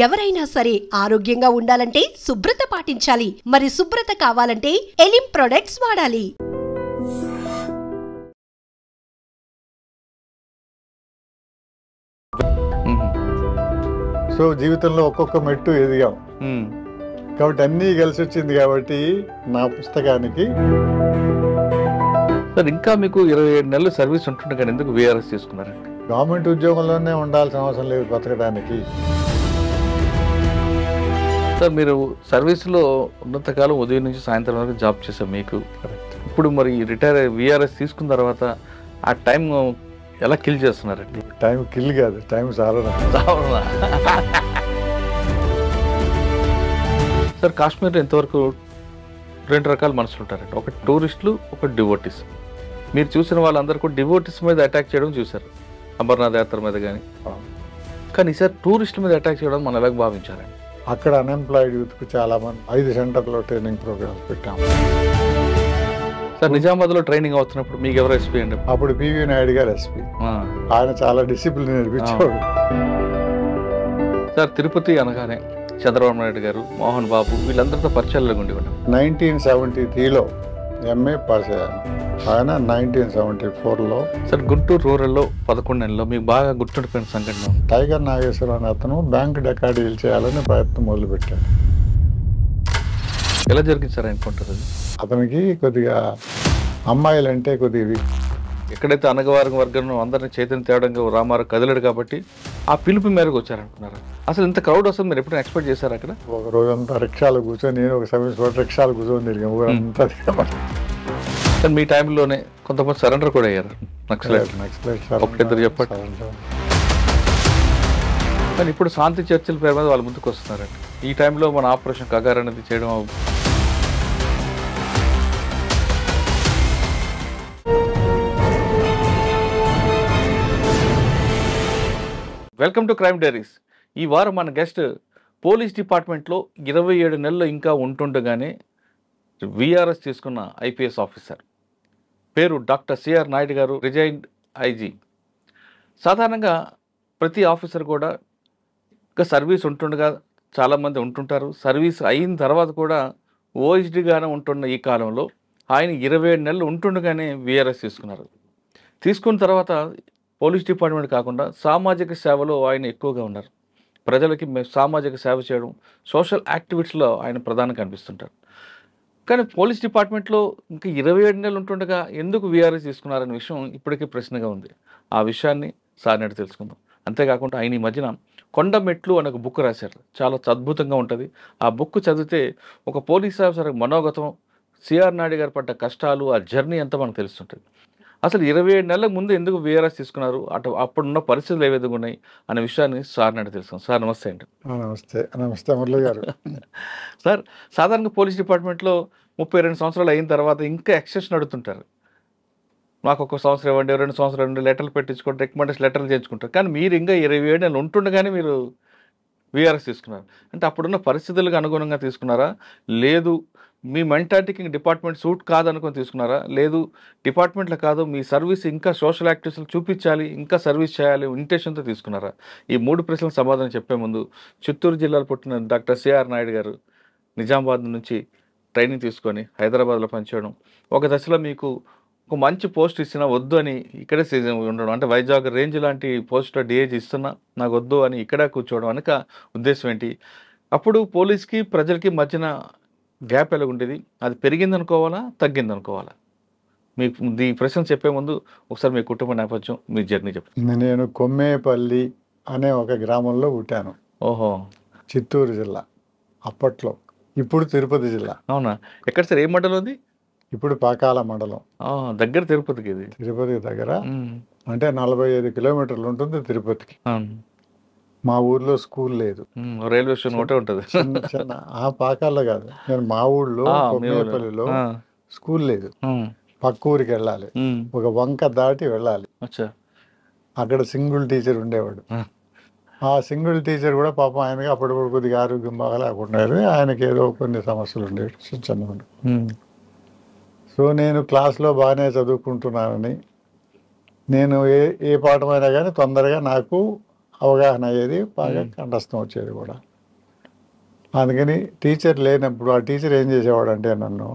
ఎవరైనా సరే ఆరోగ్యంగా ఉండాలంటే శుభ్రత పాటించాలి. మరి శుభ్రత కావాలంటే ఎలిం ప్రొడక్ట్స్ వాడాలి. సో జీవితంలో ఒక్కొక్క మెట్టు ఎదిగాం కాబట్టి అన్నీ కలిసి వచ్చింది కాబట్టి నా పుస్తకానికి. సార్ ఇంకా మీకు 27 నెలలు సర్వీస్ ఉంటుండే కానీ ఎందుకు VRS తీసుకున్నారండి? గవర్నమెంట్ ఉద్యోగంలోనే ఉండాల్సిన అవసరం లేదు బతకడానికి. సార్ మీరు సర్వీస్లో ఉన్నంతకాలం ఉదయం నుంచి సాయంత్రం వరకు జాబ్ చేశారు మీకు. ఇప్పుడు మరి రిటైర్ VRS తీసుకున్న తర్వాత ఆ టైం ఎలా కిల్ చేస్తున్నారండి? టైం కిల్ కాదు, టైం సారణ. సార్ కాశ్మీర్లో ఎంతవరకు 2 రకాల మనుషులు ఉంటారండి. ఒకటి టూరిస్టులు, ఒకటి డివోటీస్. మీరు చూసిన వాళ్ళందరూ కూడా డివోటీస్ మీద అటాక్ చేయడం చూశారు, అమర్నాథ్ యాత్ర మీద కానీ. కానీ సార్ టూరిస్టుల మీద అటాక్ చేయడం మనం ఎలాగ భావించాలండి? అక్కడ అన్ఎంప్లాయిడ్ యూత్కు చాలా మంది 5 సెంటర్లో ట్రైనింగ్ ప్రోగ్రామ్స్ పెట్టాము. సార్ నిజామాబాద్లో ట్రైనింగ్ అవుతున్నప్పుడు మీకు ఎవరు ఎస్పీ అండి? అప్పుడు పివి నాయుడు గారు ఎస్పీ. ఆయన చాలా డిసిప్లిన్ నేర్పించాడు. సార్ తిరుపతి అనగానే చంద్రబాబు నాయుడు గారు, మోహన్ బాబు వీళ్ళందరితో పరిచయాలు ఉండేవాడు. 1973లో ఎంఏ పాస్ అయ్యాను. ఆయన 1974లో. సార్ గుంటూరు రూరల్లో 11 నెలల్లో మీకు బాగా గుర్తుండిపోయిన సంఘటన? టైగర్ నాగేశ్వరరావు అని అతను బ్యాంక్ డకాడీలు చేయాలని ప్రయత్నం మొదలుపెట్టాడు. ఎలా జరిగింది సార్ అనుకుంటారు? అతనికి కొద్దిగా అమ్మాయిలంటే కొద్దిగా ఎక్కడైతే అనగవారం వర్గం అందరినీ చైతన్య తేవడంగా రామారావు కదిలాడు కాబట్టి ఆ పిలుపు మేరకు వచ్చారనుకున్నారు. అసలు ఇంత క్రౌడ్ వస్తుంది మీరు ఎప్పుడైనా ఎక్స్పెక్ట్ చేశారు? అక్కడ ఒక రోజంతా రిక్షాలు కూర్చొని, నేను ఒక సమయం రిక్షాలు కూర్చొని తిరిగాను ఊరంతా. కానీ మీ టైంలోనే కొంతమంది సరెండర్ కూడా అయ్యారు నక్సలైట్. ఒకటిద్దరు చెప్పండి. కానీ ఇప్పుడు శాంతి చర్చల పేరు మీద వాళ్ళు ముందుకు వస్తున్నారండి. ఈ టైంలో మన ఆపరేషన్ కగార్ అనేది చేయడం వెల్కమ్ టు క్రైమ్ డైరీస్. ఈ వారం మన గెస్ట్ పోలీస్ డిపార్ట్మెంట్లో 27 నెలలు ఇంకా ఉంటుండగానే VRS తీసుకున్న IPS ఆఫీసర్. పేరు డాక్టర్ సిఆర్ నాయుడు గారు, రిజైన్డ్ IG. సాధారణంగా ప్రతి ఆఫీసర్ కూడా ఇంకా సర్వీస్ ఉంటుండగా చాలామంది ఉంటుంటారు. సర్వీస్ అయిన తర్వాత కూడా OSDగానే ఉంటున్న ఈ కాలంలో ఆయన 27 నెలలు ఉంటుండగానే VRS తీసుకున్నారు. తీసుకున్న తర్వాత పోలీస్ డిపార్ట్మెంట్ కాకుండా సామాజిక సేవలో ఆయన ఎక్కువగా ఉన్నారు. ప్రజలకి సామాజిక సేవ చేయడం, సోషల్ యాక్టివిటీస్లో ఆయన ప్రధానంగా కనిపిస్తుంటారు. కానీ పోలీస్ డిపార్ట్మెంట్లో ఇంకా 27 నెలలు ఉంటుండగా ఎందుకు VRS తీసుకున్నారనే విషయం ఇప్పటికీ ప్రశ్నగా ఉంది. ఆ విషయాన్ని సార్ని తెలుసుకుందాం. అంతేకాకుండా ఆయన ఈ మధ్యన కొండ మెట్లు అనే ఒక బుక్ రాశారు. చాలా అద్భుతంగా ఉంటుంది. ఆ బుక్ చదివితే ఒక పోలీస్ ఆఫీసర్ మనోగతం, సిఆర్ నాయుడు గారు పడ్డ కష్టాలు, ఆ జర్నీ అంతా మనకు తెలుస్తుంటుంది. అసలు 27 నెలల ముందు ఎందుకు VRS తీసుకున్నారు, అప్పుడున్న పరిస్థితులు ఏ విధంగా ఉన్నాయి అనే విషయాన్ని సార్ నాయుడు తెలుసుకున్నాం. సార్ నమస్తే అండి. నమస్తే. నమస్తే మురళి గారు. సార్ సాధారణంగా పోలీస్ డిపార్ట్మెంట్లో 32 సంవత్సరాలు అయిన తర్వాత ఇంకా ఎక్స్టెన్షన్ అడుగుతుంటారు. మాకు 1 సంవత్సరం ఇవ్వండి, 2 సంవత్సరాలు 2 లెటర్లు పెట్టించుకుంటారు, రికమెండేషన్ లెటర్లు చేయించుకుంటారు. కానీ మీరు ఇంకా 27 నెలలు ఉంటుండగానే మీరు VRS తీసుకున్నారు. అంటే అప్పుడున్న పరిస్థితులకు అనుగుణంగా తీసుకున్నారా, లేదు మీ మెంటాలిటీకి డిపార్ట్మెంట్ సూట్ కాదనుకొని తీసుకున్నారా, లేదు డిపార్ట్మెంట్లో కాదు మీ సర్వీస్ ఇంకా సోషల్ యాక్టివిటీస్లో చూపించాలి, ఇంకా సర్వీస్ చేయాలి ఇంటెన్షన్తో తీసుకున్నారా? ఈ 3 ప్రశ్నలకు సమాధానం చెప్పే ముందు, చిత్తూరు జిల్లాలో పుట్టిన డాక్టర్ సిఆర్ నాయుడు గారు నిజామాబాద్ నుంచి ట్రైనింగ్ తీసుకొని హైదరాబాద్లో పనిచేయడం, ఒక దశలో మీకు ఒక మంచి పోస్ట్ ఇచ్చినా వద్దు అని ఇక్కడే ఉండడం, అంటే వైజాగ్ రేంజ్ లాంటి పోస్ట్లో DIG ఇస్తున్నా నాకు వద్దు అని ఇక్కడ కూర్చోవడం వెనక ఉద్దేశం ఏంటి? అప్పుడు పోలీస్కి ప్రజలకి మధ్యన గ్యాప్ ఎలా ఉండేది? అది పెరిగిందనుకోవాలా, తగ్గిందనుకోవాలా? మీకు ఈ ప్రశ్న చెప్పే ముందు ఒకసారి మీ కుటుంబ నేపథ్యం, మీ జర్నీ చెప్పండి. నేను కొమ్మేపల్లి అనే ఒక గ్రామంలో పుట్టాను. ఓహో, చిత్తూరు జిల్లా అప్పట్లో, ఇప్పుడు తిరుపతి జిల్లా. అవునా? ఎక్కడ సార్, ఏ మండలం అది? ఇప్పుడు పాకాల మండలం, దగ్గర తిరుపతికి. ఇది తిరుపతికి దగ్గర, అంటే 45 కిలోమీటర్లు ఉంటుంది తిరుపతికి. మా ఊర్లో స్కూల్ లేదు, రైల్వే స్టేషన్ ఒకటే ఉంటుంది. ఆ పాకాల్లో కాదు, నేను మా ఊళ్ళో కొమ్మేపల్లిలో స్కూల్ లేదు. పక్క ఊరికి వెళ్ళాలి, ఒక వంక దాటి వెళ్ళాలి. అక్కడ సింగిల్ టీచర్ ఉండేవాడు. ఆ సింగిల్ టీచర్ కూడా పాపం ఆయనకి అప్పటికప్పుడు కొద్దిగా ఆరోగ్యం బాగా లేకుండా, ఆయనకి ఏదో కొన్ని సమస్యలు ఉండేవి చిన్నవాడు. సో నేను క్లాస్లో బాగానే చదువుకుంటున్నానని, నేను ఏ పాఠమైనా కానీ తొందరగా నాకు అవగాహన అయ్యేది, బాగా కంఠస్థం వచ్చేది కూడా. అందుకని టీచర్ లేనప్పుడు ఆ టీచర్ ఏం చేసేవాడు అంటే నన్ను,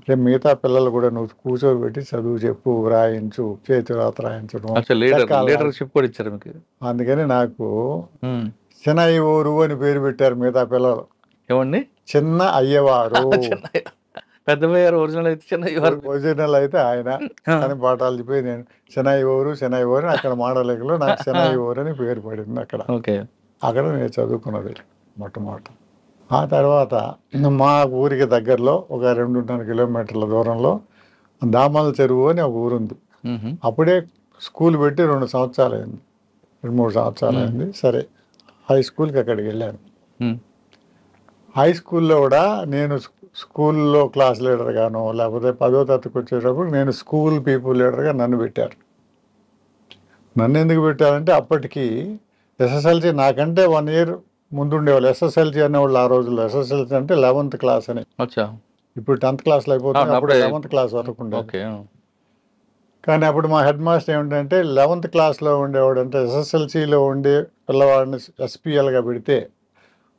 రేపు మిగతా పిల్లలు కూడా నువ్వు కూర్చోబెట్టి చదువు చెప్పు, రాయించు, చేతి రాత రాయించడం. అందుకని నాకు చిన్నయ్య ఊరు అని పేరు పెట్టారు మిగతా పిల్లలు. ఏమండి? చిన్న అయ్యవారు. ఒరిజినల్ అయితే ఆయన అని పాఠాలు చెప్పి నేను చెన్నయ్య ఊరు అక్కడ మాడలేకలో నాకు చెన్నయ్య ఊరు అని పేరు పడింది. అక్కడ నేను చదువుకున్నది మొట్టమొదట. ఆ తర్వాత మా ఊరికి దగ్గరలో ఒక 2.5 కిలోమీటర్ల దూరంలో దామల చెరువు అని ఒక ఊరుంది. అప్పుడే స్కూల్ పెట్టి 2 సంవత్సరాలు అయింది, 2-3 సంవత్సరాలు అయింది. సరే, హై స్కూల్కి అక్కడికి వెళ్ళాను. హై స్కూల్లో కూడా నేను స్కూల్లో క్లాస్ లీడర్గాను, లేకపోతే 10వ తరగతికి వచ్చేటప్పుడు నేను స్కూల్ పీపుల్ లీడర్గా నన్ను పెట్టారు. నన్ను ఎందుకు పెట్టారంటే అప్పటికి ఎస్ఎస్ఎల్సి నాకంటే 1 ఇయర్ ముందు ఉండేవాళ్ళు. ఎస్ఎస్ఎల్సి అనేవాళ్ళు ఆ రోజుల్లో. ఎస్ఎస్ఎల్సి అంటే 11th క్లాస్ అని. ఇప్పుడు 10th క్లాస్లో అయిపోతుంది, అప్పుడు 11th క్లాస్ వరకు ఉండేది. కానీ అప్పుడు మా హెడ్ మాస్టర్ ఏమిటంటే 11th క్లాస్లో ఉండేవాడు అంటే ఎస్ఎస్ఎల్సిలో ఉండే పిల్లవాడిని ఎస్పీఎల్గా పెడితే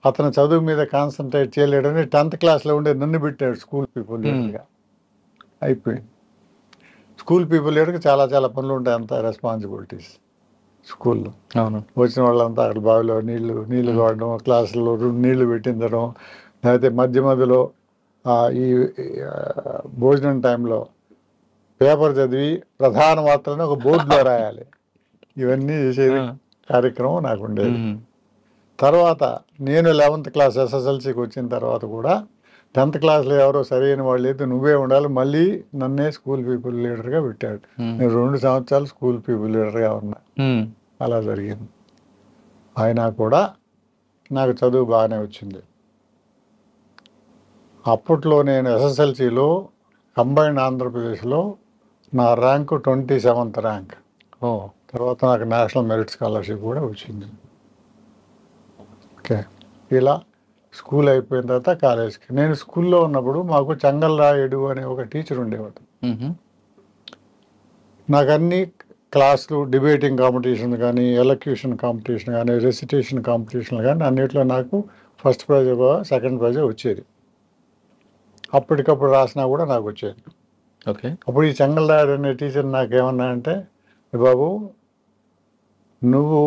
అతను చదువు మీద కాన్సన్ట్రేట్ చేయలేడని 10th క్లాస్లో ఉండే నన్ను పెట్టాడు స్కూల్ పీపుల్ లీడర్గా. అయిపోయింది. స్కూల్ పీపుల్ లీడర్కి చాలా చాలా పనులు ఉంటాయి, అంత రెస్పాన్సిబిలిటీస్ స్కూల్లో. వచ్చిన వాళ్ళంతా అక్కడ బావిలో నీళ్లు కావడం, క్లాసుల్లో నీళ్లు పెట్టించడం, లేకపోతే మధ్యలో ఈ భోజనం టైంలో పేపర్ చదివి ప్రధాన వార్తలను ఒక బోర్డులో రాయాలి. ఇవన్నీ చేసేది కార్యక్రమం నాకు ఉండేది. తర్వాత నేను 11th క్లాస్ ఎస్ఎస్ఎల్సికి వచ్చిన తర్వాత కూడా 10th క్లాస్లో ఎవరో సరైన వాళ్ళు అయితే నువ్వే ఉండాలి, మళ్ళీ నన్నే స్కూల్ పీపుల్ లీడర్గా పెట్టాడు. నేను 2 సంవత్సరాలు స్కూల్ పీపుల్ లీడర్గా ఉన్నా. అలా జరిగింది. అయినా కూడా నాకు చదువు బాగానే వచ్చింది. అప్పట్లో నేను ఎస్ఎస్ఎల్సిలో కంబైన్డ్ ఆంధ్రప్రదేశ్లో నా ర్యాంకు 27th ర్యాంక్. తర్వాత నాకు నేషనల్ మెరిట్ స్కాలర్షిప్ కూడా వచ్చింది. ఓకే, ఇలా స్కూల్ అయిపోయిన తర్వాత కాలేజ్కి. నేను స్కూల్లో ఉన్నప్పుడు మాకు చెంగల్రాయుడు అనే ఒక టీచర్ ఉండేవాడు. నాకు అన్ని క్లాసులు, డిబేటింగ్ కాంపిటీషన్ కానీ, ఎలక్యూషన్ కాంపిటీషన్ కానీ, రెసిటేషన్ కాంపిటీషన్లు కానీ అన్నిట్లో నాకు ఫస్ట్ ప్రైజ్, సెకండ్ ప్రైజ్ వచ్చేది. అప్పటికప్పుడు రాసినా కూడా నాకు వచ్చేది. అప్పుడు ఈ చెంగల్రాయుడు అనే టీచర్ నాకేమన్నా అంటే, బాబు నువ్వు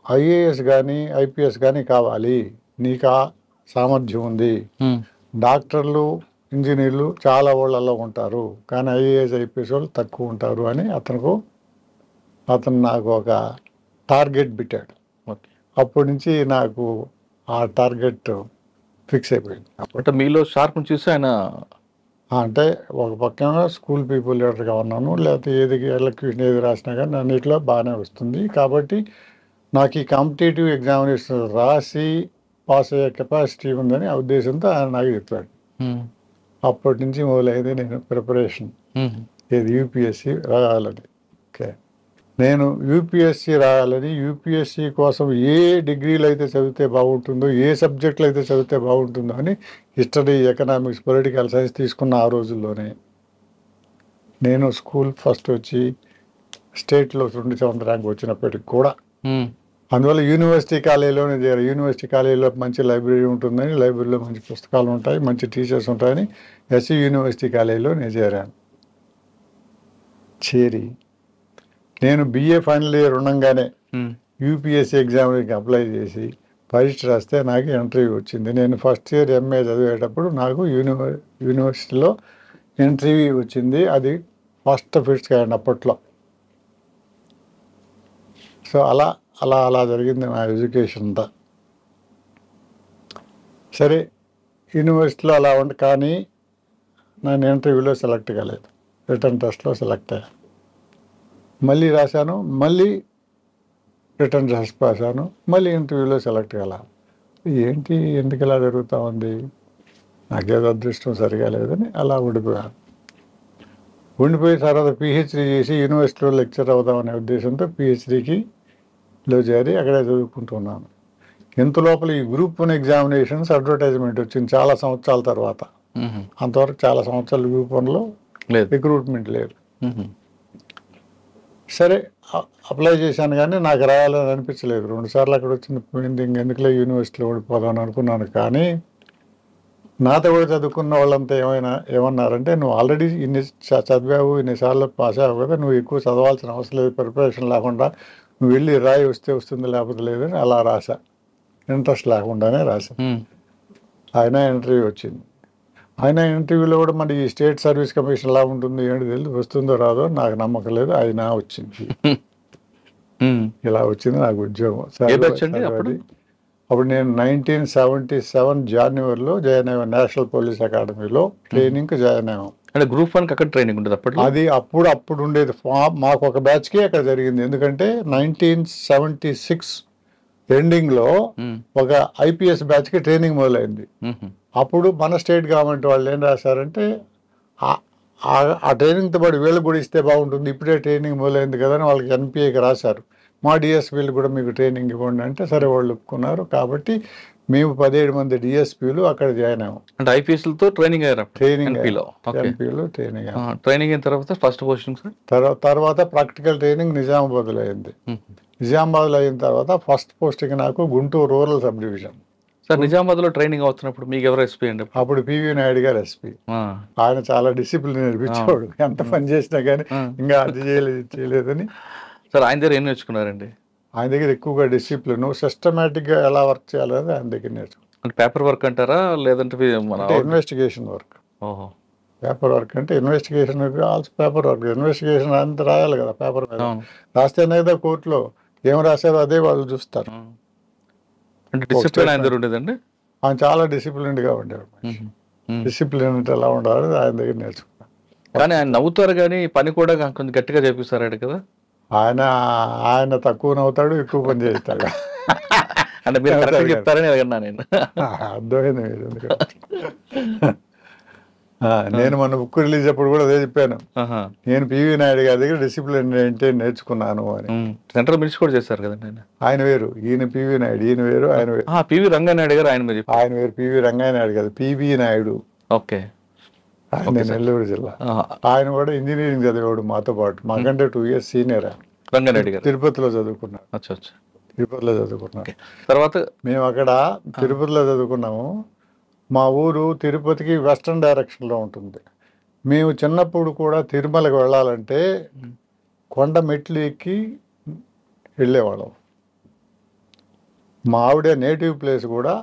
ఐఏఎస్ కానీ ఐపీఎస్ కానీ కావాలి, నీకు ఆ సామర్థ్యం ఉంది. డాక్టర్లు, ఇంజనీర్లు చాలా వాళ్ళలో ఉంటారు, కానీ ఐఏఎస్ ఐపీఎస్ వాళ్ళు తక్కువ ఉంటారు అని అతను నాకు ఒక టార్గెట్ పెట్టాడు. అప్పటి నుంచి నాకు ఆ టార్గెట్ ఫిక్స్ అయిపోయింది. అంటే మీలో షార్ప్ చూసి ఆయన అంటే ఒక పక్కన స్కూల్ పీపుల్ లీడర్గా ఉన్నాను, లేకపోతే ఎలక్యూషన్ ఏది రాసినా కానీ అన్నిట్లో బాగానే వస్తుంది. కాబట్టి నాకు ఈ కాంపిటేటివ్ ఎగ్జామినేషన్ రాసి పాస్ అయ్యే కెపాసిటీ ఉందని ఆ ఉద్దేశంతో ఆయన నాకు చెప్పాడు. అప్పటి నుంచి మొదలైంది నేను ప్రిపరేషన్, ఏది యూపీఎస్సి రాయాలని. ఓకే, నేను యూపీఎస్సి రాయాలని, యూపీఎస్సి కోసం ఏ డిగ్రీలు అయితే చదివితే బాగుంటుందో, ఏ సబ్జెక్టులు అయితే చదివితే బాగుంటుందో అని హిస్టరీ, ఎకనామిక్స్, పొలిటికల్ సైన్స్ తీసుకున్న ఆ రోజుల్లోనే నేను స్కూల్ ఫస్ట్ వచ్చి స్టేట్లో 27th ర్యాంక్ వచ్చినప్పటికి కూడా, అందువల్ల యూనివర్సిటీ కాలేజీలోనే చేరాను. యూనివర్సిటీ కాలేజీలో మంచి లైబ్రరీ ఉంటుందని, లైబ్రరీలో మంచి పుస్తకాలు ఉంటాయి, మంచి టీచర్స్ ఉంటాయని ఎస్సీ యూనివర్సిటీ కాలేజీలో నేను చేరాను. చేరి నేను బిఏ ఫైనల్ ఇయర్ ఉండగానే యూపీఎస్సీ ఎగ్జామ్కి అప్లై చేసి పరీక్ష రాస్తే నాకు ఇంటర్వ్యూ వచ్చింది. నేను ఫస్ట్ ఇయర్ ఎంఏ చదివేటప్పుడు నాకు యూనివర్సిటీలో ఇంటర్వ్యూ వచ్చింది. అది ఫస్ట్ ఫిట్స్ కాండి అప్పట్లో. సో అలా అలా అలా జరిగింది నా ఎడ్యుకేషన్ అంతా. సరే, యూనివర్సిటీలో అలా ఉంది, కానీ నేను ఇంటర్వ్యూలో సెలెక్ట్ కాలేదు, రిటర్న్ టెస్ట్లో సెలెక్ట్ అయ్యాను. మళ్ళీ రాశాను, మళ్ళీ రిటర్న్ టెస్ట్ రాశాను, మళ్ళీ ఇంటర్వ్యూలో సెలెక్ట్ కాలేదు. ఏంటి, ఎందుకు ఇలా జరుగుతూ ఉంది, నాకేదో అదృష్టం సరిగా లేదని అలా ఉండిపోయాను. ఉండిపోయిన తర్వాత పిహెచ్డీ చేసి యూనివర్సిటీలో లెక్చర్ అవుదామనే ఉద్దేశంతో పిహెచ్డీలో చేరి అక్కడే చదువుకుంటున్నాను. ఇంత లోపల ఈ గ్రూప్ 1 ఎగ్జామినేషన్స్ అడ్వర్టైజ్మెంట్ వచ్చింది చాలా సంవత్సరాల తర్వాత. అంతవరకు చాలా సంవత్సరాలు గ్రూప్ 1లో రిక్రూట్మెంట్ లేదు. సరే అప్లై చేశాను కానీ నాకు రాయాలని అనిపించలేదు. 2 సార్లు అక్కడ వచ్చింది పోయింది, ఇంకెందుకులే యూనివర్సిటీలో ఓడిపోదామని అనుకున్నాను. కానీ నాతో కూడా చదువుకున్న వాళ్ళంతా ఏమన్నారంటే, నువ్వు ఆల్రెడీ ఇన్ని చదివావు, ఇన్నిసార్లు పాస్ అయ్యావు కదా, నువ్వు ఎక్కువ చదవాల్సిన అవసరం లేదు, ప్రిపరేషన్ లేకుండా నువ్వు వెళ్ళి రాయి, వస్తే వస్తుంది లేకపోతే లేదని అలా రాసా. ఇంట్రెస్ట్ లేకుండానే రాసా. ఆయన ఇంటర్వ్యూ వచ్చింది. ఆయన ఇంటర్వ్యూలో కూడా మరి ఈ స్టేట్ సర్వీస్ కమిషన్ ఎలా ఉంటుంది ఏంటి తెలియదు, వస్తుందో రాదో నాకు నమ్మకం లేదు. అయినా వచ్చింది. ఇలా వచ్చింది నాకు ఉద్యోగం. అప్పుడు నేను 1977 జనవరిలో జాయిన్ అయ్యాను నేషనల్ పోలీస్ అకాడమీలో ట్రైనింగ్కి జాయిన్ అయ్యాం. అంటే గ్రూప్ 1 అక్కడ ట్రైనింగ్ ఉంటుంది అప్పుడు? అది అప్పుడు ఉండేది. మాకు ఒక బ్యాచ్కి అక్కడ జరిగింది. ఎందుకంటే 1976 ఎండింగ్లో ఒక ఐపీఎస్ బ్యాచ్కి ట్రైనింగ్ మొదలైంది. అప్పుడు మన స్టేట్ గవర్నమెంట్ వాళ్ళు ఏం రాశారంటే, ఆ ట్రైనింగ్తో పాటు వీళ్ళు కూడా ఇస్తే బాగుంటుంది, ఇప్పుడే ట్రైనింగ్ మొదలైంది కదా అని వాళ్ళకి ఎన్పిఏకి రాశారు. మా డిఎస్పీలు కూడా మీకు ట్రైనింగ్ ఇవ్వండి అంటే సరే వాళ్ళు ఒప్పుకున్నారు. కాబట్టి మేము 17 మంది డిఎస్పీలు అక్కడ జాయిన్ అయ్యాము. అంటే ఐపీఎస్లతో ట్రైనింగ్ అయ్యారు? ఎన్పీలో ట్రైనింగ్ అయిన తర్వాత ఫస్ట్ పోస్టింగ్ తర్వాత ప్రాక్టికల్ ట్రైనింగ్ నిజామాబాద్లో అయింది. నిజామాబాద్లో అయిన తర్వాత ఫస్ట్ పోస్టింగ్ నాకు Guntur rural sub division. Sir నిజామాబాద్లో ట్రైనింగ్ అవుతున్నప్పుడు మీకు ఎవరు ఎస్పీ అండి? అప్పుడు పివి నాయుడు గారు ఎస్పీ. ఆయన చాలా డిసిప్లిన్ నేర్పించేవాడు. ఎంత పని చేసినా కానీ ఇంకా అది చేయలేదని. సార్ ఆయన దగ్గర ఏం నేర్చుకున్నారండి? ఆయన దగ్గర ఎక్కువగా డిసిప్లిన్, సిస్టమేటిక్గా ఎలా వర్క్ చేయాలనేది ఆయన దగ్గర నేర్చుకున్నాను. అంటే పేపర్ వర్క్ అంటారా లేదంటే ఇన్వెస్టిగేషన్ వర్క్? పేపర్ వర్క్ అంటే investigation also paper work. Investigation అంతా రాయాలి కదా పేపర్ మీద. రాస్తేనే కదా కోర్టులో ఏం రాశారో అదే వాళ్ళు చూస్తారు. అంటే డిసిప్లిన్ ఆయన దగ్గర ఉండేదండి? ఆయన చాలా డిసిప్లిన్డ్గా ఉండేవాడు. డిసిప్లిన్ అంటే ఎలా ఉండాలి ఆయన దగ్గర నేర్చుకున్నాను. కానీ ఆయన నవ్వుతారు కానీ పని కూడా కొంచెం గట్టిగా చేపిస్తారు కదా? ఆయన తక్కువ నవ్వుతాడు, ఎక్కువ పని చేస్తాడు. అంటే మీరు చెప్తారని అడిగినా నేను. అర్థమైంది. నేను మొన్న బుక్ రిలీజ్ అప్పుడు కూడా అదే చెప్పాను. నేను పివి నాయుడు గారి దగ్గర డిసిప్లిన్ ఏంటి నేర్చుకున్నాను అని. సెంట్రల్ మినిస్టర్ కూడా చేశారు కదండి ఆయన వేరు, ఈయన పివి నాయుడు. ఈయన వేరు, ఆయన వేరు. పివి రంగనాయుడు గారు ఆయన వేరు. పివి రంగనాయుడు కాదు, పివి నాయుడు. ఓకే. ఆయన నెల్లూరు జిల్లా. ఆయన కూడా ఇంజనీరింగ్ చదివాడు మాతో పాటు, మాకంటే 2 years సీనియర్. రంగారెడ్డి గారు తిరుపతిలో చదువుకున్నాడు. తర్వాత మేము అక్కడ తిరుపతిలో చదువుకున్నాము. మా ఊరు తిరుపతికి వెస్టర్న్ డైరెక్షన్లో ఉంటుంది. మేము చిన్నప్పుడు కూడా తిరుమలకి వెళ్ళాలంటే కొండ మెట్లు ఎక్కి వెళ్ళేవాళ్ళం. మా ఆవిడ నేటివ్ ప్లేస్ కూడా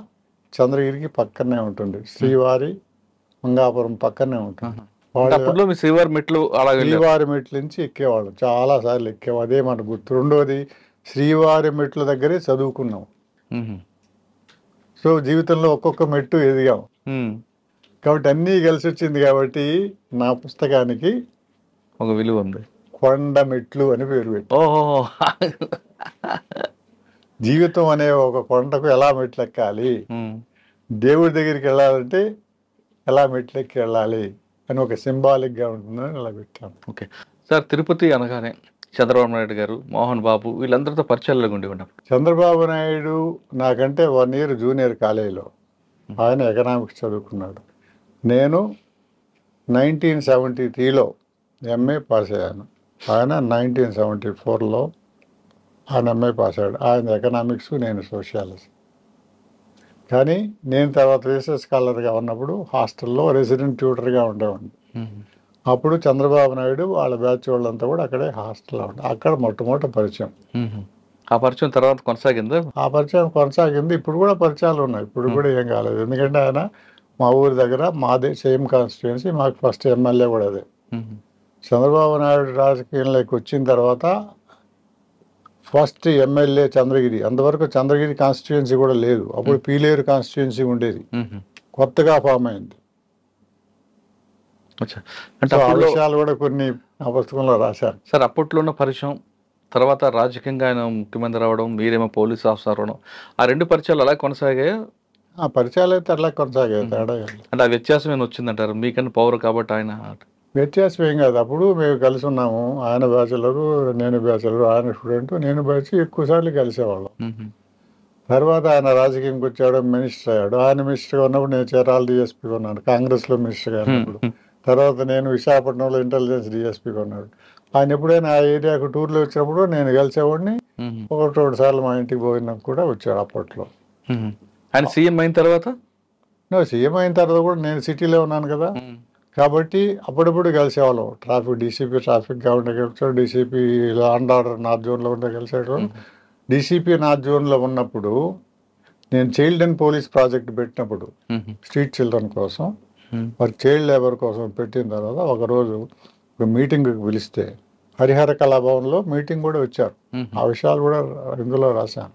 చంద్రగిరికి పక్కనే ఉంటుంది, శ్రీవారి మంగాపురం పక్కనే ఉంటుంది. శ్రీవారి మెట్లు నుంచి ఎక్కేవాళ్ళం, చాలా సార్లు ఎక్కేవాళ్ళం. అదే మన గుర్తు. రెండోది శ్రీవారి మెట్ల దగ్గరే చదువుకున్నాం. సో జీవితంలో ఒక్కొక్క మెట్టు ఎదిగాం. కాబట్టి అన్నీ కలిసి వచ్చింది. కాబట్టి నా పుస్తకానికి ఒక విలువ ఉంది. కొండ మెట్లు అని పేరు పెట్టి. జీవితం అనే ఒక కొండకు ఎలా మెట్లు ఎక్కాలి, దేవుడి దగ్గరికి వెళ్ళాలంటే ఎలా మెట్లు ఎక్కి వెళ్ళాలి అని ఒక సింబాలిక్గా ఉంటుందని అలా పెట్టాను. Okay sir. తిరుపతి అనగానే చంద్రబాబు నాయుడు గారు, మోహన్ బాబు వీళ్ళందరితో పరిచయాల్లో ఉండి ఉన్నప్పుడు. చంద్రబాబు నాయుడు నాకంటే 1 year జూనియర్ కాలేజీలో. ఆయన ఎకనామిక్స్ చదువుకున్నాడు. నేను 1973లో ఎంఏ పాస్ అయ్యాను. ఆయన 1974లో ఆయన ఎంఏ పాస్ అయ్యాడు. ఆయన ఎకనామిక్స్, నేను సోషియాలజీ. కానీ నేను తర్వాత రీసెర్చ్ స్కాలర్గా ఉన్నప్పుడు హాస్టల్లో రెసిడెంట్ ట్యూటర్గా ఉండేవాడిని. అప్పుడు చంద్రబాబు నాయుడు వాళ్ళ బ్యాచ్ వాళ్ళంతా కూడా అక్కడే హాస్టల్లో ఉంటారు. అక్కడ మొట్టమొదటి పరిచయం. ఆ పరిచయం తర్వాత కొనసాగింది. ఆ పరిచయం కొనసాగింది. ఇప్పుడు కూడా పరిచయాలు ఉన్నాయి. ఇప్పుడు కూడా ఏం కాలేదు. ఎందుకంటే ఆయన మా ఊరి దగ్గర, మాదే సేమ్ కాన్స్టిట్యుయెన్సీ, మాకు ఫస్ట్ ఎమ్మెల్యే కూడా అదే. చంద్రబాబు నాయుడు రాజకీయంలోకి వచ్చిన తర్వాత ఫస్ట్ ఎమ్మెల్యే చంద్రగిరి. అంతవరకు చంద్రగిరి కాన్స్టిట్యుయెన్సీ కూడా లేదు. అప్పుడు పీలేరు కాన్స్టిట్యుయెన్సీ ఉండేది, కొత్తగా ఫామ్ అయింది. అంటే ఆ విషయాలు కూడా కొన్ని ఆ పుస్తకంలో రాశారు. సార్ అప్పట్లో ఉన్న పరిచయం, తర్వాత రాజకీయంగా ఆయన ముఖ్యమంత్రి రావడం, మీరేమో పోలీస్ ఆఫీసర్ అవ్వడం, ఆ 2 పరిచయాలు అలా కొనసాగాయి. ఆ పరిచయాలు అయితే అలా కొనసాగాయి. తేడా అంటే ఆ వ్యత్యాసం ఏమైనా వచ్చిందంటారు? మీకన్నా పవర్ కాబట్టి ఆయన. వ్యత్యాసం ఏం కాదు. అప్పుడు మేము కలిసి ఉన్నాము. ఆయన బ్యాచులరు, నేను బ్యాచులరు. ఆయన స్టూడెంట్, నేను బ్యాచ్. ఎక్కువసార్లు కలిసేవాళ్ళం. తర్వాత ఆయన రాజకీయంకి వచ్చాడు, మినిస్టర్ అయ్యాడు. ఆయన మినిస్టర్గా ఉన్నప్పుడు నేను చీరాల డిఎస్పీగా ఉన్నాను, కాంగ్రెస్లో మినిస్టర్గా ఉన్నప్పుడు. తర్వాత నేను విశాఖపట్నంలో ఇంటెలిజెన్స్ డిఎస్పీగా ఉన్నాడు. ఆయన ఎప్పుడైనా ఆ ఏరియాకు టూర్లో వచ్చినప్పుడు నేను కలిసేవాడిని. ఒకటి రెండు సార్లు మా ఇంటికి పోయినా కూడా వచ్చాడు అప్పట్లో. ఆయన సీఎం అయిన తర్వాత సీఎం అయిన తర్వాత కూడా నేను సిటీలో ఉన్నాను కదా, కాబట్టి అప్పుడప్పుడు కలిసేవాళ్ళం. డీసీపీ ట్రాఫిక్గా ఉండే కలిసాడు, DCP law and order north జోన్లో ఉండే కలిసాడు. డీసీపీ నార్త్ జోన్లో ఉన్నప్పుడు నేను చైల్డ్ అండ్ పోలీస్ ప్రాజెక్ట్ పెట్టినప్పుడు స్ట్రీట్ చిల్డ్రన్ కోసం, మరి చైల్డ్ లేబర్ కోసం పెట్టిన తర్వాత ఒకరోజు ఒక మీటింగ్కి పిలిస్తే హరిహర కళాభవన్లో మీటింగ్ కూడా వచ్చారు. ఆ విషయాలు కూడా ఇందులో రాశాను.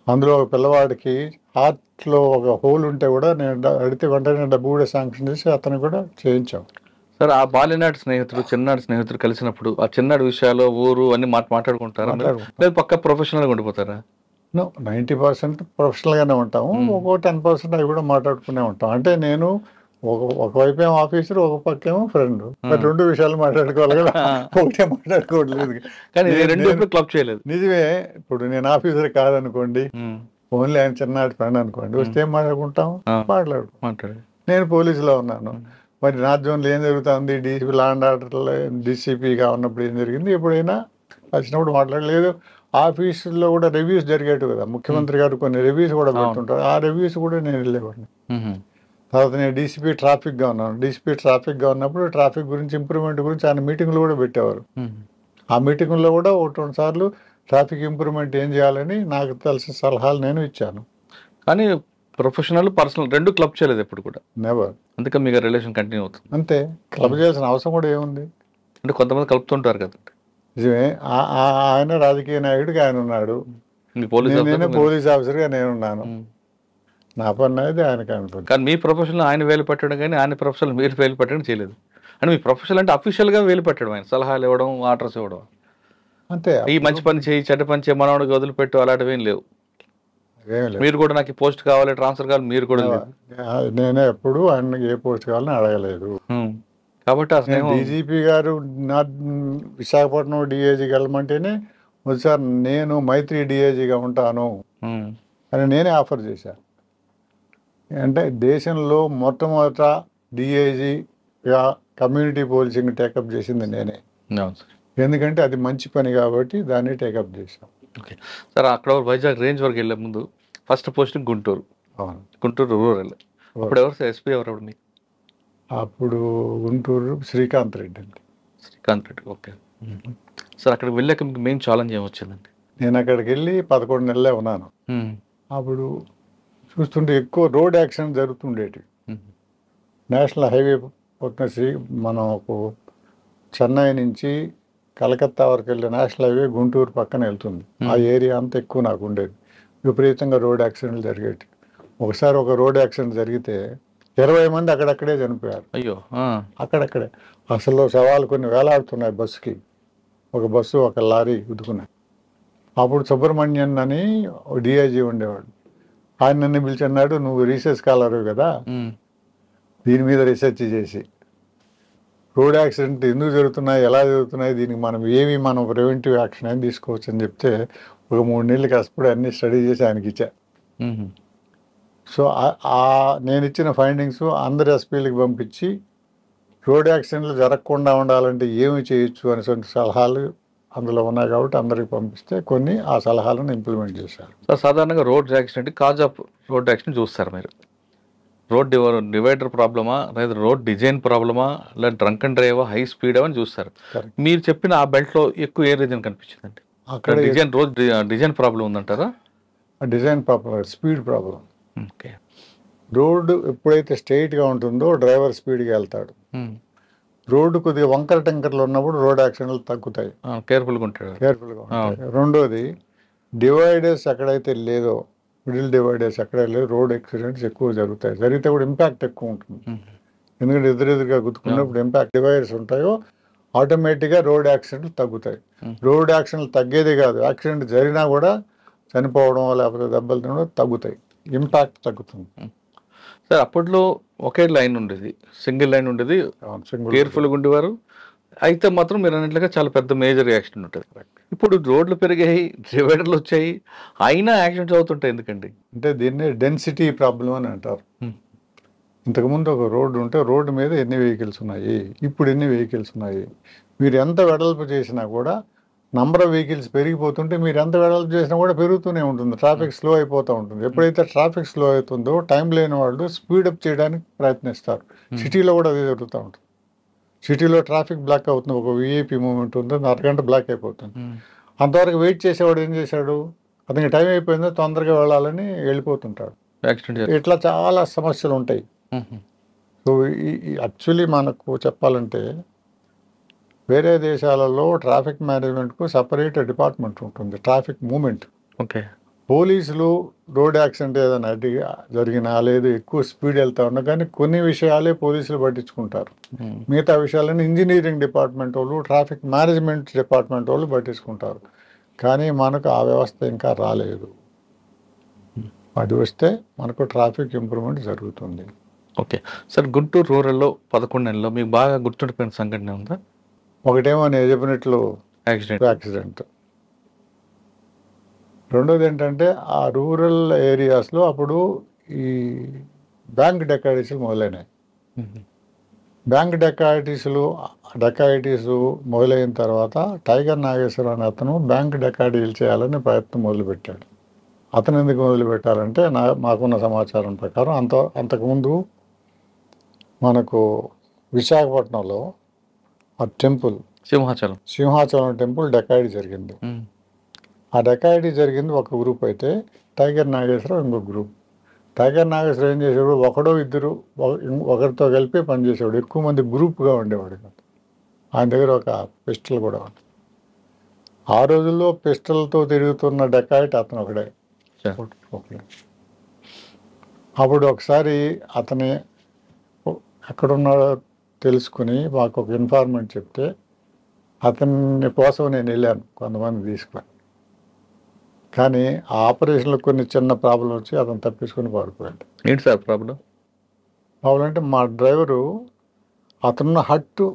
అందులో ఒక పిల్లవాడికి హార్ట్లో ఒక హోల్ ఉంటే కూడా నేను అడిగితే వెంటనే డబ్బు కూడా శాంక్షన్ చేసి అతను కూడా చేయించాం. సార్, ఆ బాల్యనాటి స్నేహితుడు చిన్నాడు స్నేహితుడు కలిసినప్పుడు ఆ చిన్నాడు విషయాలు ఊరు అన్ని మాట్లాడుకుంటారా, లేదు పక్క ప్రొఫెషనల్గా ఉండిపోతారా? 90% ప్రొఫెషనల్గానే ఉంటాము. ఒక్కో 10% అవి కూడా మాట్లాడుకునే ఉంటాం. అంటే నేను ఒకవైపు ఏమో ఆఫీసర్, ఒక పక్క ఏమో ఫ్రెండ్, మరి రెండు విషయాలు మాట్లాడుకోవాలి కదా, ఒకటే మాట్లాడుకోవట్లేదు. కానీ క్లబ్ చేయలేదు. నిజమే. ఇప్పుడు నేను ఆఫీసర్ కాదనుకోండి, ఓన్లీ ఆయన చిన్ననాటి ఫ్రెండ్ అనుకోండి, వస్తే ఏం మాట్లాడుకుంటాం, మాట్లాడు. నేను పోలీసులో ఉన్నాను, మరి నార్త్ జోన్లో ఏం జరుగుతుంది, డీసీపీ లా అండ్ ఆర్డర్లో డీసీపీగా ఉన్నప్పుడు ఏం జరిగింది, ఎప్పుడైనా వచ్చినప్పుడు మాట్లాడలేదు. ఆఫీసుల్లో కూడా రివ్యూస్ జరిగేవి కదా, ముఖ్యమంత్రి గారు కొన్ని రివ్యూస్ కూడా పెడుతుంటారు, ఆ రివ్యూస్ కూడా నేను వెళ్ళేవాడిని. తర్వాత నేను డీసీపీ ట్రాఫిక్గా ఉన్నాను. డీసీపీ ట్రాఫిక్గా ఉన్నప్పుడు ట్రాఫిక్ గురించి ఇంప్రూవ్మెంట్ గురించి ఆయన మీటింగ్లు కూడా పెట్టేవారు. ఆ మీటింగ్లో కూడా ఒకటి రెండు సార్లు ట్రాఫిక్ ఇంప్రూవ్మెంట్ ఏం చేయాలని నాకు తెలిసిన సలహాలు నేను ఇచ్చాను. కానీ ప్రొఫెషనల్ పర్సనల్ రెండు క్లబ్ చేయలేదు ఎప్పుడు కూడా. నెవర్. అందుకే మీకు రిలేషన్ కంటిన్యూ అవుతుంది. అంతే, క్లబ్ చేయాల్సిన అవసరం కూడా ఏముంది. అంటే కొంతమంది కలుపుతుంటారు కదా. నిజమే. ఆయన రాజకీయ నాయకుడికి ఆయన ఉన్నాడు, నేనే పోలీస్ ఆఫీసర్గా నేనున్నాను. నా పని అయితే ఆయనకి అనుకుంది. కానీ మీ ప్రొఫెషనల్ ఆయన వేలు పెట్టడం కానీ ఆయన ప్రొఫెషనల్ మీరు వేలు పెట్టడం చేయలేదు. అంటే మీ ప్రొఫెషనల్ అంటే అఫీషియల్గా వేలు పెట్టడం, ఆయన సలహాలు ఇవ్వడం, ఆర్డర్స్ ఇవ్వడం అంతే. ఈ మంచి పని చేయి, చెడ్డ పని చేయి, మనవాడికి వదిలిపెట్టు, అలాంటివి ఏం లేవు. మీరు కూడా నాకు పోస్ట్ కావాలి, ట్రాన్స్ఫర్ కావాలి, మీరు కూడా నేనే ఎప్పుడు ఆయన ఏ పోస్ట్ కావాలని అడగలేదు. కాబట్టి డీజీపీ గారు నా విశాఖపట్నం డిఐజీకి వెళ్ళమంటేనే సార్ నేను మైత్రి డిఐజీగా ఉంటాను అని నేనే ఆఫర్ చేశాను. అంటే దేశంలో మొట్టమొదట డిఐజీగా కమ్యూనిటీ పోలీసింగ్ టేకప్ చేసింది నేనే. ఎందుకంటే అది మంచి పని కాబట్టి దాన్ని టేకప్ చేశాం. ఓకే సార్, అక్కడ వైజాగ్ రేంజ్ వరకు వెళ్ళే ముందు first posting Guntur. Guntur rural. అప్పుడు ఎవరు ఎస్పీ ఎవరు మీకు? అప్పుడు గుంటూరు శ్రీకాంత్ రెడ్డి అండి. శ్రీకాంత్ రెడ్డి. ఓకే సార్, అక్కడికి వెళ్ళాక మీకు మెయిన్ ఛాలెంజ్ ఏమొచ్చిందండి? నేను అక్కడికి వెళ్ళి 11 నెలలే ఉన్నాను. అప్పుడు చూస్తుంటే ఎక్కువ రోడ్ యాక్సిడెంట్ జరుగుతుండేటివి. నేషనల్ హైవే మనం చెన్నై నుంచి కలకత్తా వరకు వెళ్ళే నేషనల్ హైవే గుంటూరు పక్కన వెళ్తుంది. ఆ ఏరియా అంతా ఎక్కువ నాకు ఉండేది. విపరీతంగా రోడ్ యాక్సిడెంట్లు జరిగేవి. ఒకసారి ఒక రోడ్ యాక్సిడెంట్ జరిగితే 20 మంది అక్కడక్కడే చనిపోయారు. అయ్యో. అక్కడక్కడే అసలు శవాలు కొన్ని వేలాడుతున్నాయి బస్సుకి. ఒక బస్సు ఒక లారీ గుద్దుకున్నాయి. అప్పుడు సుబ్రహ్మణ్యన్ అని డిఐజీ ఉండేవాడు. ఆయన నన్ను పిలిచన్నాడు, నువ్వు రీసెర్చ్ స్కాలర్ కదా, దీని మీద రీసెర్చ్ చేసి రోడ్ యాక్సిడెంట్ ఎందుకు జరుగుతున్నాయి, ఎలా జరుగుతున్నాయి, దీనికి మనం ప్రివెంటివ్ యాక్షన్ అని తీసుకోవచ్చు అని చెప్తే ఒక 3 నెలలు కష్టపడి అన్ని స్టడీ చేసి ఆయనకి ఇచ్చా. సో నేను ఇచ్చిన ఫైండింగ్స్ అందరి ఎస్పీలకి పంపించి రోడ్ యాక్సిడెంట్లు జరగకుండా ఉండాలంటే ఏమి చేయొచ్చు అనేటువంటి సలహాలు అందులో ఉన్నాయి కాబట్టి అందరికి పంపిస్తే కొన్ని ఆ సలహాలను ఇంప్లిమెంట్ చేశారు. సాధారణంగా road accident, cause of road accident చూస్తారు మీరు. రోడ్ డివైడర్ ప్రాబ్లమా, లేదా రోడ్ డిజైన్ ప్రాబ్లమా, లేదా డ్రంక్ అండ్ డ్రైవా, హై స్పీడ్ అని చూస్తారు. మీరు చెప్పిన ఆ బెల్ట్లో ఎక్కువ ఏ రీజన్ కనిపించిందండి? అక్కడ రోడ్ డిజైన్ ప్రాబ్లం ఉందంటారా? Design problem, speed problem. Okay. Road ఎప్పుడైతే స్ట్రైట్గా ఉంటుందో డ్రైవర్ స్పీడ్గా వెళ్తాడు. రోడ్డు కొద్దిగా వంకర టెంకర్లు ఉన్నప్పుడు రోడ్ యాక్సిడెంట్లు తగ్గుతాయి. కేర్ఫుల్గా ఉంటాడు. రెండోది, డివైడర్స్ ఎక్కడైతే లేదో, మిడిల్ డివైడర్స్ ఎక్కడ లేదు, రోడ్ యాక్సిడెంట్స్ ఎక్కువ జరుగుతాయి. జరిగితే కూడా ఇంపాక్ట్ ఎక్కువ ఉంటుంది. ఎందుకంటే ఎదురెదురుగా గుర్తుకున్నప్పుడు ఇంపాక్ట్ డివైడర్స్ ఉంటాయో ఆటోమేటిక్గా రోడ్ యాక్సిడెంట్లు తగ్గుతాయి. రోడ్ యాక్సిడెంట్లు తగ్గేది కాదు, యాక్సిడెంట్ జరిగినా కూడా చనిపోవడం లేకపోతే దెబ్బలు తినడం తగ్గుతాయి, ఇంపాక్ట్ తగ్గుతుంది. సార్, అప్పట్లో ఒకే లైన్ ఉండేది, సింగిల్ లైన్ ఉండేది, కేర్ఫుల్గా ఉండేవారు. అయితే మాత్రం మీరు అన్నట్లుగా చాలా పెద్ద మేజర్ యాక్సిడెంట్ ఉంటుంది. ఇప్పుడు రోడ్లు పెరిగాయి, డివైడర్లు వచ్చాయి, అయినా యాక్సిడెంట్స్ అవుతుంటాయి. ఎందుకండి? అంటే దీన్ని డెన్సిటీ ప్రాబ్లం అని అంటారు. ఇంతకుముందు ఒక రోడ్డు ఉంటే రోడ్డు మీద ఎన్ని వెహికల్స్ ఉన్నాయి, ఇప్పుడు ఎన్ని వెహికల్స్ ఉన్నాయి. మీరు ఎంత వెడల్పు చేసినా కూడా నంబర్ ఆఫ్ వెహికల్స్ పెరిగిపోతుంటే మీరు ఎంత వెడల్పు చేసినా కూడా పెరుగుతూనే ఉంటుంది, ట్రాఫిక్ స్లో అయిపోతూ ఉంటుంది. ఎప్పుడైతే ట్రాఫిక్ స్లో అవుతుందో టైం లేని వాళ్ళు స్పీడప్ చేయడానికి ప్రయత్నిస్తారు. సిటీలో కూడా అదే జరుగుతూ ఉంటుంది. సిటీలో ట్రాఫిక్ బ్లాక్ అవుతుంది, ఒక విఐపి మూమెంట్ ఉంటుంది, అరగంట బ్లాక్ అయిపోతుంది. అంతవరకు వెయిట్ చేసేవాడు ఏం చేశాడు, అతనికి టైం అయిపోయిందో తొందరగా వెళ్ళాలని వెళ్ళిపోతుంటాడు. ఇట్లా చాలా సమస్యలు ఉంటాయి. సో యాక్చువల్లీ మనకు చెప్పాలంటే వేరే దేశాలలో ట్రాఫిక్ మేనేజ్మెంట్కు సపరేట్ డిపార్ట్మెంట్ ఉంటుంది, ట్రాఫిక్ మూమెంట్. ఓకే. పోలీసులు రోడ్ యాక్సిడెంట్ ఏదైనా జరిగినా లేదు ఎక్కువ స్పీడ్ వెళ్తా ఉన్నా కానీ కొన్ని విషయాలే పోలీసులు పట్టించుకుంటారు. మిగతా విషయాలను ఇంజనీరింగ్ డిపార్ట్మెంట్ వాళ్ళు, ట్రాఫిక్ మేనేజ్మెంట్ డిపార్ట్మెంట్ వాళ్ళు పట్టించుకుంటారు. కానీ మనకు ఆ వ్యవస్థ ఇంకా రాలేదు. అది వస్తే మనకు ట్రాఫిక్ ఇంప్రూవ్మెంట్ జరుగుతుంది. ఓకే సార్, గుంటూరు రూరల్లో 11 నెలల్లో మీకు బాగా గుర్తుండిపోయిన సంఘటన ఉందా? ఒకటేమో నేను చెప్పినట్లు యాక్సిడెంట్. రెండోది ఏంటంటే ఆ రూరల్ ఏరియాస్లో అప్పుడు ఈ బ్యాంక్ డెకాయిటీస్లు మొదలైనాయి. బ్యాంక్ డెకాయిటీస్ మొదలైన తర్వాత టైగర్ నాగేశ్వరరావు అనే అతను బ్యాంక్ డెకాయిటీలు చేయాలని ప్రయత్నం మొదలుపెట్టాడు. అతను ఎందుకు మొదలుపెట్టాలంటే మాకున్న సమాచారం ప్రకారం అంతకుముందు మనకు విశాఖపట్నంలో ఆ టెంపుల్ సింహాచలం టెంపుల్ డెకాయిటీ జరిగింది. ఆ డెకాయిటీ జరిగింది ఒక గ్రూప్ అయితే, టైగర్ నాగేశ్వరరావు ఇంకో గ్రూప్. టైగర్ నాగేశ్వరరావు ఏం చేసేవాడు, ఒకడో ఇద్దరు ఒకరితో కలిపి పనిచేసేవాడు, ఎక్కువ మంది గ్రూప్గా ఉండేవాడు కాదు. ఆయన దగ్గర ఒక పిస్టల్ కూడా ఉంది. ఆ రోజుల్లో పిస్టల్తో తిరుగుతున్న డెకాయిట్ అతను ఒకడే. అప్పుడు ఒకసారి అతని ఎక్కడున్నాడో తెలుసుకుని మాకు ఒక ఇన్ఫార్మెంట్ చెప్తే అతని కోసం నేను వెళ్ళాను కొంతమంది తీసుకుని. కానీ ఆ ఆపరేషన్లో కొన్ని చిన్న ప్రాబ్లం వచ్చి అతను తప్పించుకొని పారిపోయాడు. ఏంటి సార్ ప్రాబ్లం? అంటే మా డ్రైవరు అతను హట్టు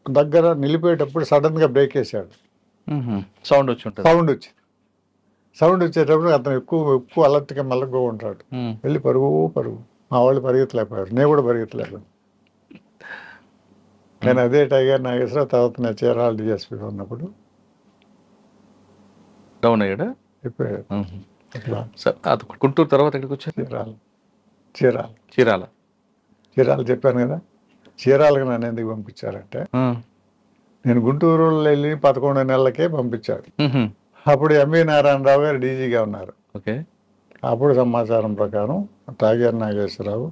దగ్గర నిలిపేటప్పుడు సడన్గా బ్రేక్ వేసాడు. సౌండ్ వచ్చింది. సౌండ్ వచ్చేటప్పుడు అతను ఎక్కువ అలర్ట్గా మెల్లగా ఉంటాడు. వెళ్ళి పరుగు మా వాళ్ళు పరిగెత్తలేకపోయారు, నేను కూడా పరిగెత్తలేకపోయాను. కానీ అదే టైగర్ నాగేశ్వరరావు తర్వాత నేను చీరాల డిఎస్పీగా ఉన్నప్పుడు డౌన్ అయ్యాడా? అయిపోయాడు. గుంటూరు తర్వాత ఎక్కడికి వచ్చారు? చీరాల చెప్పాను కదా. చీరాలకు నన్ను ఎందుకు పంపించారంటే నేను గుంటూరులో వెళ్ళి 11 నెలలకే పంపించాడు. అప్పుడు ఎంవి నారాయణరావు గారు డీజీగా ఉన్నారు. ఓకే. అప్పుడు సమాచారం ప్రకారం టైగర్ నాగేశ్వరరావు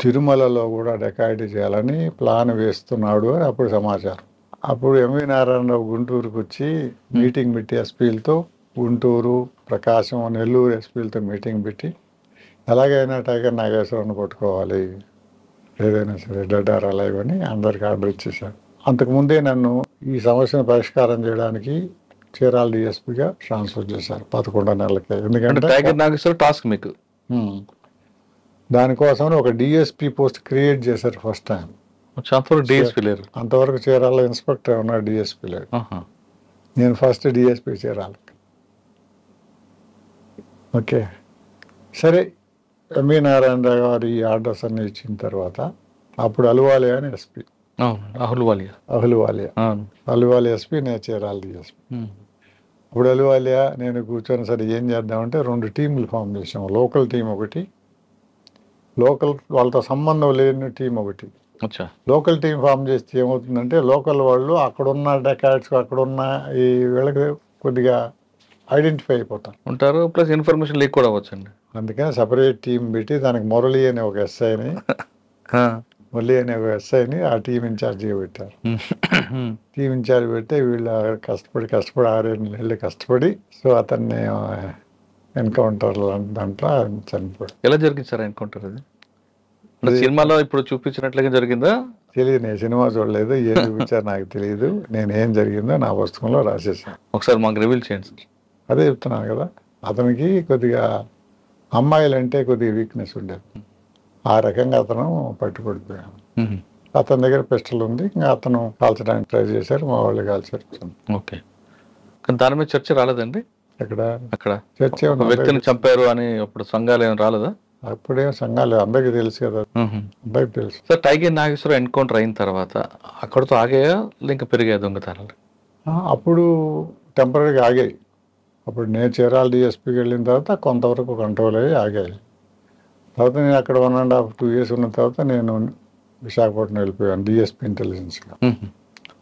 తిరుమలలో కూడా డెకాయిటీ చేయాలని ప్లాన్ వేస్తున్నాడు అని అప్పుడు సమాచారం. అప్పుడు ఎంవి నారాయణరావు గుంటూరుకు వచ్చి మీటింగ్ పెట్టి ఎస్పీలతో, గుంటూరు, ప్రకాశం, నెల్లూరు ఎస్పీలతో మీటింగ్ పెట్టి ఎలాగైనా టైగర్ నాగేశ్వరరావుని పట్టుకోవాలి, ఏదైనా సరే డెడ్ ఆర్ అలైవ్ అని అందరికి ఆర్డర్ ఇచ్చేశారు. అంతకుముందే నన్ను ఈ సమస్యను పరిష్కారం చేయడానికి చీరాల డిఎస్పీగా ట్రాన్స్ఫర్ చేశారు 11 నెలలకే. ఎందుకంటే టైగర్ నాగేశ్వరరావు టాస్క్ మీకు దానికోసం ఒక డిఎస్పీ పోస్ట్ క్రియేట్ చేశారు ఫస్ట్ టైం. డిఎస్పీ లేరు అంతవరకు చీరాల ఇన్స్పెక్టర్ ఉన్నారు, డిఎస్పీ లేరు. నేను ఫస్ట్ డిఎస్పీ చీరాలకి. ఓకే సరే, ఎంవి నారాయణరావు గారు ఈ ఆర్డర్స్ అన్ని ఇచ్చిన తర్వాత అప్పుడు అలువాలియా అని ఎస్పీ, అలువాలియా ఎస్పీ, నేను చీరాల డిఎస్పీ. అప్పుడు అలువాలియా నేను కూర్చొని సరే ఏం చేద్దామంటే 2 టీంలు ఫామ్ చేసాం. లోకల్ టీం ఒకటి, లోకల్ వాళ్ళతో సంబంధం లేని టీం ఒకటి. లోకల్ టీం ఫామ్ చేస్తే ఏమవుతుందంటే లోకల్ వాళ్ళు అక్కడున్న డెకాయిట్స్ అక్కడున్న ఈ వీళ్ళకి కొద్దిగా ఐడెంటిఫై అయిపోతారు ఉంటారు, ప్లస్ ఇన్ఫర్మేషన్ లీక్ కూడా అవ్వచ్చండి. అందుకని సపరేట్ టీం పెట్టి దానికి మురళి అనే ఒక ఎస్ఐని ఆ టీం ఇన్ఛార్జిగా పెట్టారు. టీం ఇన్ఛార్జ్ పెడితే వీళ్ళు కష్టపడి 6-7 నెలలు కష్టపడి సో అతన్ని ఎన్కౌంటర్ దాంట్లో చనిపోయాడు. ఎలా జరిగింది సార్ ఎన్కౌంటర్? అది సినిమాలో ఇప్పుడు చూపించినట్లుగా జరిగిందా? తెలియదు, నేను సినిమా చూడలేదు, ఏం చూపించారు నాకు తెలియదు. నేను ఏం జరిగిందో నా పుస్తకంలో రాసేసాను. ఒకసారి మాకు రివీల్ చేయండి సార్. అదే చెప్తున్నాను కదా, అతనికి కొద్దిగా అమ్మాయిలంటే కొద్దిగా వీక్నెస్ ఉండేది. ఆ రకంగా అతను పట్టుబడిపోయాడు. అతని దగ్గర పిస్టల్ ఉంది, ఇంకా అతను కాల్చడానికి ట్రై చేశారు, మా వాళ్ళు కాల్చారు. ఓకే. కానీ దాని మీద చర్చ రాలేదండి? అక్కడ చర్చ వ్యక్తిని చంపారు అని అప్పుడు సంఘాలు ఏమైనా రాలేదా? అప్పుడేం సంఘాలు అందరికీ తెలుసు కదా, అందరికి తెలుసు. సార్ టైగర్ నాగేశ్వరరావు ఎన్కౌంటర్ అయిన తర్వాత అక్కడతో ఆగాయా ఇంకా పెరిగాయి దొంగతనాలు? అప్పుడు టెంపరీగా ఆగాయి. అప్పుడు నేను చీరాల డిఎస్పీకి వెళ్ళిన తర్వాత కొంతవరకు కంట్రోల్ అయ్యి ఆగాయి. తర్వాత నేను అక్కడ 1.5 2 years ఉన్న తర్వాత నేను విశాఖపట్నం వెళ్ళిపోయాను డిఎస్పీ ఇంటెలిజెన్స్గా.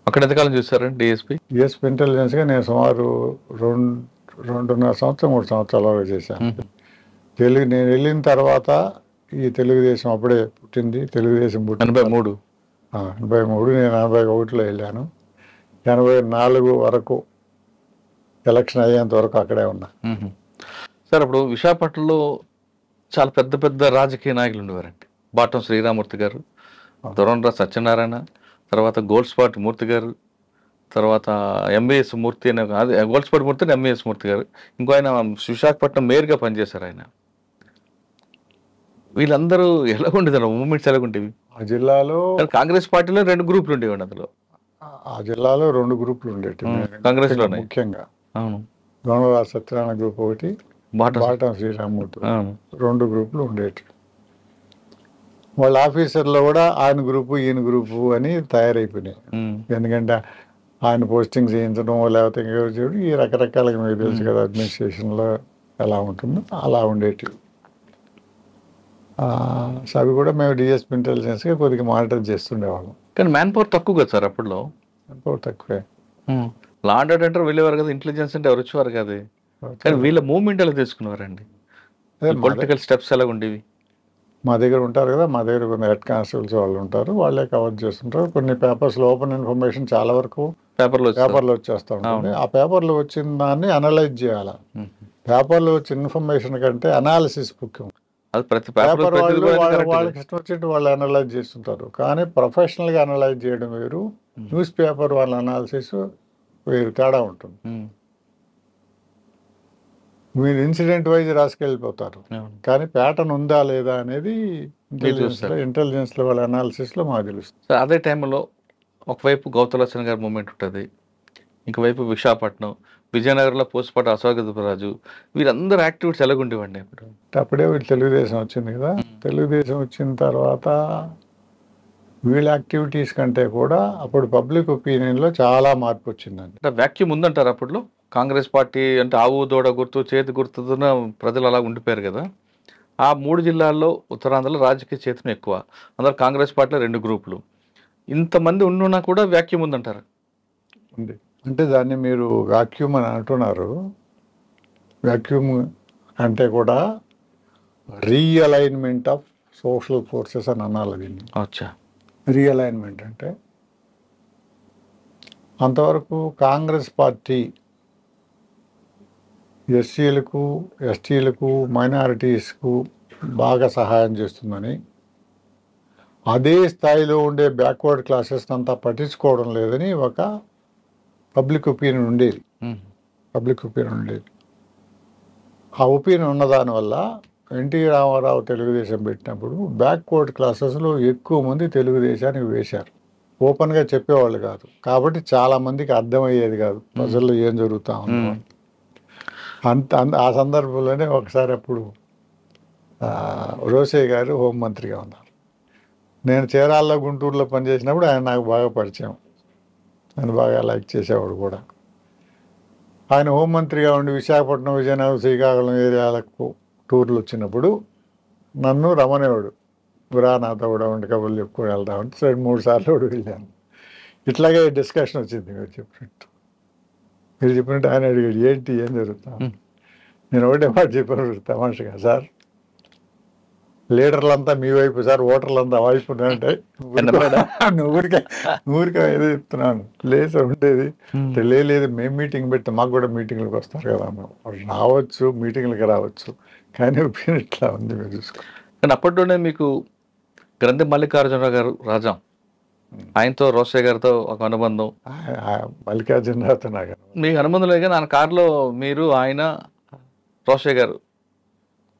అక్కడ ఎంతకాలం చూసారండి డిఎస్పీ? డిఎస్పీ ఇంటెలిజెన్స్గా నేను సుమారు 2.5 సంవత్సరం 3 సంవత్సరాల వరకు చేశాను. నేను వెళ్ళిన తర్వాత ఈ తెలుగుదేశం అప్పుడే పుట్టింది. తెలుగుదేశం పుట్టింది 83. 83. నేను 81లో వెళ్ళాను. 84 వరకు ఎలక్షన్ అయ్యేంత వరకు అక్కడే ఉన్నా. సార్ అప్పుడు విశాఖపట్నంలో చాలా పెద్ద పెద్ద రాజకీయ నాయకులు ఉండేవారండి. బాటం శ్రీరామూర్తి గారు, దొరంరా సత్యనారాయణ, తర్వాత గోల్స్పాటి మూర్తి గారు, తర్వాత ఎంఏఎస్ మూర్తి అనే, అదే గోల్స్పాటి మూర్తి అని ఎంఏఎస్ మూర్తి గారు, ఇంకో ఆయన విశాఖపట్నం మేయర్గా పనిచేశారు ఆయన. వీళ్ళందరూ ఎలా ఉండేది, మూమెంట్స్ ఎలా ఉండేవి? ఆ జిల్లాలో కాంగ్రెస్ పార్టీలో 2 గ్రూపులు ఉండేవండి. అందులో ఆ జిల్లాలో 2 గ్రూపులు ఉండేవి కాంగ్రెస్లో ముఖ్యంగా. అవును, దొంగరా సత్యనారాయణ గ్రూప్ ఒకటి, బాటం శ్రీరామూర్తి 2 గ్రూపులు ఉండేవి. వాళ్ళ ఆఫీసర్లో కూడా ఆయన గ్రూపు ఈయన గ్రూపు అని తయారైపోయినాయి. ఎందుకంటే ఆయన పోస్టింగ్స్ చేయించడం లేకపోతే ఈ రకరకాలుగా మీకు తెలుసు కదా అడ్మినిస్ట్రేషన్లో ఎలా ఉంటుందో అలా ఉండేటివి. సో అవి కూడా మేము డిఎస్పీ ఇంటెలిజెన్స్గా కొద్దిగా మానిటర్ చేస్తుండేవాళ్ళం. కానీ మ్యాన్ పవర్ తక్కువ కదా సార్ అప్పట్లో? మ్యాన్ పవర్ తక్కువే. లా అండ్ ఆర్డర్ వెళ్ళేవారు కదా, ఇంటెలిజెన్స్ అంటే ఎవరు వచ్చేవారు కదా. కానీ వీళ్ళ మూవ్మెంట్ ఎలా తీసుకునేవారండి? పొలిటికల్ స్టెప్స్ ఎలా ఉండేవి? మా దగ్గర ఉంటారు కదా, మా దగ్గర కొన్ని హెడ్ కానిస్టేబుల్స్ వాళ్ళు ఉంటారు, వాళ్ళే కవర్ చేస్తుంటారు. కొన్ని పేపర్స్లో ఓపెన్ ఇన్ఫర్మేషన్ చాలా వరకు పేపర్లో వచ్చేస్తూ ఉంటుంది. ఆ పేపర్లో వచ్చిన దాన్ని అనలైజ్ చేయాలి. పేపర్లో వచ్చిన ఇన్ఫర్మేషన్ కంటే అనాలిసిస్ ముఖ్యం. పేపర్ వాళ్ళు వాళ్ళకి ఇష్టం వచ్చినట్టు వాళ్ళు అనలైజ్ చేస్తుంటారు. కానీ ప్రొఫెషనల్గా అనలైజ్ చేయడం వేరు, న్యూస్ పేపర్ వాళ్ళ అనాలిసిస్ వేరు, తేడా ఉంటుంది. మీరు ఇన్సిడెంట్ వైజ్ రాసుకెళ్ళిపోతారు, కానీ ప్యాటర్న్ ఉందా లేదా అనేది ఇంటెలిజెన్స్లో వాళ్ళ అనాలిసిస్లో మాకు తెలుస్తుంది. అదే టైంలో ఒకవైపు గౌతలక్ష్మి గారి మూమెంట్ ఉంటుంది, ఇంకోవైపు విశాఖపట్నం, విజయనగరంలో పోస్టుపాటు అశోకరాజు, వీళ్ళందరూ యాక్టివిటీస్ ఎలాగుండేవండి అప్పుడు? అప్పుడే వీళ్ళు తెలుగుదేశం వచ్చింది కదా. తెలుగుదేశం వచ్చిన తర్వాత వీళ్ళ యాక్టివిటీస్ కంటే కూడా అప్పుడు పబ్లిక్ ఒపీనియన్లో చాలా మార్పు వచ్చిందండి. అంటే వ్యాక్యూమ్ ఉందంటారు అప్పట్లో? కాంగ్రెస్ పార్టీ అంటే ఆవు దూడ గుర్తు చేతి గుర్తున్న ప్రజలు అలా ఉండిపోయారు కదా. ఆ 3 జిల్లాల్లో ఉత్తరాంధ్రలో రాజకీయ చైతన్యం ఎక్కువ, అందరూ కాంగ్రెస్ పార్టీలో 2 గ్రూపులు, ఇంతమంది ఉండున్నా కూడా వ్యాక్యూమ్ ఉందంటారు? ఉంది. అంటే దాన్ని మీరు వ్యాక్యూమ్ అని అంటున్నారు. వ్యాక్యూమ్ అంటే కూడా రీఅలైన్మెంట్ ఆఫ్ సోషల్ ఫోర్సెస్ అని అనాలి దీన్ని. అచ్చా, రీఅలైన్మెంట్ అంటే అంతవరకు కాంగ్రెస్ పార్టీ ఎస్సీలకు, ఎస్టీలకు, మైనారిటీస్కు బాగా సహాయం చేస్తుందని, అదే స్థాయిలో ఉండే బ్యాక్వర్డ్ క్లాసెస్ అంతా పట్టించుకోవడం లేదని ఒక పబ్లిక్ ఒపీనియన్ ఉండేది. ఆ ఒపీనియన్ ఉన్నదానివల్ల ఎన్టీ రామారావు తెలుగుదేశం పెట్టినప్పుడు బ్యాక్వర్డ్ క్లాసెస్లో ఎక్కువ మంది తెలుగుదేశానికి వేశారు. ఓపెన్గా చెప్పేవాళ్ళు కాదు కాబట్టి చాలామందికి అర్థమయ్యేది కాదు ప్రజల్లో ఏం జరుగుతూ ఉందో. ఆ సందర్భంలోనే ఒకసారి అప్పుడు రోసయ్య గారు హోంమంత్రిగా ఉన్నారు. నేను చీరాల్లో గుంటూరులో పనిచేసినప్పుడు ఆయన నాకు బాగా పరిచయం, ఆయన బాగా లైక్ చేసేవాడు కూడా. ఆయన హోంమంత్రిగా ఉండి విశాఖపట్నం, విజయనగరం, శ్రీకాకుళం ఏరియాలకు టూర్లు వచ్చినప్పుడు నన్ను రమణేవాడు, నాతో కూడా ఉండి కబుర్లు చెప్పుకొని వెళ్దామంటే 2-3 సార్లు కూడా వెళ్ళాను. ఇట్లాగే డిస్కషన్ వచ్చింది మీరు చెప్పినట్టు. ఆయన అడిగాడు ఏంటి ఏం జరుగుతాను. నేను ఒకటే మాట చెప్పాను తమాషగా, సార్ లీడర్లంతా మీ వైపు సార్, ఓటర్లంతా వైపు అంటే ఊరికే ఏదో చెప్తున్నాను. లేదు ఉండేది లేదు, మేము మీటింగ్ పెడితే మాకు కూడా మీటింగ్లకు వస్తారు కదా, రావచ్చు మీటింగ్లకి రావచ్చు, కానీ ఒపీనియన్ ఇట్లా ఉంది మీరు చూసుకో. కానీ అప్పట్లోనే మీకు గ్రంథి మల్లికార్జునరావు గారు రాజా, ఆయనతో రోసయ్య గారితో ఒక అనుబంధం. మల్లికార్జునరావుతో నాకు మీకు అనుబంధం లేదు, కానీ ఆయన కారులో మీరు, ఆయన, రోసయ్య గారు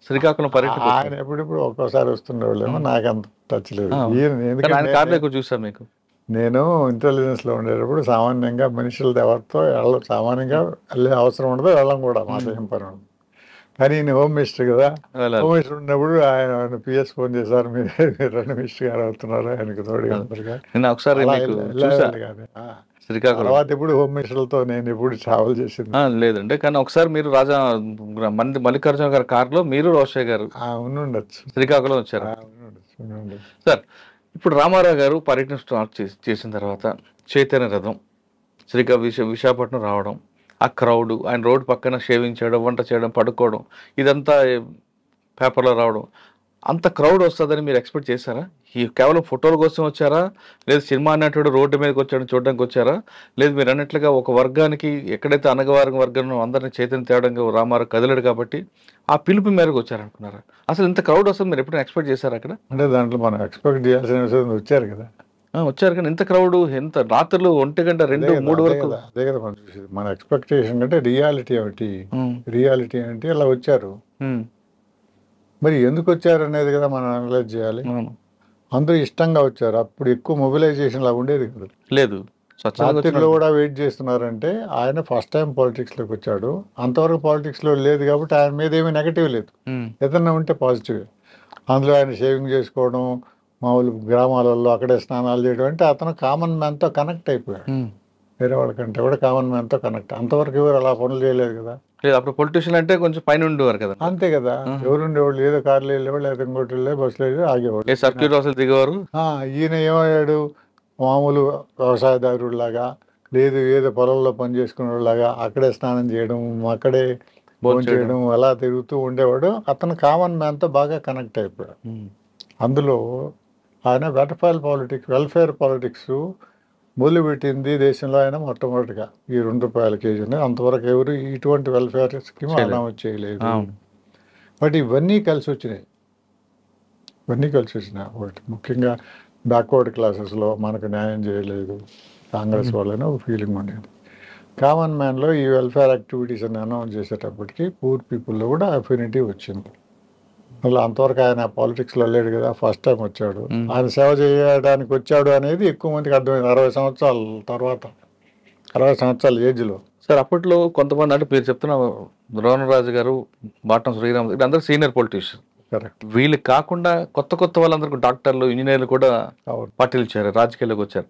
శ్రీకాకుళం పర్యటన, ఆయన ఎప్పుడెప్పుడు ఒక్కోసారి వస్తుండేవాళ్ళేమో, నాకు అంత టచ్ లేదు. చూసాను మీకు. నేను ఇంటెలిజెన్స్లో ఉండేటప్పుడు సామాన్యంగా మనుషులతో ఎవరితో సామాన్యంగా వెళ్ళే అవసరం ఉండదు, వెళ్ళం కూడా, మాతో ఏం పని ఉండదు. కానీ ఈయన హోమ్ మినిస్టర్ కదా, హోమ్ మినిస్టర్ ఉన్నప్పుడు ఆయన పిఎస్ ఫోన్ చేశారు, మీరు రెండు మినిస్టర్ గారు అవుతున్నారు ఆయనకు తోడుగా అందరుగా. ఒకసారి శ్రీకాకుళం తర్వాత ఇప్పుడు హోమ్ మినిస్టర్లతో నేను ఎప్పుడు ట్రావెల్ చేసింది లేదండి. కానీ ఒకసారి మీరు రాజా మల్లికార్జున గారి కారులో మీరు రోషయ్య గారు ఉండొచ్చు శ్రీకాకుళం వచ్చారు. సార్ ఇప్పుడు రామారావు గారు పర్యటన స్టార్ట్ చేసిన తర్వాత చైతన్య రథం విశాఖపట్నం రావడం, ఆ క్రౌడ్, ఆయన రోడ్డు పక్కన షేవింగ్ చేయడం, వంట చేయడం, పడుకోవడం, ఇదంతా పేపర్లో రావడం, అంత క్రౌడ్ వస్తుందని మీరు ఎక్స్పెక్ట్ చేశారా? ఈ కేవలం ఫోటోల కోసం వచ్చారా, లేదు సినిమా అన్నట్టు రోడ్డు మీదకి వచ్చాడని చూడడానికి వచ్చారా, లేదు మీరు అన్నట్లుగా ఒక వర్గానికి ఎక్కడైతే అనగవారం వర్గం అందరినీ చైతన్య తేవడంగా రామారావు కదిలాడు కాబట్టి ఆ పిలుపు మేరకు వచ్చారనుకున్నారా? అసలు ఇంత క్రౌడ్ వస్తుంది మీరు ఎప్పుడైనా ఎక్స్పెక్ట్ చేశారు అక్కడ? అంటే దాంట్లో మనం ఎక్స్పెక్ట్ చేయాల్సిన వచ్చారు కదా, వచ్చారు. కానీ ఇంత క్రౌడ్, ఎంత రాత్రులు 1 గంట 2, 3 వరకు, అదే కదా మనం చూసేది. మన ఎక్స్పెక్టేషన్ కంటే రియాలిటీ అంటే అలా వచ్చారు. మరి ఎందుకు వచ్చారు అనేది కదా మనం అనలైజ్ చేయాలి. అందరూ ఇష్టంగా వచ్చారు. అప్పుడు ఎక్కువ మొబిలైజేషన్ లా ఉండేది కదా, లేదు. రాత్రిలో కూడా వెయిట్ చేస్తున్నారంటే ఆయన ఫస్ట్ టైం పాలిటిక్స్లోకి వచ్చాడు. అంతవరకు పాలిటిక్స్లో లేదు కాబట్టి ఆయన మీద ఏమీ నెగటివ్ లేదు, ఏదన్నా ఉంటే పాజిటివ్. అందులో ఆయన షేవింగ్ చేసుకోవడం, మామూలు గ్రామాలలో అక్కడే స్నానాలు చేయడం, అంటే అతను కామన్ మ్యాన్తో కనెక్ట్ అయిపోయాడు. వేరే వాళ్ళకంటే కూడా కామన్ మ్యాన్తో కనెక్ట్. అంతవరకు ఎవరు అలా పనులు చేయలేదు కదా. అప్పుడు పొలిటీషియన్ అంటే కొంచెం పైన ఉండేవారు కదా. అంతే కదా, ఎవరు ఉండేవాళ్ళు, ఏదో కార్లు వెళ్ళేవాళ్ళు, లేదా ఇంకోటి వెళ్ళే బస్సులు వెళ్ళి ఆగేవాళ్ళు, సర్క్యూట్ అసలు దిగేవారు. ఈయన ఏమయ్యాడు, మామూలు వ్యవసాయదారులాగా, లేదు ఏదో పొలంలో పని చేసుకునేలాగా అక్కడే స్నానం చేయడం, అక్కడే భోజనం చేయడం, అలా తిరుగుతూ ఉండేవాడు. అతను కామన్ మ్యాన్తో బాగా కనెక్ట్ అయిపోయాడు. అందులో ఆయన వెల్ఫేర్ పాలిటిక్స్ మొదలుపెట్టింది దేశంలో ఆయన మొట్టమొదటిగా ఈ ₹2 కేజీని. అంతవరకు ఎవరు ఇటువంటి వెల్ఫేర్ స్కీమ్ అనౌన్స్ చేయలేదు. బట్ ఇవన్నీ కలిసి వచ్చినాయి. ఒకటి ముఖ్యంగా బ్యాక్వర్డ్ క్లాసెస్లో మనకు న్యాయం చేయలేదు కాంగ్రెస్ వాళ్ళని ఒక ఫీలింగ్ ఉండేది. కామన్ మ్యాన్లో ఈ వెల్ఫేర్ యాక్టివిటీస్ అని అనౌన్స్ చేసేటప్పటికి పూర్ పీపుల్లో కూడా అఫినిటీ వచ్చింది. మళ్ళీ అంతవరకు ఆయన పాలిటిక్స్లో లేడు కదా, ఫస్ట్ టైం వచ్చాడు. ఆయన సేవ చేయడానికి వచ్చాడు అనేది ఎక్కువ మందికి అర్థమైంది 60 సంవత్సరాల తర్వాత, 60 సంవత్సరాల ఏజ్లో. సార్ అప్పట్లో కొంతమంది అంటే మీరు చెప్తున్న రోనరాజు గారు, బాటం శ్రీరామ్, అందరూ సీనియర్ పొలిటీషియన్. కరెక్ట్. వీళ్ళు కాకుండా కొత్త వాళ్ళందరూ డాక్టర్లు, ఇంజనీర్లు కూడా పార్టీలు వచ్చారు, రాజకీయాల్లోకి వచ్చారు.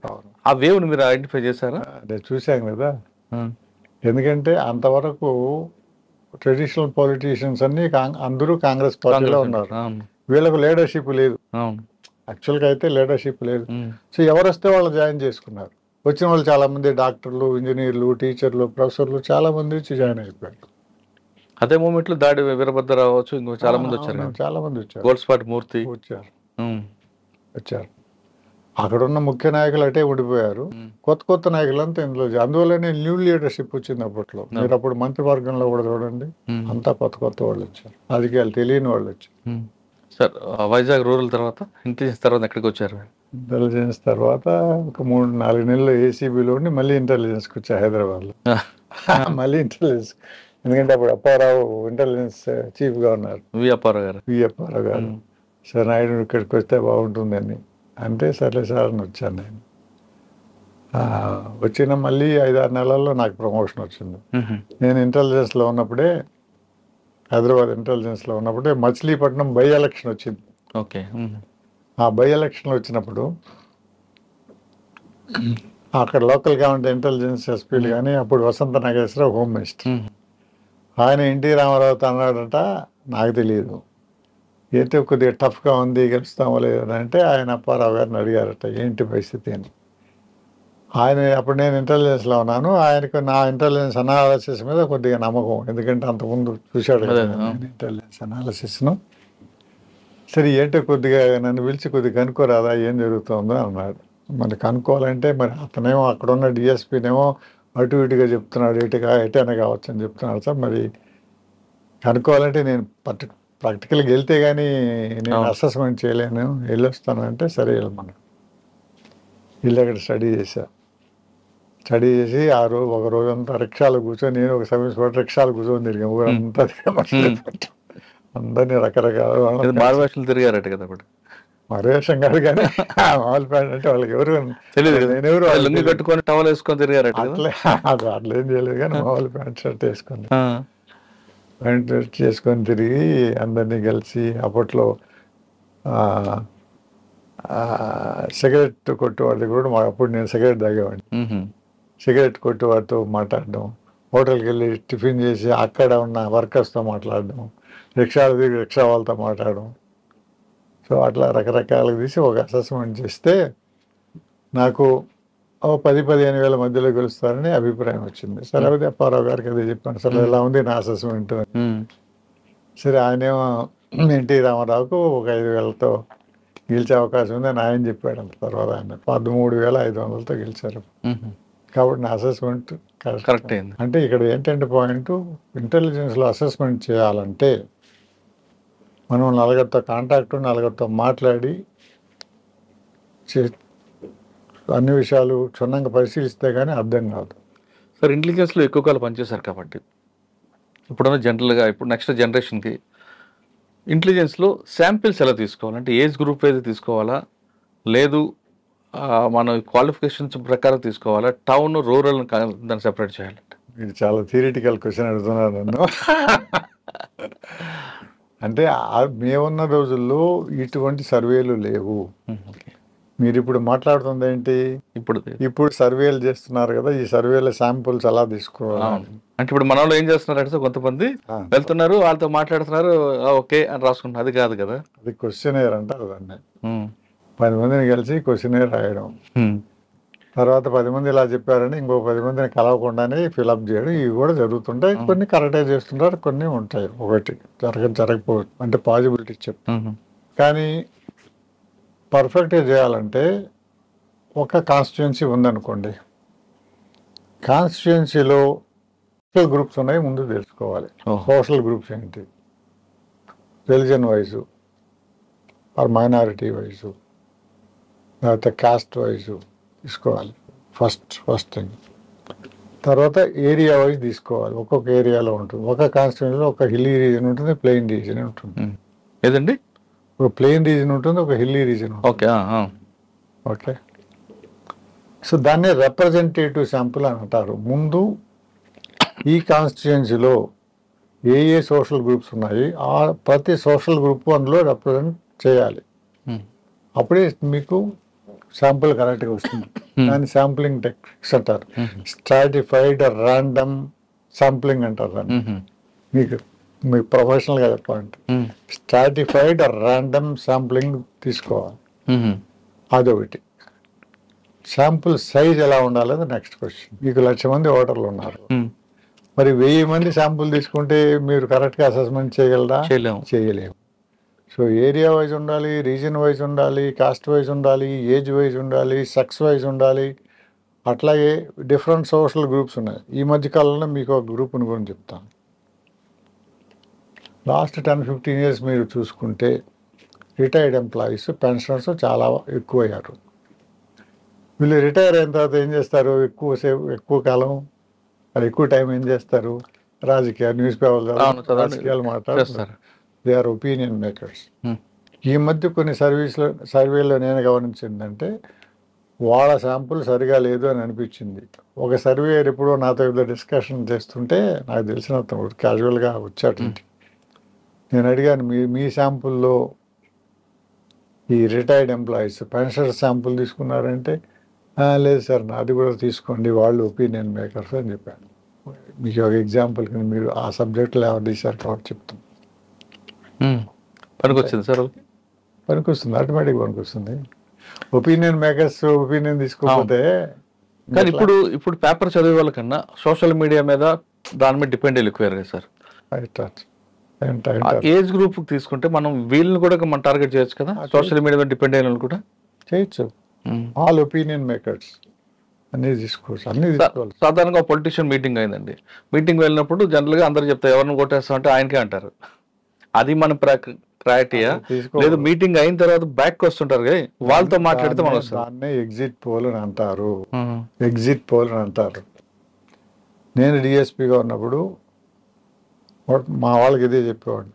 ఆ వేవ్ని మీరు ఐడెంటిఫై చేశారా? నేను చూశాను కదా, ఎందుకంటే అంతవరకు ట్రెడిషనల్ పొలిటీషియన్స్ అన్ని అందరూ కాంగ్రెస్ పార్టీలో ఉన్నారు. వీళ్ళకు లీడర్షిప్ లేదు, యాక్చువల్గా అయితే లీడర్షిప్ లేదు. సో ఎవరు వస్తే వాళ్ళు జాయిన్ చేసుకున్నారు. వచ్చిన వాళ్ళు చాలా మంది డాక్టర్లు, ఇంజనీర్లు, టీచర్లు, ప్రొఫెసర్లు చాలా మంది వచ్చి జాయిన్ అయిపోయారు. అదే మూమెంట్ లో దాడి వీరభద్రరావు అవచ్చు, ఇంకో చాలా మంది వచ్చారు. గోల్డ్స్పాట్ మూర్తి వచ్చారు. అక్కడ ఉన్న ముఖ్య నాయకులు అటే ఉండిపోయారు. కొత్త నాయకులంతా ఇందులో, అందువల్లనే న్యూ లీడర్షిప్ వచ్చింది అప్పట్లో. మీరు అప్పుడు మంత్రివర్గంలో కూడా చూడండి, అంతా కొత్త వాళ్ళు వచ్చారు, రాజకీయాలు తెలియని వాళ్ళు వచ్చారు. సార్ వైజాగ్ రూరల్ తర్వాత ఇంటెలిజెన్స్ తర్వాత ఎక్కడికి వచ్చారు? ఇంటెలిజెన్స్ తర్వాత ఒక 3-4 నెలలు ఏసీబీలో ఉండి మళ్ళీ ఇంటెలిజెన్స్కి వచ్చా హైదరాబాద్లో. మళ్ళీ ఇంటెలిజెన్స్, ఎందుకంటే అప్పుడు అప్పారావు ఇంటెలిజెన్స్ చీఫ్గా ఉన్నారు, వి అప్పారావు గారు. సార్ నాయుడు ఇక్కడికి వస్తే బాగుంటుందని అంటే సరే సార్ అని వచ్చాను నేను. వచ్చిన మళ్ళీ 5-6 నెలల్లో నాకు ప్రమోషన్ వచ్చింది. నేను ఇంటెలిజెన్స్లో ఉన్నప్పుడే, హైదరాబాద్ ఇంటెలిజెన్స్లో ఉన్నప్పుడే మచిలీపట్నం బై ఎలక్షన్ వచ్చింది. ఓకే. ఆ బై ఎలక్షన్ వచ్చినప్పుడు అక్కడ లోకల్ గవర్నమెంట్ ఇంటెలిజెన్స్ ఎస్పీలు కానీ అప్పుడు వసంత నాగేశ్వరరావు హోమ్ మినిస్టర్, ఆయన ఎన్టీ రామారావుతో అన్నాడట, నాకు తెలియదు, అయితే కొద్దిగా టఫ్గా ఉంది, గెలుస్తామో లేదని అంటే ఆయన అప్పారావు గారిని అడిగారట ఏంటి పరిస్థితి అని. ఆయన అప్పుడు నేను ఇంటెలిజెన్స్లో ఉన్నాను, ఆయనకు నా ఇంటెలిజెన్స్ అనాలిసిస్ మీద కొద్దిగా నమ్మకం, ఎందుకంటే అంతకుముందు చూశాడు కదా నేను ఇంటెలిజెన్స్ అనాలిసిస్ను. సరే ఏంటో కొద్దిగా నన్ను పిలిచి కొద్దిగా కనుక్కోరాదా ఏం జరుగుతుందో అన్నాడు. మరి కనుక్కోవాలంటే మరి అతనేమో అక్కడ ఉన్న డిఎస్పీనేమో అటు ఇటుగా చెప్తున్నాడు, ఎటైనా కావచ్చు అని చెప్తున్నాడు. సార్ మరి కనుక్కోవాలంటే నేను ప్రాక్టికల్గా వెళ్తే కానీ నేను అసెస్మెంట్ చేయలేను, వెళ్ళొస్తాను అంటే సరే వెళ్ళమన్నా. వీళ్ళు అక్కడ స్టడీ చేసి ఒక రోజంతా రిక్షాలు కూర్చొని, నేను ఒక సమయం రిక్షాలు కూర్చొని తిరిగాను ఊరంతా, అందరినీ రకరకాల మారువేషాలు తిరిగారట కదా. మరువేషం కాదు కానీ మామూలు ప్యాంట్ అంటే వాళ్ళకి ఎవరు తెలియదు, నేను కట్టుకొని టవల్ వేసుకొని తిరిగారట. అట్లా ఏం చేయలేదు కానీ మామూలు ప్యాంట్ షర్ట్ వేసుకొని చేసుకొని తిరిగి అందరినీ కలిసి అప్పట్లో సిగరెట్ కొట్టేవాడి కూడా అప్పుడు నేను సిగరెట్ తాగేవాడిని. సిగరెట్ కొట్టేవాడితో మాట్లాడడం, హోటల్కి వెళ్ళి టిఫిన్ చేసి అక్కడ ఉన్న వర్కర్స్తో మాట్లాడడం, రిక్షాలు దిగి రిక్షా వాళ్ళతో మాట్లాడడం. సో అట్లా రకరకాలుగా తీసి ఒక అసెస్మెంట్ చేస్తే నాకు 10-15 వేల మధ్యలో గెలుస్తారని అభిప్రాయం వచ్చింది. సరే అదే అప్పారావు గారికి అదే చెప్పాను, సరే ఎలా ఉంది నా అసెస్మెంట్. సరే ఆయనేమో ఎన్టీ రామారావుకు ఒక 5,000తో గెలిచే అవకాశం ఉంది అని ఆయన చెప్పాడు. అంత తర్వాత ఆయన 13,500తో గెలిచారు. కాబట్టి నా అసెస్మెంట్ కరెక్ట్ అయింది. అంటే ఇక్కడ ఏంటంటే పాయింట్, ఇంటెలిజెన్స్లో అసెస్మెంట్ చేయాలంటే మనం నలుగురితో కాంటాక్ట్, నలుగురితో మాట్లాడి అన్ని విషయాలు క్షుణ్ణంగా పరిశీలిస్తే కానీ అర్థం కాదు. సార్ ఇంటెలిజెన్స్లో ఎక్కువ కాలం పనిచేశారు కాబట్టి ఇప్పుడున్న జనరల్గా ఇప్పుడు నెక్స్ట్ జనరేషన్కి ఇంటెలిజెన్స్లో శాంపిల్స్ ఎలా తీసుకోవాలంటే ఏజ్ గ్రూప్ ఏది తీసుకోవాలా, లేదు మన క్వాలిఫికేషన్స్ ప్రకారం తీసుకోవాలా, టౌన్ రూరల్ దాన్ని సెపరేట్ చేయాలంటే? మీరు చాలా థియరిటికల్ క్వశ్చన్ అడుగుతున్నారు నన్ను. అంటే మేమున్న రోజుల్లో ఇటువంటి సర్వేలు లేవు. మీరు ఇప్పుడు మాట్లాడుతుంది ఏంటి, ఇప్పుడు సర్వేలు చేస్తున్నారు కదా, ఈ సర్వేల శాంపుల్స్ ఎలా తీసుకోవాలి అంటే ఇప్పుడు మన వాళ్ళు ఏం చేస్తున్నారంటే కొంతమంది వెళ్తున్నారు, వాళ్ళతో మాట్లాడుతున్నారు, ఓకే అని రాసుకుంటున్నారు. అది కాదు కదా, అది క్వశ్చనేర్ అంటారు దాన్ని. 10 మందిని కలిసి క్వశ్చనేర్ రాయడం, తర్వాత 10 మంది ఇలా చెప్పారని ఇంకో 10 మందిని కలవకుండానే ఫిలప్ చేయడం, ఇవి కూడా జరుగుతుంటాయి. కొన్ని కరెక్టే చేస్తుంటారు, కొన్ని ఉంటాయి, ఒకటి జరగకపోవచ్చు, అంటే పాజిబిలిటీ చెప్తాను. కానీ పర్ఫెక్ట్గా చేయాలంటే ఒక కాన్స్టిట్యుయెన్సీ ఉందనుకోండి, కాన్స్టిట్యుయెన్సీలో సోషల్ గ్రూప్స్ ఉన్నాయి, ముందు తెలుసుకోవాలి. సోషల్ గ్రూప్స్ ఏంటి, religion wise or minority wise, లేకపోతే కాస్ట్ వైజు తీసుకోవాలి ఫస్ట్ థింగ్. తర్వాత ఏరియా వైజ్ తీసుకోవాలి, ఒక్కొక్క ఏరియాలో ఉంటుంది. ఒక కాన్స్టిట్యుయెన్సీలో ఒక హిల్లీ రీజన్ ఉంటుంది, ప్లెయిన్ రీజన్ ఉంటుంది. ఏదండి? ఒక ప్లెయిన్ రీజన్ ఉంటుంది, ఒక హిల్లీ రీజన్ ఉంటుంది. ఓకే, సో దాన్ని రిప్రజెంటేటివ్ శాంపుల్ అని అంటారు. ముందు ఈ కాన్స్టిట్యుయెన్సీలో ఏ సోషల్ గ్రూప్స్ ఉన్నాయి, ఆ ప్రతి సోషల్ గ్రూప్ అందులో రిప్రజెంట్ చేయాలి. అప్పుడే మీకు శాంపుల్ కరెక్ట్గా వస్తుంది. దాన్ని శాంప్లింగ్ టెక్నిక్స్ అంటారు. స్ట్రాటిఫైడ్ ర్యాండమ్ శాంప్లింగ్ అంటారు దాన్ని. మీకు ప్రొఫెషనల్గా చెప్పాలంటే స్ట్రాటిఫైడ్ ర్యాండమ్ శాంప్లింగ్ తీసుకోవాలి. అదొకటి. శాంపుల్ సైజ్ ఎలా ఉండాలి నెక్స్ట్ క్వశ్చన్. మీకు 1,00,000 మంది ఓటర్లు ఉన్నారు, మరి 1000 మంది శాంపుల్ తీసుకుంటే మీరు కరెక్ట్గా అసెస్మెంట్ చేయగలరా? చేయలేము. సో ఏరియా వైజ్ ఉండాలి, రీజన్ వైజ్ ఉండాలి, కాస్ట్ వైజ్ ఉండాలి, ఏజ్ వైజ్ ఉండాలి, సెక్స్ వైజ్ ఉండాలి. అట్లాగే డిఫరెంట్ సోషల్ గ్రూప్స్ ఉన్నాయి. ఈ మధ్య కాలంలో మీకు ఒక గ్రూప్ని గురించి చెప్తాను. లాస్ట్ 10-15 ఇయర్స్ మీరు చూసుకుంటే రిటైర్డ్ ఎంప్లాయీస్, పెన్షనర్స్ చాలా ఎక్కువయ్యారు. వీళ్ళు రిటైర్ అయిన తర్వాత ఏం చేస్తారు, ఎక్కువ కాలం ఎక్కువ టైం ఏం చేస్తారు, న్యూస్ పేపర్ రాజకీయాలు మాట్లాడుతారు. They are opinion makers. ఈ మధ్య కొన్ని సర్వేలో నేను గమనించిందంటే వాళ్ళ శాంపుల్ సరిగా లేదు అని అనిపించింది. ఒక సర్వే ఎప్పుడో నాతో డిస్కషన్ చేస్తుంటే నాకు తెలిసిన క్యాజువల్గా వచ్చాడు. నేను అడిగాను, మీ శాంపుల్లో ఈ రిటైర్డ్ ఎంప్లాయీస్, పెన్షనర్ శాంపుల్ తీసుకున్నారంటే లేదు సార్ నాది కూడా తీసుకోండి, వాళ్ళు ఒపీనియన్ మేకర్స్ అని చెప్పాను. మీకు ఒక ఎగ్జాంపుల్ కింద మీరు ఆ సబ్జెక్టులో ఎవరు తీశారు కాబట్టి చెప్తాం. పనికొచ్చింది సార్? పనికొస్తుంది, ఆటోమేటిక్గా పనికొస్తుంది. ఒపీనియన్ మేకర్స్ ఒపీనియన్ తీసుకోకపోతే. కానీ ఇప్పుడు పేపర్ చదివే వాళ్ళకన్నా సోషల్ మీడియా మీద దాని మీద డిపెండ్ ఎక్కువ కదా సార్. ఏజ్ గ్రూప్ తీసుకుంటే మనం వీళ్ళని కూడా మనం టార్గెట్ చేయొచ్చు కదా, సోషల్ మీడియా మీద డిపెండ్ అయిన కూడా చేయొచ్చు. ఆల్ ఒపీనియన్ మేకర్స్ అన్నీ తీసుకోవచ్చు, అన్నీ తీసుకోవాలి. సాధారణంగా పొలిటీషియన్ మీటింగ్ అయిందండి, మీటింగ్ వెళ్ళినప్పుడు జనరల్గా అందరు చెప్తారు ఎవరిని కొట్టేస్తాం అంటే ఆయనకే అంటారు. అది మన క్రైటీరియా లేదు. మీటింగ్ అయిన తర్వాత బ్యాక్ వస్తుంటారు కదా, వాళ్ళతో మాట్లాడితే మనం దాన్నే ఎగ్జిట్ పోల్ అని అంటారు. ఎగ్జిట్ పోల్ అని అంటారు. నేను డిఎస్పీగా ఉన్నప్పుడు మా వాళ్ళకి ఇదే చెప్పేవాడిని,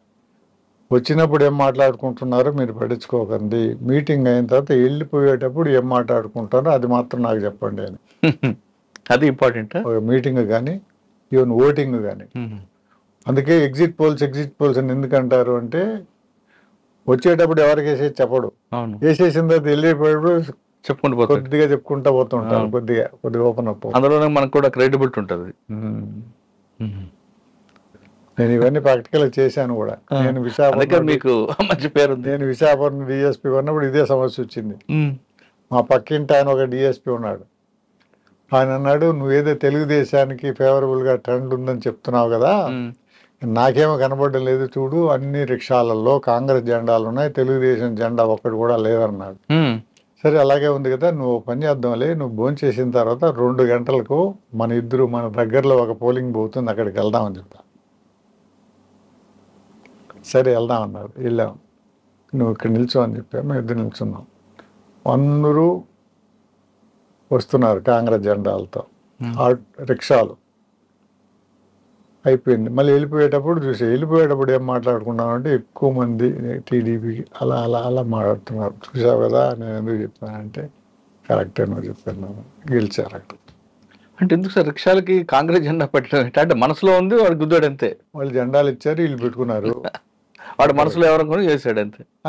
వచ్చినప్పుడు ఏం మాట్లాడుకుంటున్నారో మీరు పట్టించుకోకండి, మీటింగ్ అయిన తర్వాత వెళ్ళిపోయేటప్పుడు ఏం మాట్లాడుకుంటారో అది మాత్రం నాకు చెప్పండి అని. అది ఇంపార్టెంట్. మీటింగ్ కానీ ఈవెన్ ఓటింగ్ కానీ అందుకే ఎగ్జిట్ పోల్స్ అని ఎందుకంటారు అంటే వచ్చేటప్పుడు ఎవరికి వేసేది చెప్పడు, వేసేసిన తర్వాత వెళ్ళేటప్పుడు చెప్పుకుంటూ పోతాడు, కొద్దిగా చెప్పుకుంటా పోతుంటారు, కొద్దిగా ఓపెన్ అప్. అందులోనే మనకు కూడా క్రెడిబిలిటీ ఉంటుంది. నేను ఇవన్నీ ప్రాక్టికల్ చేశాను కూడా. నేను విశాఖపట్నం మీకు మంచి పేరు. నేను విశాఖపట్నం డిఎస్పీ ఉన్నప్పుడు ఇదే సమస్య వచ్చింది. మా పక్కింటి ఆయన ఒక డిఎస్పీ ఉన్నాడు. ఆయన అన్నాడు, నువ్వేదో తెలుగుదేశానికి ఫేవరబుల్గా ట్రెండ్ ఉందని చెప్తున్నావు కదా, నాకేమో కనబడడం లేదు చూడు, అన్ని రిక్షాలలో కాంగ్రెస్ జెండాలు ఉన్నాయి, తెలుగుదేశం జెండా ఒక్కటి కూడా లేదన్నాడు. సరే అలాగే ఉంది కదా, నువ్వు పని చేద్దాంలే, నువ్వు భోజనం చేసిన తర్వాత 2 గంటలకు మన దగ్గరలో ఒక పోలింగ్ బూత్ ఉంది, అక్కడికి వెళ్దామని చెప్తా. సరే వెళ్దాం అన్నారు. వెళ్ళాం. నువ్వు ఇక్కడ నిల్చో అని చెప్పాము. మేము ఇద్దరు నిల్చున్నాం. అందరూ వస్తున్నారు కాంగ్రెస్ జెండాలతో, రిక్షాలు. అయిపోయింది. మళ్ళీ వెళ్ళిపోయేటప్పుడు ఏం మాట్లాడుకున్నామంటే ఎక్కువ మంది టీడీపీకి అలా మాట్లాడుతున్నారు. చూసావు కదా, నేను ఎందుకు చెప్పానంటే కరెక్టే నువ్వు చెప్పాను, గెలిచారు అక్కడ. అంటే ఎందుకు సార్ రిక్షాలకి కాంగ్రెస్ జెండా పెట్టడం అంటే మనసులో ఉంది, వాడు గుద్దాడు అంతే. వాళ్ళు జెండాలు ఇచ్చారు, వీళ్ళు పెట్టుకున్నారు, వాడు మనసులో ఎవరు కూడా చేశాడు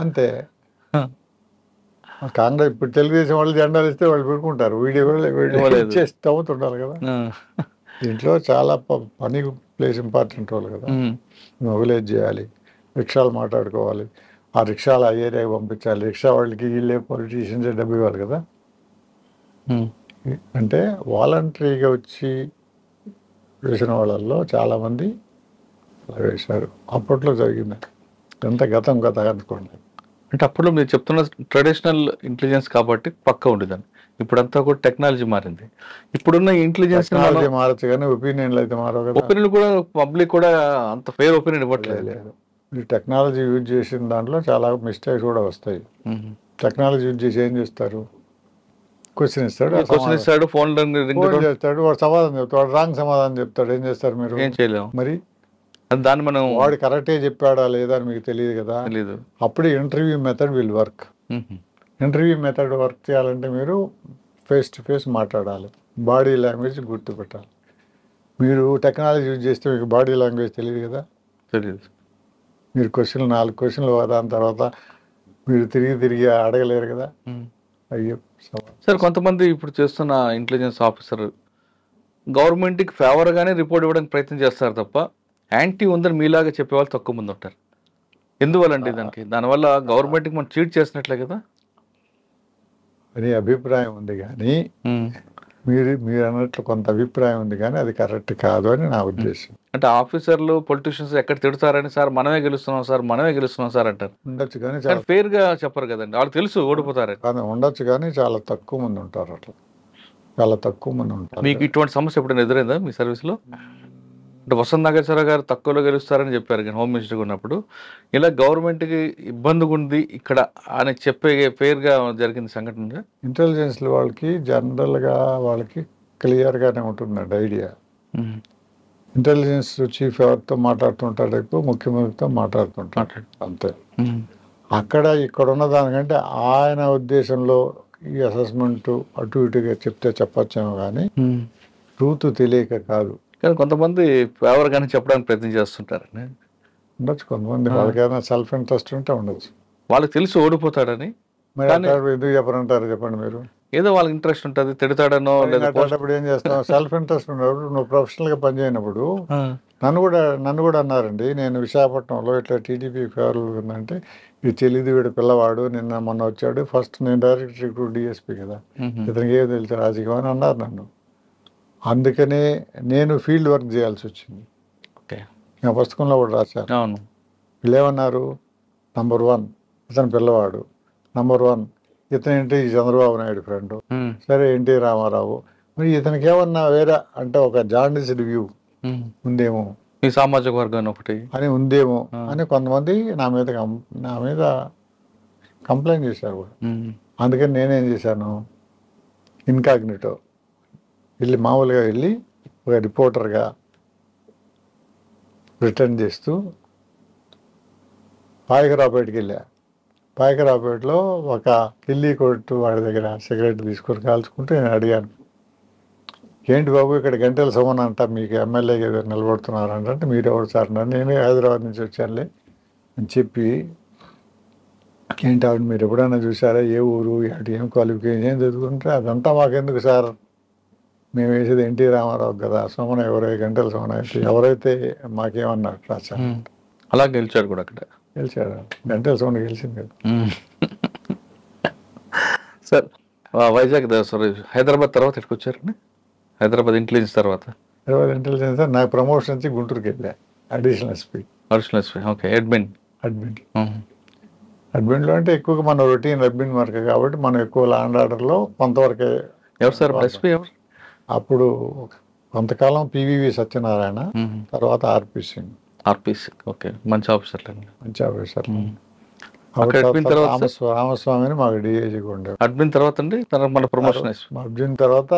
అంతే. కాంగ్రెస్ ఇప్పుడు తెలుగుదేశం వాళ్ళు జెండాలు ఇస్తే వాళ్ళు పెట్టుకుంటారు, వీడియో ఇచ్చేస్తే అవుతుండాలి కదా. దీంట్లో చాలా పని ప్లేస్ ఇంపార్టెంట్ రోల్ కదా. మొబిలైజ్ చేయాలి, రిక్షాలు మాట్లాడుకోవాలి, ఆ రిక్షాలు ఆ ఏరియాకి పంపించాలి, రిక్షా వాళ్ళకి వీళ్ళే పొలిటీషియన్స్ డబ్బు ఇవ్వాలి కదా. అంటే వాలంటరీగా వచ్చి వేసిన వాళ్ళల్లో చాలామంది వేశారు. అప్పట్లో జరిగింది ఎంత గతం అనుకోండి. అంటే అప్పుడు మీరు చెప్తున్న ట్రెడిషనల్ ఇంటెలిజెన్స్ కాబట్టి పక్కా ఉండేదాన్ని. ఇప్పుడంతా కూడా టెక్నాలజీ మారింది. ఇప్పుడున్న ఇంటెలిజెన్స్ మారచ్చు కానీ ఒపీనియన్లు అయితే మారవు కదా. ఒపీనియన్ కూడా పబ్లిక్ కూడా అంత ఫేర్ ఒపీనియన్ ఇవ్వట్లేదు. ఈ టెక్నాలజీ యూజ్ చేసిన దాంట్లో చాలా మిస్టేక్స్ కూడా వస్తాయి. టెక్నాలజీ యూజ్ చేసి ఏం చేస్తారు, క్వశ్చన్ ఇస్తాడు, ఫోన్ చేస్తాడు, వాడు సమాధానం చెప్తాడు, రాంగ్ సమాధానం చెప్తాడు. ఏం చేస్తారు మీరు? ఏం చేయలేము. మరి దాన్ని మనం వాడు కరెక్టే చెప్పాడా లేదా అని మీకు తెలియదు కదా. అప్పుడే interview method will work. Interview method work చేయాలంటే మీరు ఫేస్ టు ఫేస్ మాట్లాడాలి, బాడీ లాంగ్వేజ్ గుర్తుపెట్టాలి. మీరు టెక్నాలజీ యూజ్ చేస్తే మీకు బాడీ లాంగ్వేజ్ తెలియదు కదా. తెలియదు. మీరు 4 క్వశ్చన్లు దాని తర్వాత మీరు తిరిగి అడగలేరు కదా. అయ్యో సార్, కొంతమంది ఇప్పుడు చేస్తున్న ఇంటెలిజెన్స్ ఆఫీసర్ గవర్నమెంట్కి ఫేవర్గానే రిపోర్ట్ ఇవ్వడానికి ప్రయత్నం చేస్తారు తప్ప యాంటీ ఉందని మీలాగా చెప్పేవాళ్ళు తక్కువ మంది ఉంటారు. ఎందువల్లండి దానివల్ల గవర్నమెంట్కి మనం చీట్ చేసినట్లే కదా అని అభిప్రాయం ఉంది. కానీ మీరు అన్నట్లు కొంత అభిప్రాయం ఉంది, కానీ అది కరెక్ట్ కాదు అని నా ఉద్దేశం. అంటే ఆఫీసర్లు పొలిటీషియన్స్ ఎక్కడ తిడతారని, సార్ మనమే గెలుస్తున్నాం సార్ అంటారు. ఉండొచ్చు కానీ ఫెయిర్ గా చెప్పరు కదండి, వాళ్ళకి తెలుసు ఓడిపోతారని. కానీ ఉండొచ్చు కానీ చాలా తక్కువ మంది ఉంటారు, అట్లా చాలా తక్కువ మంది ఉంటారు. మీకు ఇటువంటి సమస్య ఎప్పుడైనా ఎదురైందా మీ సర్వీస్లో? అంటే వసంత్ నాగేశ్వరరావు గారు తక్కువలో గెలుస్తారని చెప్పారు కానీ హోమ్ మినిస్టర్గా ఉన్నప్పుడు ఇలా గవర్నమెంట్కి ఇబ్బందిగా ఉంది ఇక్కడ అని చెప్పే ఫెయిర్గా జరిగింది సంఘటన. ఇంటెలిజెన్స్ వాళ్ళకి జనరల్గా వాళ్ళకి క్లియర్గానే ఉంటుందండి ఐడియా. ఇంటెలిజెన్స్ చీఫ్ ఎవరితో మాట్లాడుతుంటాడు, ఎక్కువ ముఖ్యమంత్రితో మాట్లాడుతుంటాడు అంతే. ఇక్కడ ఉన్న దానికంటే ఆయన ఉద్దేశంలో ఈ అసెస్మెంట్ అటు ఇటుగా చెప్తే చెప్పచ్చేమో కానీ ట్రూత్ తెలియక కాదు. కానీ కొంతమంది ఫేవర్గానే చెప్పడానికి ప్రయత్నం చేస్తుంటారని ఉండొచ్చు. కొంతమంది వాళ్ళకి ఏదైనా సెల్ఫ్ ఇంట్రెస్ట్ ఉంటే ఉండొచ్చు. వాళ్ళకి తెలిసి ఓడిపోతాడని మరి ఎందుకు చెప్పరంటారు చెప్పండి మీరు? ఏదో వాళ్ళకి ఇంట్రెస్ట్ ఉంటుంది, తిడతాడనో. అప్పుడు ఏం చేస్తాం, సెల్ఫ్ ఇంట్రెస్ట్ ఉన్నప్పుడు నువ్వు ప్రొఫెషనల్గా పనిచేయనప్పుడు నన్ను కూడా అన్నారండి. నేను విశాఖపట్నంలో ఇట్లా టీడీపీ ఫేవర్ ఉందంటే, ఇది తెలియదు వీడు పిల్లవాడు, మొన్న వచ్చాడు, ఫస్ట్ నేను డైరెక్ట్ రిక్రూట్ డిఎస్పీ కదా, ఇతనికి ఏదో తెలుసు రాజకీయం అని అన్నారు నన్ను. అందుకనే నేను ఫీల్డ్ వర్క్ చేయాల్సి వచ్చింది. నా పుస్తకంలో కూడా రాశాను. వీళ్ళు ఏమన్నారు, నంబర్ 1 ఇతను పిల్లవాడు, నంబర్ 1 ఇతను ఏంటి చంద్రబాబు నాయుడు ఫ్రెండ్, సరే ఎన్టీ రామారావు, మరి ఇతనికి ఏమన్నా వేరే అంటే ఒక జాండీస్డ్ వ్యూ ఉందేమో, ఈ సామాజిక వర్గాన్ని ఒకటి అని ఉందేమో అని కొంతమంది నా మీద కంప్లైంట్ చేశారు కూడా. అందుకని నేనేం చేశాను, ఇన్కాగ్నిటో మామూలుగా వెళ్ళి ఒక రిపోర్టర్గా రిటర్న్ చేస్తూ పాయకరావుపేటకి వెళ్ళా. పాయకరావుపేటలో ఒక కిల్లీ కొట్టు వాడి దగ్గర సిగరెట్ తీసుకొని కాల్చుకుంటూ నేను అడిగాను, ఏంటి బాబు ఇక్కడ గంటల సోమన్ అంట మీకు ఎమ్మెల్యేగా నిలబడుతున్నారు అంటే మీరు ఎవరు సార్ అన్నారు. నేనే హైదరాబాద్ నుంచి వచ్చానులే అని చెప్పి, ఏంటి ఆవిడ మీరు ఎప్పుడైనా చూసారా, ఏ ఊరు అటు ఏం క్వాలిఫికేషన్ ఏం చదువుకుంటే, అదంతా మాకెందుకు సార్, మేము వేసేది ఎన్టీ రామారావు కదా, సోమన ఎవరైతే గంటల సోమన అయితే ఎవరైతే మాకేమన్నారు రాశారు. అలా గెలిచాడు కూడా అక్కడ. గెలిచాడు, గంటల సోమన గెలిచింది కదా. సార్ వైజాగ్ సారీ హైదరాబాద్ తర్వాత ఎక్కడికి వచ్చారండి? హైదరాబాద్ ఇంటెలిజెన్స్ తర్వాత హైదరాబాద్ ఇంటెలిజెన్స్ నాకు ప్రమోషన్ నుంచి గుంటూరుకి వెళ్ళా, అడిషనల్ ఎస్పీ. Okay, admin. అడ్మిన్లో అంటే ఎక్కువగా మన రొటీన్ అడ్మిన్ వర్క్ కాబట్టి మనం ఎక్కువ ల్యాండ్ ఆర్డర్లో కొంతవరకే. ఎవరు సార్ ఎస్పీ ఎవరు? అప్పుడు కొంతకాలం పివివి సత్యనారాయణ, తర్వాత ఆర్పిసి. ఓకే, మంచి ఆఫీసర్. మంచి ఆఫీసర్. తర్వాత రామస్వామిని మాకు డిఐజీగా ఉండేవాడు. అడ్మిన్ తర్వాత అండి మన ప్రమోషన్. అడ్మిన్ తర్వాత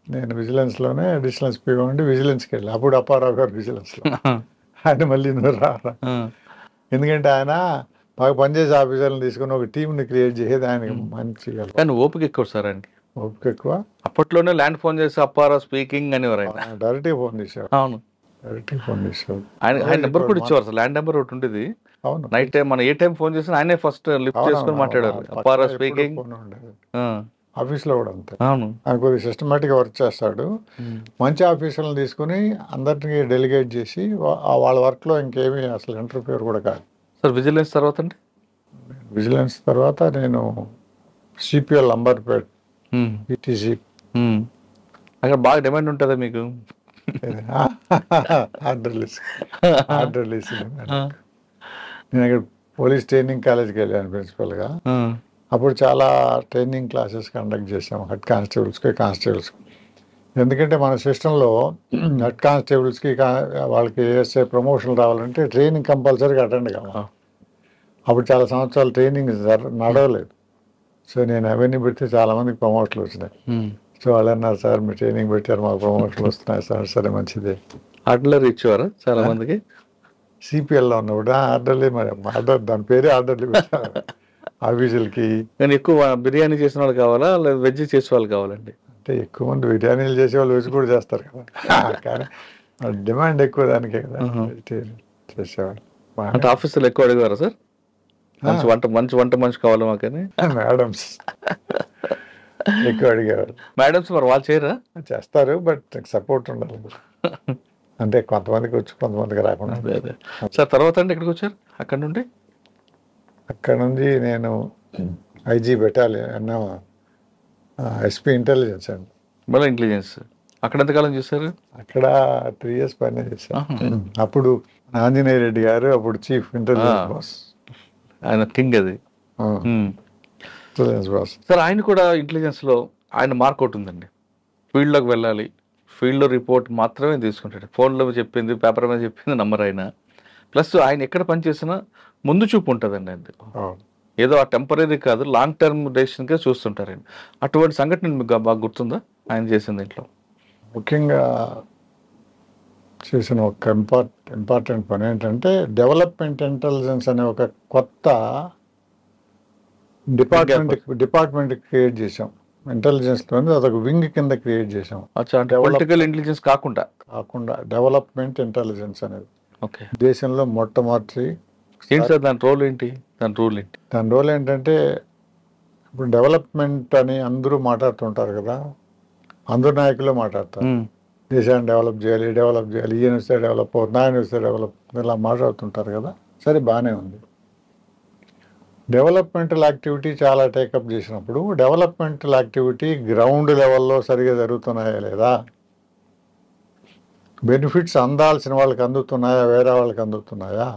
నేను విజిలెన్స్లోనే అడిషనల్ ఎస్పీగా ఉండి విజిలెన్స్కి వెళ్ళి, అప్పుడు అప్పారావు గారు విజిలెన్స్లో. ఆయన మళ్ళీ రారా, ఎందుకంటే ఆయన బాగా పనిచేసే ఆఫీసర్లను తీసుకుని ఒక టీంని క్రియేట్ చేసేది ఆయనకి మంచిగా. కానీ ఓపిక ఎక్కువ సార్ అండి, ఓపిక ఎక్కువ. అప్పట్లోనే ల్యాండ్ ఫోన్ చేసి అప్పారా స్పీకింగ్ అనేవారు. ఆయన డైరెక్ట్గా ఫోన్ చేసేవాడు. అవును, డైరెక్ట్గా ఫోన్ చేసేవాడు. ఆయన నెంబర్ కూడా ఇచ్చేవారు సార్, ల్యాండ్ నెంబర్ ఒకటి ఉండేది. అవును, నైట్ టైం మనం ఏ టైం ఫోన్ చేసినా ఆయనే ఫస్ట్ లిఫ్ట్ చేసుకుని మాట్లాడారు. అప్పారా స్పీకింగ్. ఆఫీస్లో కూడా అంతే. అవును, ఆయన కొద్దిగా సిస్టమేటిక్గా వర్క్ చేస్తాడు. మంచి ఆఫీసర్లను తీసుకుని అందరినీ డెలిగేట్ చేసి వాళ్ళ వర్క్లో ఇంకేమీ అసలు ఇంటర్ఫియర్ కూడా కాదు. సార్ విజిలెన్స్ తర్వాత అండి? విజిలెన్స్ తర్వాత నేను సిపిఎల్ అంబర్పేట్ పిటిసి. అక్కడ బాగా డిమాండ్ ఉంటుందా మీకు? Order list. నేను అక్కడ పోలీస్ ట్రైనింగ్ కాలేజ్కి వెళ్ళాను ప్రిన్సిపల్గా. అప్పుడు చాలా ట్రైనింగ్ క్లాసెస్ కండక్ట్ చేసాము హెడ్ కానిస్టేబుల్స్కి. ఎందుకంటే మన సిస్టంలో హెడ్ కానిస్టేబుల్స్కి వాళ్ళకి ఏఎస్ఐ ప్రమోషన్ రావాలంటే ట్రైనింగ్ కంపల్సరీగా అటెండ్ కావాలి. అప్పుడు చాలా సంవత్సరాలు ట్రైనింగ్ నడవలేదు. సో నేను అవన్నీ పెడితే చాలామందికి ప్రమోషన్లు వచ్చినాయి. సో వాళ్ళు అన్నారు, సార్ మీరు ట్రైనింగ్ పెట్టారు, మాకు ప్రమోషన్లు వస్తున్నాయి సార్. సరే మంచిదే. ఆర్డర్లు ఇచ్చేవారా చాలా మందికి? సిపిఎల్లో ఉన్నప్పుడు ఆర్డర్లే, మరి ఆర్డర్ దాని పేరే ఆర్డర్లు పెట్టారు ఆఫీసులకి. నేను ఎక్కువ బిర్యానీ చేసిన వాళ్ళు కావాలా లేదా వెజ్ చేసే వాళ్ళు కావాలండి? అంటే ఎక్కువ మంది బిర్యానీలు చేసేవాళ్ళు వెజ్ కూడా చేస్తారు కదా, కానీ డిమాండ్ ఎక్కువ దానికే కదా వెజిటేరియన్ చేసేవాళ్ళు. అంటే ఆఫీసులో ఎక్కువ అడిగారా సార్? మంచి వంట మనిషి కావాలి మాకని మేడమ్స్ ఎక్కువ అడిగేవాళ్ళు. మేడమ్స్ మరి వాళ్ళు చేయరా? చేస్తారు, బట్ సపోర్ట్ ఉండాలి. అంటే కొంతమందికి వచ్చి కొంతమందికి రాకుండా. అదే సార్. తర్వాత అంటే ఎక్కడికి వచ్చారు? అక్కడ నుండి అక్కడ నుంచి నేను ఐజీ బెటాలియన్ ఎస్పీ ఇంటెలిజెన్స్ అండి. మళ్ళీ ఇంటెలిజెన్స్. అక్కడ ఎంతకాలం చేశారు? అక్కడ 3 years పైన చేశాను. అప్పుడు ఆంజనేయ రెడ్డి గారు అప్పుడు చీఫ్ ఇంటెలిజెన్స్ బాస్. ఆయన కింగ్ అది ఇంటెలిజెన్స్ బాస్. సార్ ఆయన కూడా ఇంటెలిజెన్స్లో ఆయన మార్క్ అవుట్ ఉందండి. ఫీల్డ్లోకి వెళ్ళాలి, ఫీల్డ్లో రిపోర్ట్ మాత్రమే తీసుకుంటాడు. ఫోన్లో చెప్పింది, పేపర్ మీద చెప్పింది నమ్మరు ఆయన. ప్లస్ ఆయన ఎక్కడ పనిచేసినా ముందు చూపు ఉంటుందండి. అందుకు ఏదో ఆ టెంపరీ కాదు, లాంగ్ టర్మ్ డెసిషన్గా చూస్తుంటారండి. అటువంటి సంఘటన మీకు బాగా గుర్తుందా ఆయన చేసిన దీంట్లో? ముఖ్యంగా చేసిన ఒక ఇంపార్టెంట్ పని ఏంటంటే డెవలప్మెంట్ ఇంటెలిజెన్స్ అనే ఒక కొత్త డిపార్ట్మెంట్ క్రియేట్ చేసాం. ఇంటెలిజెన్స్లో అదొక వింగ్ కింద క్రియేట్ చేసాం. పొలిటికల్ ఇంటెలిజెన్స్ కాకుండా డెవలప్మెంట్ ఇంటెలిజెన్స్ అనేది ఓకే దేశంలో మొట్టమొదటి. ఏంటి సార్ దాని రోల్ ఏంటి? దాని రోల్ ఏంటంటే ఇప్పుడు డెవలప్మెంట్ అని అందరూ మాట్లాడుతుంటారు కదా, అందరు నాయకులు మాట్లాడతారు. దేశాన్ని డెవలప్ చేయాలి, ఈయన వస్తే డెవలప్ అవుతుంది, ఆయన వస్తే డెవలప్ ఇలా మాట్లాడుతుంటారు కదా. సరే బాగానే ఉంది. డెవలప్మెంటల్ యాక్టివిటీ చాలా టేకప్ చేసినప్పుడు డెవలప్మెంటల్ యాక్టివిటీ గ్రౌండ్ లెవెల్లో సరిగా జరుగుతున్నాయా లేదా, బెనిఫిట్స్ అందాల్సిన వాళ్ళకి అందుతున్నాయా, వేరే వాళ్ళకి అందుతున్నాయా,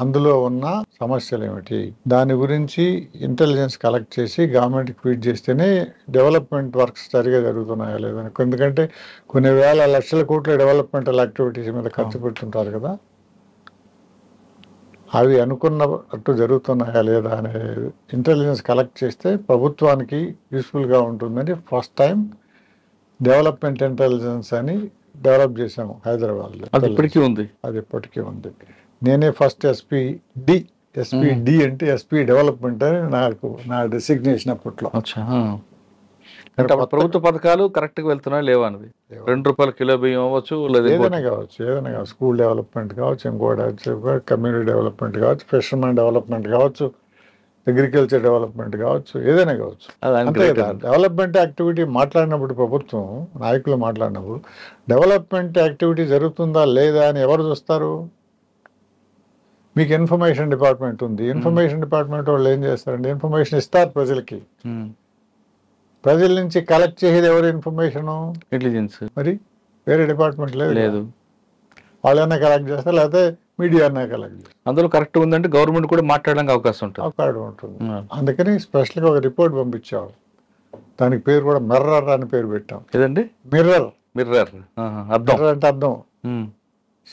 అందులో ఉన్న సమస్యలు ఏమిటి, దాని గురించి ఇంటెలిజెన్స్ కలెక్ట్ చేసి గవర్నమెంట్కి ఫీడ్ చేస్తేనే డెవలప్మెంట్ వర్క్స్ సరిగా జరుగుతున్నాయా లేదా. ఎందుకంటే కొన్ని వేల లక్షల కోట్ల డెవలప్మెంటల్ యాక్టివిటీస్ మీద ఖర్చు పెడుతుంటారు కదా, అవి అనుకున్నట్టు జరుగుతున్నాయా లేదా అనే ఇంటెలిజెన్స్ కలెక్ట్ చేస్తే ప్రభుత్వానికి యూస్ఫుల్గా ఉంటుందని ఫస్ట్ టైం డెవలప్మెంట్ ఇంటెలిజెన్స్ అని డెవలప్ చేసాము హైదరాబాద్లో. అది ఇప్పటికీ ఉంది. నేనే ఫస్ట్ ఎస్పీ డి అంటే ఎస్పీ డెవలప్మెంట్ అని నా డెసిగ్నేషన్ అప్పట్లో. అంటే ప్రభుత్వ పథకాలు కరెక్ట్ గా వెళ్తున్నాయి లేవా అన్నది. ₹2 కిలో బియ్యం అవ్వచ్చు, ఏదైనా కావచ్చు, స్కూల్ డెవలప్మెంట్ కావచ్చు, ఇంకోటి కమ్యూనిటీ డెవలప్మెంట్ కావచ్చు, ఫిషర్మెన్ డెవలప్మెంట్ కావచ్చు, అగ్రికల్చర్ డెవలప్మెంట్ కావచ్చు, ఏదైనా కావచ్చు. అంతే కదా, డెవలప్మెంట్ యాక్టివిటీ మాట్లాడినప్పుడు ప్రభుత్వం నాయకులు మాట్లాడినప్పుడు డెవలప్మెంట్ యాక్టివిటీ జరుగుతుందా లేదా అని ఎవరు చూస్తారు? మీకు ఇన్ఫర్మేషన్ డిపార్ట్మెంట్ ఉంది, ఇన్ఫర్మేషన్ డిపార్ట్మెంట్ వాళ్ళు ఏం చేస్తారండి, ఇన్ఫర్మేషన్ ఇస్తారు ప్రజలకి. ప్రజల నుంచి కలెక్ట్ చేసేది ఎవరు ఇన్ఫర్మేషన్? ఇంటెలిజెన్స్. మరి వేరే డిపార్ట్మెంట్ లేదు. వాళ్ళైనా కలెక్ట్ చేస్తారు, లేకపోతే మీడియా అన్నా కలెక్ట్ చేస్తారు. అందులో కరెక్ట్ ఉందంటే గవర్నమెంట్ కూడా మాట్లాడడానికి అవకాశం ఉంటుంది. అందుకని స్పెషల్గా ఒక రిపోర్ట్ పంపించాం, దానికి పేరు కూడా మిర్రర్ అని పేరు పెట్టాం. ఏదండి? మిర్రర్. మిర్రర్ మిర్రర్ అంటే అర్థం.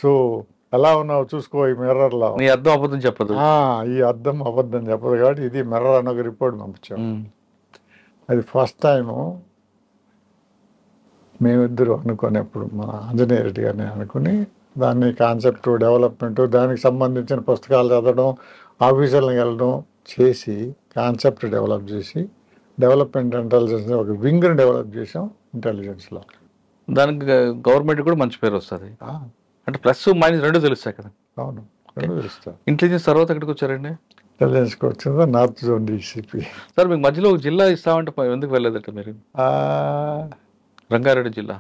సో ఎలా ఉన్నావు చూసుకో ఈ మిర్రర్లో, నీ అర్థం అబద్ధం చెప్పదు, ఈ అర్థం అబద్ధం చెప్పదు. కాబట్టి ఇది మిర్రర్ అని ఒక రిపోర్ట్ పంపించాం. అది ఫస్ట్ టైము మేమిద్దరు అనుకునేప్పుడు మా ఆంజనేయ రెడ్డి గారిని అనుకుని దాన్ని కాన్సెప్ట్ డెవలప్మెంట్, దానికి సంబంధించిన పుస్తకాలు చదవడం, ఆఫీసర్లకు వెళ్ళడం చేసి కాన్సెప్ట్ డెవలప్ చేసి డెవలప్మెంట్ ఇంటెలిజెన్స్ ఒక వింగ్ని డెవలప్ చేసాం ఇంటెలిజెన్స్లో. దానికి గవర్నమెంట్ కూడా మంచి పేరు వస్తుంది. అంటే ప్లస్ మైనస్ రెండు తెలుస్తాయి కదా. అవును, రెండు తెలుస్తాయి. ఇంటెలిజెన్స్ తర్వాత ఎక్కడికి వచ్చారండి? ఇంటెలిజెన్స్కి వచ్చిందా నార్త్ జోన్ డీసీపీ. సార్ మీకు మధ్యలో ఒక జిల్లా ఇస్తామంటే ఎందుకు వెళ్ళలేదట మీరు? రంగారెడ్డి జిల్లా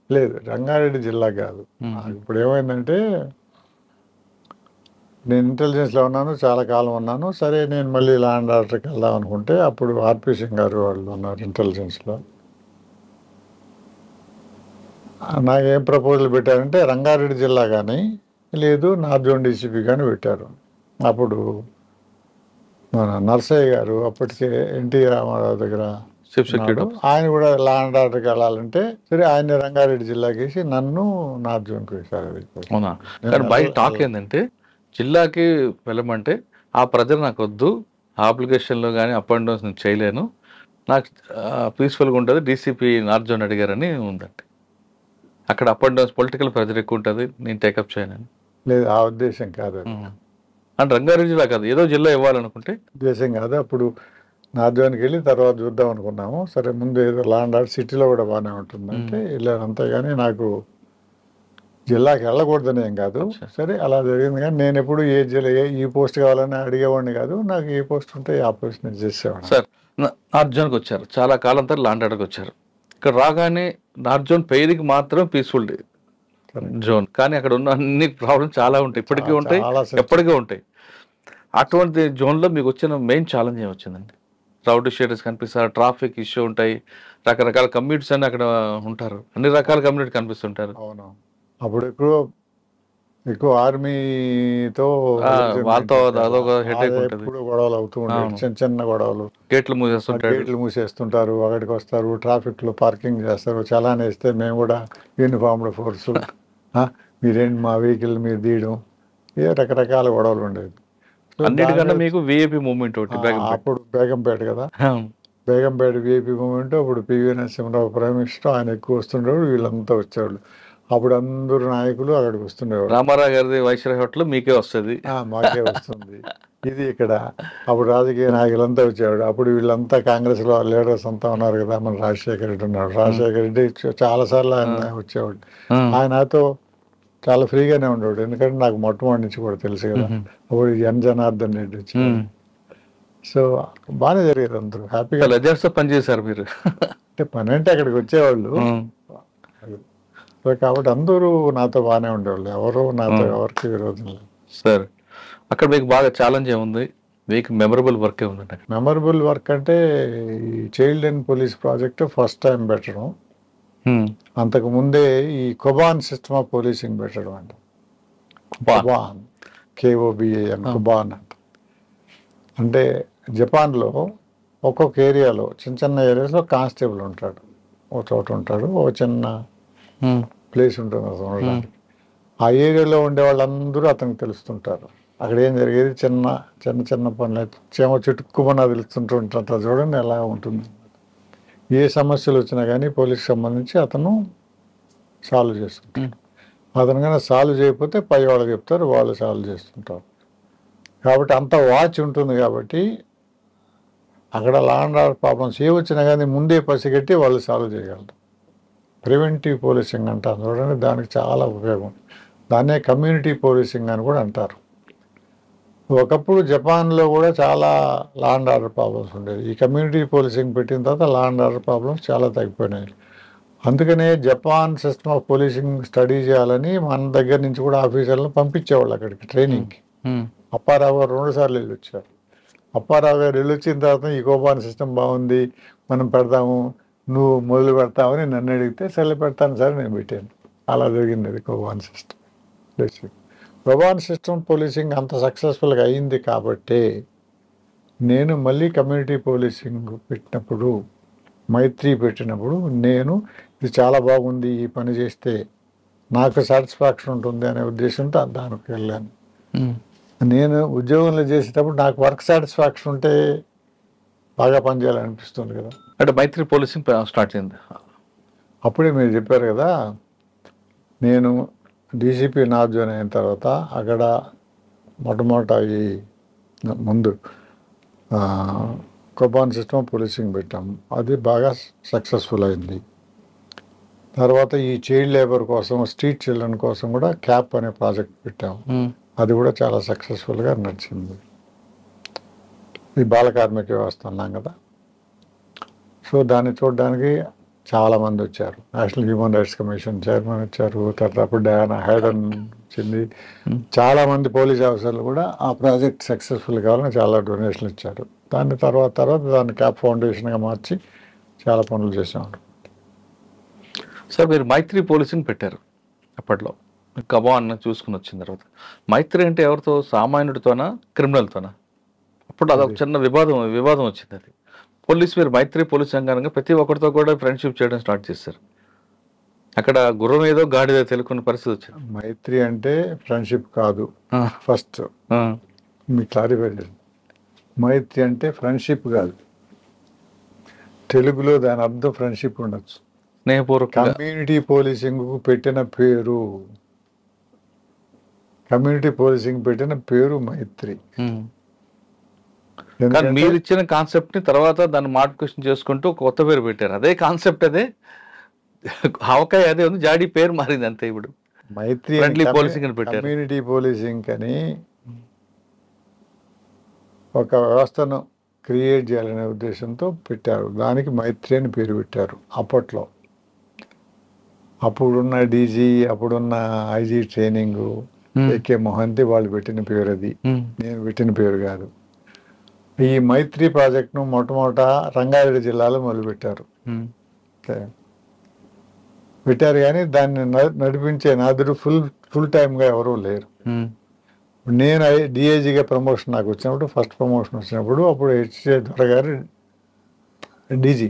లేదు, రంగారెడ్డి జిల్లా కాదు. ఇప్పుడు ఏమైందంటే నేను ఇంటెలిజెన్స్లో ఉన్నాను, చాలా కాలం ఉన్నాను. సరే నేను మళ్ళీ లా అండ్ ఆర్డర్కి వెళ్దాం అనుకుంటే అప్పుడు ఆర్పి సింగ్ గారు వాళ్ళు ఉన్నారు ఇంటెలిజెన్స్లో. నాకేం ప్రపోజల్ పెట్టారంటే రంగారెడ్డి జిల్లా కానీ లేదు నార్త్ జోన్ డీసీపీ కానీ పెట్టారు. అప్పుడు మన నర్సయ్య గారు అప్పటికే ఎన్టీ రామారావు దగ్గర ఆయన కూడా లా అండ్ ఆర్డర్కి వెళ్ళాలంటే సరే ఆయన రంగారెడ్డి జిల్లాకి వేసి నన్ను నార్త్ జోన్కి వేశారు. అవునా? కానీ బయట టాక్ ఏంటంటే జిల్లాకి వెళ్ళమంటే ఆ ప్రజలు నాకు వద్దు, అప్లికేషన్లో కానీ అప్ అండ్ డౌన్స్ నేను చేయలేను, నాకు పీస్ఫుల్గా ఉంటుంది, డీసీపీ నార్త్ జోన్ అడిగారని ఉందండి. అక్కడ up and downs political pressure ఎక్కువ ఉంటుంది, నేను టేకప్ చేయను. లేదు, ఆ ఉద్దేశం కాదు. అంటే రంగారెడ్డి జిల్లా కాదు, ఏదో జిల్లా ఇవ్వాలనుకుంటే ఉద్దేశం కాదు. అప్పుడు నార్త్ జోన్కి వెళ్ళి తర్వాత చూద్దాం అనుకున్నాము. సరే ముందు ఏదో లా అండ్ ఆర్డర్ సిటీలో కూడా బాగానే ఉంటుంది అంటే వెళ్ళాను. అంతేగాని నాకు జిల్లాకి వెళ్ళకూడదని ఏం కాదు. సరే అలా జరిగింది. కానీ నేను ఎప్పుడు ఏ జిల్లా ఈ పోస్ట్ కావాలని అడిగేవాడిని కాదు. నాకు ఏ పోస్ట్ ఉంటే ఆ పోస్ట్ నేను చేసేవాడిని. సార్ నార్త్ జోన్కి వచ్చారు, చాలా కాలం తర్వాత లా అండ్ ఆర్డర్కి వచ్చారు. ఇక్కడ రాగానే నార్త్ జోన్ పేరుకి మాత్రం పీస్ఫుల్ జోన్, కానీ అక్కడ ఉన్న అన్ని ప్రాబ్లమ్స్ చాలా ఉంటాయి, ఇప్పటికీ ఉంటాయి, ఎప్పటికీ ఉంటాయి. అటువంటి జోన్లో మీకు వచ్చిన మెయిన్ ఛాలెంజ్ ఏమి వచ్చిందండి? రౌడీ షీటర్స్ కనిపిస్తారు, ట్రాఫిక్ ఇష్యూ ఉంటాయి, రకరకాల కమ్యూనిటీస్ అని అక్కడ ఉంటారు, అన్ని రకాల కమ్యూనిటీ కనిపిస్తుంటారు. అవును, అప్పుడు ఎక్కువ ఆర్మీతో వాళ్ళతో అదొక హెడేక్ ఉంటుంది. గొడవలు అవుతూ ఉంటాయి, చిన్న చిన్న గొడవలు. గేట్లు మూసేస్తుంటారు, అక్కడికి వస్తారు, ట్రాఫిక్ లో పార్కింగ్ చేస్తారు, చలాన్ వేస్తే మేము కూడా యూనిఫామ్డ్ ఫోర్సు మీరేంటి మా వెహికల్ మీరు తీయడం, ఏ రకరకాల గొడవలు ఉండేది. అన్నిటికన్నా మీకు విఐపి మూవ్మెంట్ ఒకటి అప్పుడు బేగంపేట కదా, బేగంపేట విఐపి మూవ్మెంట్. అప్పుడు పివి నరసింహరావు ప్రైమ్ మినిస్టర్, ఆయన ఎక్కువ వస్తుండేవాడు, వీళ్ళంతా వచ్చేవాళ్ళు. అప్పుడు అందరు నాయకులు అక్కడికి వస్తుండేవాడు. రామారావు గారి వైస్రాయ్ హోటల్ మీకే వస్తుంది, మాకే వస్తుంది. ఇది ఇక్కడ అప్పుడు రాజకీయ నాయకులంతా వచ్చేవాడు. అప్పుడు వీళ్ళంతా కాంగ్రెస్ లో లీడర్స్ అంతా ఉన్నారు కదా, మన రాజశేఖర రెడ్డి ఉన్నాడు. రాజశేఖర రెడ్డి చాలా సార్లు ఆయన వచ్చేవాడు. ఆయనతో చాలా ఫ్రీగానే ఉండేవాడు, ఎందుకంటే నాకు మొట్టమొదటి నుంచి కూడా తెలుసు కదా. అప్పుడు ఎన్ జనార్దన్ రెడ్డి వచ్చేవాడు. సో బాగానే జరిగేది, అందరూ హ్యాపీగా పనిచేశారు మీరు. అంటే పని అంటే అక్కడికి వచ్చేవాళ్ళు. కాబట్టి అందరూ నాతో బాగానే ఉండేవాళ్ళు, ఎవరు నాతో ఎవరికి విరోధం లేదు. సార్ అక్కడ మీకు బాగా ఛాలెంజ్ ఏముంది, మీకు మెమరబుల్ వర్క్ ఏముందండి? మెమరబుల్ వర్క్ అంటే ఈ child and police project first time పెట్టడం. అంతకు ముందే ఈ కుబాన్ సిస్టమ్ ఆఫ్ పోలీసింగ్ పెట్టడం అంట. కుబాన్, KOBAN, కుబాన్ అంట. అంటే జపాన్లో ఒక్కొక్క ఏరియాలో చిన్న చిన్న ఏరియాస్లో కానిస్టేబుల్ ఉంటాడు, ఒక చోట ఉంటాడు, ఒక చిన్న ప్లేస్ ఉంటుంది అతను ఉండడానికి. ఆ ఏరియాలో ఉండే వాళ్ళందరూ అతనికి తెలుస్తుంటారు. అక్కడ ఏం జరిగేది, చిన్న చిన్న చిన్న పనులు చేమ చుట్టుకుమన్నా తెలుస్తుంటూ ఉంటారు. చూడండి ఎలా ఉంటుంది. ఏ సమస్యలు వచ్చినా కానీ పోలీస్కి సంబంధించి అతను సాల్వ్ చేస్తుంటాడు. అతను కానీ సాల్వ్ చేయకపోతే పై వాళ్ళకి చెప్తారు, వాళ్ళు సాల్వ్ చేస్తుంటారు. కాబట్టి అంత వాచ్ ఉంటుంది. కాబట్టి అక్కడ లా అండ్ ఆర్డర్ ప్రాబ్లమ్స్ ఏ వచ్చినా కానీ ముందే పసిగట్టి వాళ్ళు సాల్వ్ చేయగలరు. ప్రివెంటివ్ పోలీసింగ్ అంటారు చూడండి, దానికి చాలా ఉపయోగం. దాన్నే కమ్యూనిటీ పోలీసింగ్ అని కూడా అంటారు. ఒకప్పుడు జపాన్లో కూడా చాలా లా అండ్ ఆర్డర్ ప్రాబ్లమ్స్ ఉండేది. ఈ కమ్యూనిటీ పోలీసింగ్ పెట్టిన తర్వాత లా అండ్ ఆర్డర్ ప్రాబ్లమ్స్ చాలా తగ్గిపోయినాయి. అందుకనే Japan system of policing study చేయాలని మన దగ్గర నుంచి కూడా ఆఫీసర్లను పంపించేవాళ్ళు అక్కడికి ట్రైనింగ్కి. అప్పారావు గారు 2 సార్లు వెళ్ళి వచ్చారు. అప్పారావు గారు వెళ్ళి వచ్చిన తర్వాత ఈ కోపాన్ సిస్టమ్ బాగుంది, మనం పెడతాము, నువ్వు మొదలు పెడతామని నన్ను అడిగితే సరే పెడతాను సార్ నేను పెట్టాను. అలా జరిగింది అది కోపాన్ సిస్టమ్. కోపాన్ సిస్టమ్ పోలీసింగ్ అంత సక్సెస్ఫుల్గా అయింది కాబట్టి నేను మళ్ళీ కమ్యూనిటీ పోలీసింగ్ పెట్టినప్పుడు, మైత్రి పెట్టినప్పుడు నేను ఇది చాలా బాగుంది, ఈ పని చేస్తే నాకు సాటిస్ఫాక్షన్ ఉంటుంది అనే ఉద్దేశంతో దానికి వెళ్ళాను. నేను ఉద్యోగంలో చేసేటప్పుడు నాకు వర్క్ సాటిస్ఫాక్షన్ ఉంటే బాగా పనిచేయాలనిపిస్తుంది కదా. అంటే మైత్రి పోలీసింగ్ స్టార్ట్ అయింది అప్పుడే మీరు చెప్పారు కదా, నేను డీసీపీ నార్త్ జోన్ అయిన తర్వాత అక్కడ మొట్టమొదట ఈ ముందు కోపాన్ సిస్టమ్ పోలీసింగ్ పెట్టాము. అది బాగా సక్సెస్ఫుల్ అయింది. తర్వాత ఈ చైల్డ్ లేబర్ కోసం, స్ట్రీట్ చిల్డ్రన్ కోసం కూడా క్యాప్ అనే ప్రాజెక్ట్ పెట్టాము. అది కూడా చాలా సక్సెస్ఫుల్గా నడిచింది. ఈ బాల కార్మిక వ్యవస్థ అన్నాం కదా, సో దాన్ని చూడడానికి చాలామంది వచ్చారు. National human rights commission chairman వచ్చారు, తర్వాత అప్పుడు డయానా హైడన్ వచ్చింది. చాలామంది పోలీస్ ఆఫీసర్లు కూడా ఆ ప్రాజెక్ట్ సక్సెస్ఫుల్ కావాలని చాలా డొనేషన్లు ఇచ్చారు. దాన్ని తర్వాత దాన్ని క్యాప్ ఫౌండేషన్గా మార్చి చాలా పనులు చేసాము. సార్ మీరు మైత్రి పోలీసింగ్ పెట్టారు అప్పట్లో, కబాన్ చూసుకుని వచ్చిన తర్వాత. మైత్రి అంటే ఎవరితో, సామాన్యుడితోనా క్రిమినల్తోనా? అప్పుడు అదొక చిన్న వివాదం వచ్చింది. అది పోలీస్ మీరు మైత్రి పోలీస్ సంఘానంగా ప్రతి ఒక్కరితో కూడా ఫ్రెండ్షిప్ చేయడం స్టార్ట్ చేశారు. అక్కడ గుర్రం ఏదో గాడిదో తెలుసుకున్న పరిస్థితి వచ్చింది. మైత్రి అంటే ఫ్రెండ్షిప్ కాదు. ఫస్ట్ మీ క్లారిఫై చేయండి. మైత్రి అంటే ఫ్రెండ్షిప్ కాదు. తెలుగులో దాని అర్థం ఫ్రెండ్షిప్ ఉండొచ్చు. కమ్యూనిటీ పోలీసింగ్ పెట్టిన పేరు, కమ్యూనిటీ పోలీసింగ్ పెట్టిన పేరు మైత్రి. మీరు ఇచ్చిన కాన్సెప్ట్ ని తర్వాత దాన్ని మాడిఫికేషన్ చేసుకుంటూ కొత్త పేరు పెట్టారు. అదే కాన్సెప్ట్, అదే ఆవకాయ అదే ఉంది, జాడీ పేరు మారింది అంతే. ఇప్పుడు మైత్రి పోలీసింగ్ అని పెట్టారు. కమ్యూనిటీ పోలీసింగ్ అని ఒక వ్యవస్థను క్రియేట్ చేయాలనే ఉద్దేశంతో పెట్టారు. దానికి మైత్రి అని పేరు పెట్టారు అప్పట్లో. అప్పుడున్న డీజీ, అప్పుడున్న ఐజీ ట్రైనింగ్ ఏకే మొహంతి వాళ్ళు పెట్టిన పేరు అది, నేను పెట్టిన పేరు కాదు. ఈ మైత్రి ప్రాజెక్ట్ను మొట్టమొదట రంగారెడ్డి జిల్లాలో మొదలుపెట్టారు. పెట్టారు కానీ దాన్ని నడిపించే నాదుడు ఫుల్ టైమ్గా ఎవరూ లేరు. నేను డిఐజీగా ప్రమోషన్ నాకు వచ్చినప్పుడు, ఫస్ట్ ప్రమోషన్ వచ్చినప్పుడు అప్పుడు హెచ్ఏ దొర గారు డీజీ.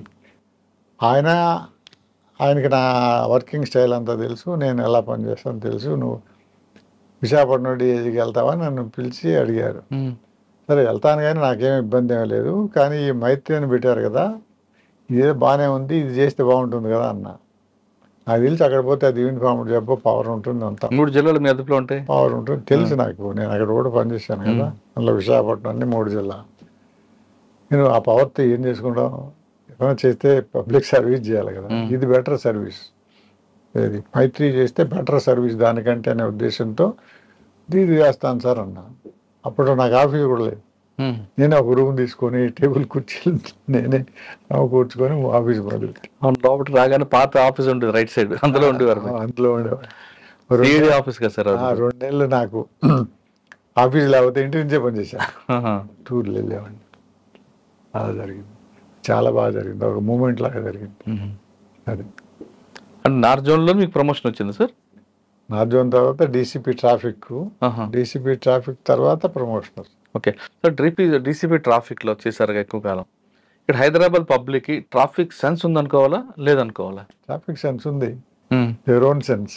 ఆయనకి నా వర్కింగ్ స్టైల్ అంతా తెలుసు, నేను ఎలా పనిచేస్తానో తెలుసు. నువ్వు విశాఖపట్నం డిఐజీకి వెళ్తావా నన్ను పిలిచి అడిగారు. సరే వెళ్తాను కానీ నాకేం ఇబ్బంది ఏమీ లేదు, కానీ ఈ మైత్రి అని పెట్టారు కదా, ఇదే బాగానే ఉంది, ఇది చేస్తే బాగుంటుంది కదా అన్న. నాకు తెలిసి అక్కడ పోతే అది యూనిఫామ్ జాబ్, పవర్ ఉంటుంది, అంతా 3 జిల్లాలు మీ అదుపులో ఉంటాయి, పవర్ ఉంటుంది తెలుసు నాకు. నేను అక్కడ కూడా పనిచేశాను కదా, అందులో విశాఖపట్నం అన్ని 3 జిల్లా. నేను ఆ పవర్తో ఏం చేసుకుంటాం, ఏమైనా చేస్తే పబ్లిక్ సర్వీస్ చేయాలి కదా, ఇది బెటర్ సర్వీస్. ఇది మైత్రి చేస్తే బెటర్ సర్వీస్ దానికంటే అనే ఉద్దేశంతో ఇది చేస్తాను సార్ అన్న. అప్పుడు నాకు ఆఫీస్ కూడా లేదు, నేను ఒక రూమ్ తీసుకొని టేబుల్ కుర్చీలు నేనే కూర్చుకొని ఆఫీస్ మొదలు. లోపల రాగానే పాత ఆఫీస్ ఉంటుంది రైట్ సైడ్, అందులో ఉండేవారు. అందులో ఉండేవారు. ఆఫీస్ కదా సార్. 2 నెలలు నాకు ఆఫీస్ లేకపోతే ఇంటి నుంచే పనిచేశాను, టూర్లు వెళ్ళేవాడిని. అలా జరిగింది, చాలా బాగా జరిగింది, ఒక మూమెంట్ లాగా జరిగింది అది. అండ్ నార్త్ జోన్లో మీకు ప్రమోషన్ వచ్చింది సార్? నార్త్ జోన్ తర్వాత డీసీపీ ట్రాఫిక్, డీసీపీ ట్రాఫిక్ తర్వాత ప్రమోషన్. ఓకే సార్, డీసీపీ ట్రాఫిక్లో వచ్చేసారు ఎక్కువ కాలం. ఇక్కడ హైదరాబాద్ పబ్లిక్కి ట్రాఫిక్ సెన్స్ ఉందనుకోవాలా లేదనుకోవాలా? ట్రాఫిక్ సెన్స్ ఉంది, దేర్ ఓన్ సెన్స్,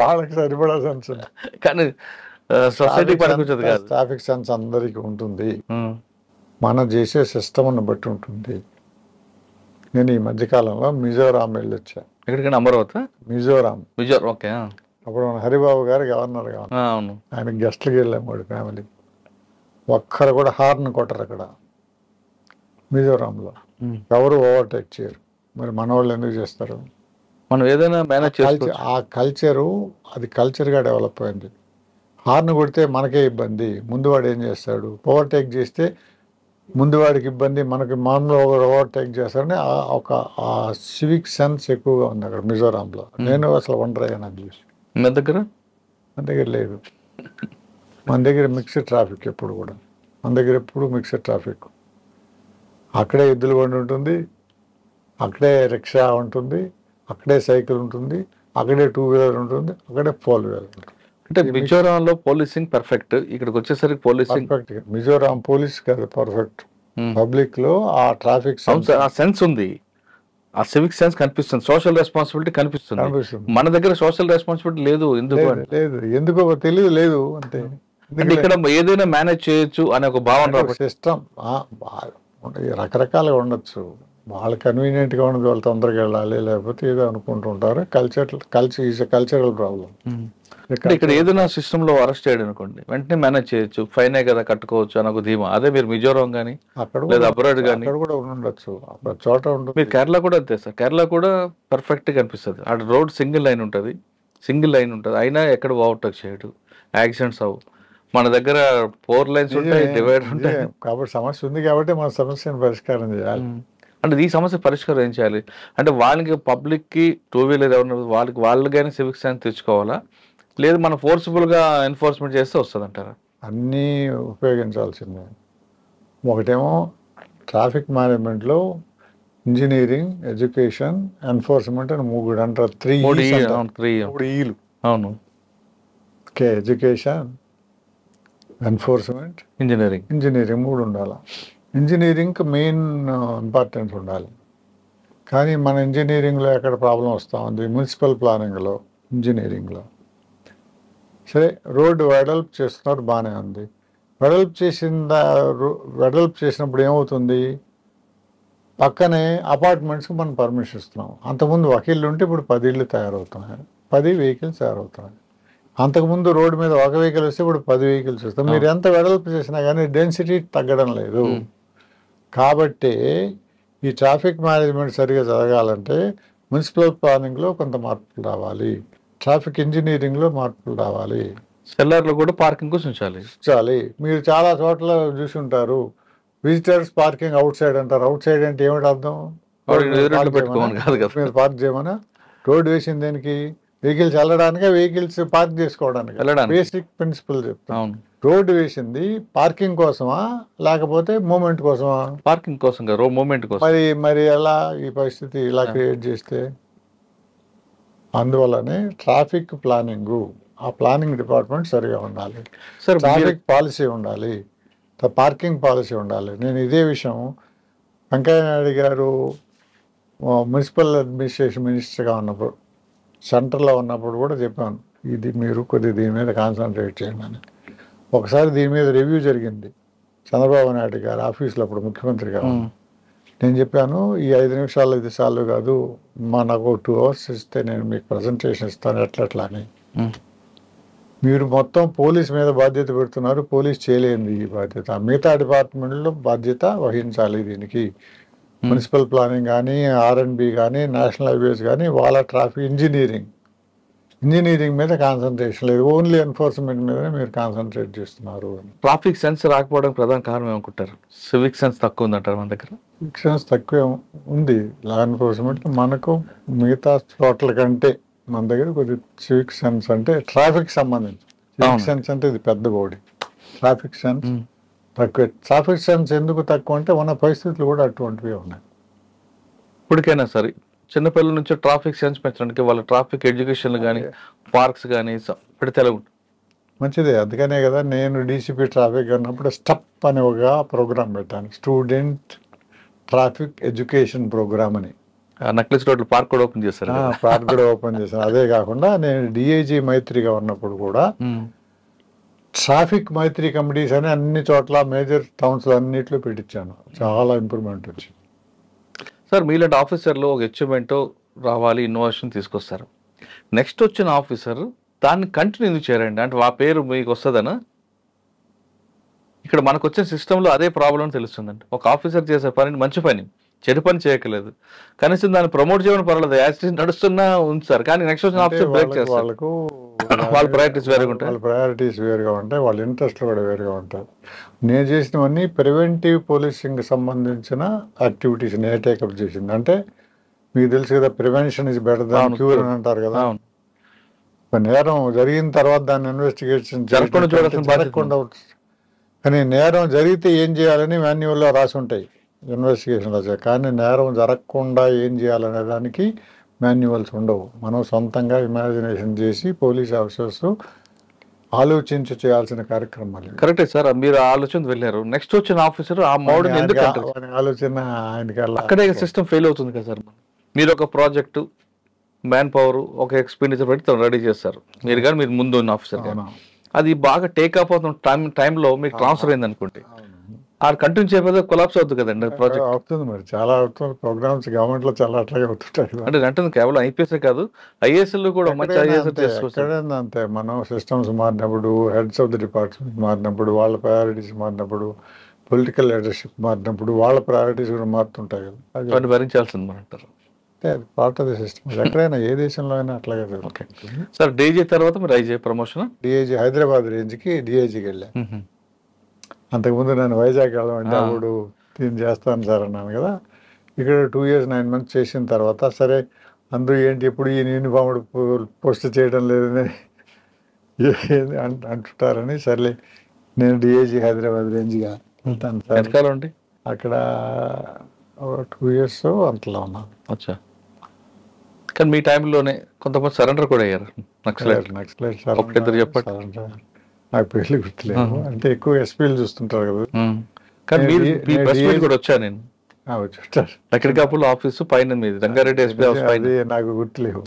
వాళ్ళకి సరిపడా సెన్స్ ఉంది. కానీ సొసైటీ పనికొచ్చేది కాదు. ట్రాఫిక్ సెన్స్ అందరికీ ఉంటుంది, మనం చేసే సిస్టమ్ని బట్టి ఉంటుంది. నేను ఈ మధ్యకాలంలో మిజోరాం వెళ్ళి వచ్చా. ఎక్కడికైనా? అమరావతి? మిజోరాం. ఓకే. అప్పుడు హరిబాబు గారు గవర్నర్గా ఉన్నారు, అవును. ఆయన గెస్ట్లకి వెళ్ళాము, వాడి ఫ్యామిలీ. ఒక్కరు కూడా హార్న్ కొట్టరు అక్కడ. మిజోరాంలో ఎవరు ఓవర్టేక్ చేయరు. మరి మన వాళ్ళు ఎందుకు చేస్తారు? మనం ఏదైనా మేనేజ్ చేసుకోవచ్చు. ఆ కల్చరు అది కల్చర్గా డెవలప్ అయింది. హార్న్ కొడితే మనకే ఇబ్బంది, ముందువాడు ఏం చేస్తాడు? ఓవర్టేక్ చేస్తే ముందువాడికి ఇబ్బంది, మనకి మామూలు ఓవర్టేక్ చేస్తారని ఒక సివిక్ సెన్స్ ఎక్కువగా ఉంది అక్కడ మిజోరాంలో. నేను అసలు వండర్ అయ్యాను అది చూసి. మన దగ్గర లేదు. మన దగ్గర మిక్స్డ్ ట్రాఫిక్ ఎప్పుడు కూడా, మన దగ్గర ఎప్పుడు మిక్స్డ్ ట్రాఫిక్. అక్కడే ఎద్దుల బండి ఉంటుంది, అక్కడే రిక్షా ఉంటుంది, అక్కడే సైకిల్ ఉంటుంది, అక్కడే 2 వీలర్ ఉంటుంది, అక్కడే 4 వీలర్ ఉంటుంది. అంటే మిజోరాంలో పోలీసింగ్ పర్ఫెక్ట్, ఇక్కడికి వచ్చేసరికి పోలీసింగ్ పర్ఫెక్ట్. మిజోరాం పోలీస్ కాదు పర్ఫెక్ట్, పబ్లిక్ లో ఆ ట్రాఫిక్ ఆ సెన్స్ ఉంది, ఆ సివిక్ సెన్స్ కనిపిస్తుంది, సోషల్ రెస్పాన్సిబిలిటీ కనిపిస్తుంది. మన దగ్గర సోషల్ రెస్పాన్సిబిలిటీ లేదు. ఎందుకో తెలియదు, లేదు అంతే. ఇక్కడ ఏదైనా మేనేజ్ చేయొచ్చు అనే ఒక భావన, సిస్టమ్ రకరకాలుగా ఉండొచ్చు. వాళ్ళు కన్వీనియంట్గా ఉండదు, వాళ్ళు తొందరగా వెళ్ళాలి, లేకపోతే ఏదో అనుకుంటూ ఉంటారు. Cultural problem. ఇక్కడ ఏదైనా సిస్టమ్ లో అరెస్ట్ చేయడం అనుకోండి, వెంటనే మేనేజ్ చేయొచ్చు, ఫైనే కదా కట్టుకోవచ్చు అని ఒక ధీమా. అదే మీరు మిజోరాం కానీ లేదా అబ్రాడ్ కానీ కూడా ఉండొచ్చు, చోట ఉంటుంది. మీరు కేరళ కూడా అంతే సార్. కేరళ కూడా పర్ఫెక్ట్ గా కనిపిస్తుంది. అక్కడ రోడ్ సింగిల్ లైన్ ఉంటుంది, అయినా ఎక్కడ ఓవర్టేక్ చేయడు, యాక్సిడెంట్స్ అవ్వు. మన దగ్గర 4 లైన్స్ ఉంటాయి, డివైడర్ ఉంటాయి. కాబట్టి సమస్య ఉంది, కాబట్టి మన సమస్యను పరిష్కారం చేయాలి. అంటే ఈ సమస్య పరిష్కారం ఏం చేయాలి అంటే, వాళ్ళకి పబ్లిక్ కి 2 వీలర్ ఎవరు వాళ్ళకైనా సివిక్ సెన్స్ తెచ్చుకోవాలా, లేదు మనం ఫోర్స్ఫుల్ గా ఎన్ఫోర్స్మెంట్ చేస్తే వస్తుంది అంటారా? అన్నీ ఉపయోగించాల్సిందే. ఒకటేమో ట్రాఫిక్ మేనేజ్మెంట్లో ఇంజనీరింగ్, ఎడ్యుకేషన్, ఎన్ఫోర్స్మెంట్ అని 3 అంటారు. 3 ఈలు. అవును. ఓకే, ఎడ్యుకేషన్, ఎన్ఫోర్స్మెంట్, ఇంజనీరింగ్ 3 ఉండాలి. ఇంజనీరింగ్కి మెయిన్ ఇంపార్టెన్స్ ఉండాలి. కానీ మన ఇంజనీరింగ్లో ఎక్కడ ప్రాబ్లం వస్తూ ఉంది? మున్సిపల్ ప్లానింగ్లో, ఇంజనీరింగ్లో. సరే, రోడ్డు వెడల్పు చేస్తున్నారు, బాగానే ఉంది. వెడల్పు చేసినప్పుడు ఏమవుతుంది? పక్కనే అపార్ట్మెంట్స్కి మనం పర్మిషన్ ఇస్తున్నాం. అంతకుముందు ఒక ఇల్లు ఉంటే ఇప్పుడు 10 ఇళ్ళు తయారవుతున్నాయి, 10 వెహికల్స్ తయారవుతున్నాయి. అంతకుముందు రోడ్డు మీద ఒక వెహికల్ వస్తే ఇప్పుడు 10 వెహికల్స్ వస్తాయి. మీరు ఎంత వెడల్పు చేసినా కానీ డెన్సిటీ తగ్గడం లేదు. కాబట్టి ఈ ట్రాఫిక్ మేనేజ్మెంట్ సరిగా జరగాలంటే మున్సిపల్ ప్లానింగ్లో కొంత మార్పులు రావాలి, ట్రాఫిక్ ఇంజనీరింగ్లో మార్పులు రావాలి. సెల్లార్లో కూడా పార్కింగ్ కోసం ఉంచాలి. మీరు చాలా చోట్ల చూసి ఉంటారు, విజిటర్స్ పార్కింగ్ అవుట్ సైడ్ అంటారు. అవుట్ సైడ్ అంటే ఏమిటి అర్థం? మీరు పార్క్ చేయమన్నా? రోడ్డు వేసింది దేనికి? వెహికల్స్ వెళ్ళడానికి, వెహికల్స్ పార్క్ చేసుకోవడానికి. బేసిక్ ప్రిన్సిపల్ చెప్తాను. రోడ్డు వేసింది పార్కింగ్ కోసమా లేకపోతే మూమెంట్ కోసమా? పార్కింగ్ కోసం, మూమెంట్ కోసం. మరి ఎలా ఈ పరిస్థితి ఇలా క్రియేట్ చేస్తే? అందువల్లనే ట్రాఫిక్ ప్లానింగ్, ఆ ప్లానింగ్ డిపార్ట్మెంట్ సరిగా ఉండాలి, ట్రాఫిక్ పాలసీ ఉండాలి, పార్కింగ్ పాలసీ ఉండాలి. నేను ఇదే విషయం వెంకయ్య నాయుడు గారు మున్సిపల్ అడ్మినిస్ట్రేషన్ మినిస్టర్గా ఉన్నప్పుడు, సెంటర్లో ఉన్నప్పుడు కూడా చెప్పాను, ఇది మీరు కొద్దిగా దీని మీద కాన్సన్ట్రేట్ చేయమని. ఒకసారి దీని మీద రివ్యూ జరిగింది చంద్రబాబు నాయుడు గారు ఆఫీస్లో, అప్పుడు ముఖ్యమంత్రిగా. నేను చెప్పాను, ఈ 5 నిమిషాలు ఇది చాలు కాదు, నాకు 2 అవర్స్ ఇస్తే నేను మీకు ప్రజెంటేషన్ ఇస్తాను ఎట్లా అని. మీరు మొత్తం పోలీస్ మీద బాధ్యత పెడుతున్నారు, పోలీస్ చేయలేంది ఈ బాధ్యత. మిగతా డిపార్ట్మెంట్లో బాధ్యత వహించాలి దీనికి. మున్సిపల్ ప్లానింగ్ కానీ, R&B కానీ, నేషనల్ హైవేస్ కానీ, వాళ్ళ ట్రాఫిక్ ఇంజనీరింగ్ మీద కాన్సన్ట్రేషన్ లేదు, ఓన్లీ ఎన్ఫోర్స్మెంట్ మీదనే మీరు కాన్సన్ట్రేట్ చేస్తున్నారు. ట్రాఫిక్ సెన్స్ రాకపోవడానికి ప్రధాన కారణం ఏమనుకుంటారు? సివిక్ సెన్స్ తక్కువ ఉందంటారు మన దగ్గర. సివిక్ సెన్స్ తక్కువ ఉంది లా ఎన్ఫోర్స్మెంట్. మనకు మిగతా చోట్ల కంటే మన దగ్గర కొద్ది సివిక్ సెన్స్, అంటే ట్రాఫిక్ సంబంధించి సివిక్ సెన్స్ అంటే ఇది పెద్ద బాడీ. ట్రాఫిక్ సెన్స్ తక్కువ. ట్రాఫిక్ సెన్స్ ఎందుకు తక్కువ అంటే ఉన్న పరిస్థితులు కూడా అటువంటివి ఉన్నాయి. ఇప్పటికైనా సరే చిన్నపిల్లల నుంచి ట్రాఫిక్ సెన్స్ పెంచడానికి వాళ్ళ ట్రాఫిక్ ఎడ్యుకేషన్ కానీ, పార్క్స్ కానీ పెడితే మంచిదే. అందుకనే కదా నేను డీసీపీ ట్రాఫిక్ అన్నప్పుడు స్టప్ అని ఒక ప్రోగ్రామ్ పెట్టాను, స్టూడెంట్ ట్రాఫిక్ ఎడ్యుకేషన్ ప్రోగ్రామ్ అని. నక్లెస్ రోడ్లు పార్క్ కూడా ఓపెన్ చేశారు. అదే కాకుండా నేను డిఐజీ మైత్రిగా ఉన్నప్పుడు కూడా ట్రాఫిక్ మైత్రి కమిటీస్ అని అన్ని చోట్ల మేజర్ టౌన్స్ అన్నిట్లో పెట్టించాను. చాలా ఇంప్రూవ్మెంట్ వచ్చింది. సార్, మీలాంటి ఆఫీసర్లు ఒక అచీవ్మెంట్ రావాలి, ఇన్నోవేషన్ తీసుకొస్తారు. నెక్స్ట్ వచ్చిన ఆఫీసర్ దాన్ని కంటిన్యూ ఎందుకు చేయరండి? అంటే ఆ పేరు మీకు వస్తుందనా? ఇక్కడ మనకు వచ్చే సిస్టంలో అదే ప్రాబ్లం తెలుస్తుందండి. ఒక ఆఫీసర్ చేసే పని మంచి పని, చెడు పని చేయకలేదు, కనీసం దాన్ని ప్రమోట్ చేయడం పర్వాలేదు, యాక్సిడెంట్ నడుస్తున్నా ఉంచారు, కానీ నెక్స్ట్ వచ్చిన ఆఫీసర్ బ్రేక్ చేస్తారు. వాళ్ళకు వాళ్ళ ప్రయారిటీస్ వేరుగా ఉంటాయి, వాళ్ళ ప్రయారిటీస్ వేరుగా ఉంటాయి, వాళ్ళ ఇంట్రెస్ట్లు కూడా వేరుగా ఉంటాయి. నేను చేసినవన్నీ ప్రివెంటివ్ పోలీసింగ్ సంబంధించిన యాక్టివిటీస్ నేను టేకప్ చేసింది. అంటే మీకు తెలుసు కదా, prevention is better than cure అని అంటారు కదా. నేరం జరిగిన తర్వాత దాన్ని ఇన్వెస్టిగేషన్ జరగకుండా, కానీ నేరం జరిగితే ఏం చేయాలని మాన్యువల్లో రాసి ఉంటాయి, ఇన్వెస్టిగేషన్ రాసే. కానీ నేరం జరగకుండా ఏం చేయాలనే దానికి మాన్యువల్స్ ఉండవు. మనం సొంతంగా ఇమాజినేషన్ చేసి పోలీస్ ఆఫీసర్స్ ఆలోచించి చేయాల్సిన కార్యక్రమాలు. కరెక్టే సార్, మీరు ఆలోచన వెళ్ళారు. నెక్స్ట్ వచ్చిన ఆఫీసర్ ఆ మోడల్ ఆలోచన ఆయనకి అక్కడే సిస్టమ్ ఫెయిల్ అవుతుంది కదా సార్. మీరు ఒక ప్రాజెక్టు, మ్యాన్ పవర్, ఒక ఎక్స్పెండిచర్ పెట్టి రెడీ చేస్తారు మీరు, కానీ మీరు ముందు ఉన్న ఆఫీసర్ కానీ అది బాగా టేక్ అప్ అవుతున్న టైంలో మీకు ట్రాన్స్ఫర్ అయింది అనుకోండి, ఆ కంటిన్యూ చేయకపోతే కొలాప్స్ అవుతుంది కదండి ప్రాజెక్ట్. అవుతుంది మరి, చాలా అవుతుంది. ప్రోగ్రామ్స్ గవర్నమెంట్ లో చాలా అట్లాగే అవుతుంటాయి. అంటే అంటుంది కేవలం ఐపీఎస్ కాదు, ఐఏఎస్ కూడా మంచి ఐఏఎస్ ఎక్కడైనా అంతే. మనం సిస్టమ్స్ మారినప్పుడు, హెడ్స్ ఆఫ్ ది డిపార్ట్మెంట్ మారినప్పుడు, వాళ్ళ ప్రయారిటీస్ మారినప్పుడు, పొలిటికల్ లీడర్షిప్ మారినప్పుడు వాళ్ళ ప్రయారిటీస్ కూడా మారుతుంటాయి కదా, అది భరించాల్సింది అంటారు. Part of the system. ఎక్కడైనా ఏ దేశంలో అయినా అట్లాగే జరుగుతుంది. సార్ డీజీ తర్వాత మీరు ఐజీ ప్రమోషన్, డిఐజీ హైదరాబాద్ రేంజ్కి డిఐజీకి వెళ్ళాను. అంతకుముందు నేను వైజాగ్ వెళ్ళమంటే అప్పుడు దీన్ని చేస్తాను సార్ అన్నాను కదా. ఇక్కడ 2 years 9 months చేసిన తర్వాత సరే అందరూ ఏంటి ఎప్పుడు ఈ యూనిఫామ్ పోస్ట్ చేయడం లేదని అంటుంటారని, సర్లే నేను డిఐజీ హైదరాబాద్ రేంజ్గా వెళ్తాను సార్. అక్కడ 2 years అంతలో ఉన్నాను. అచ్చా, కానీ మీ టైంలోనే కొంతమంది సరెండర్ కూడా అయ్యారు. నక్సలైట్ చెప్పండి, నాకు పెళ్లి గుర్తులేదు. అంటే ఎక్కువ ఎస్పీలు చూస్తుంటారు కదా. కానీ కూడా వచ్చా నేను ఎక్కడికప్పుడు ఆఫీసు పైన మీది రంగారెడ్డి ఎస్పీ హౌస్ పైన. నాకు గుర్తులేవు.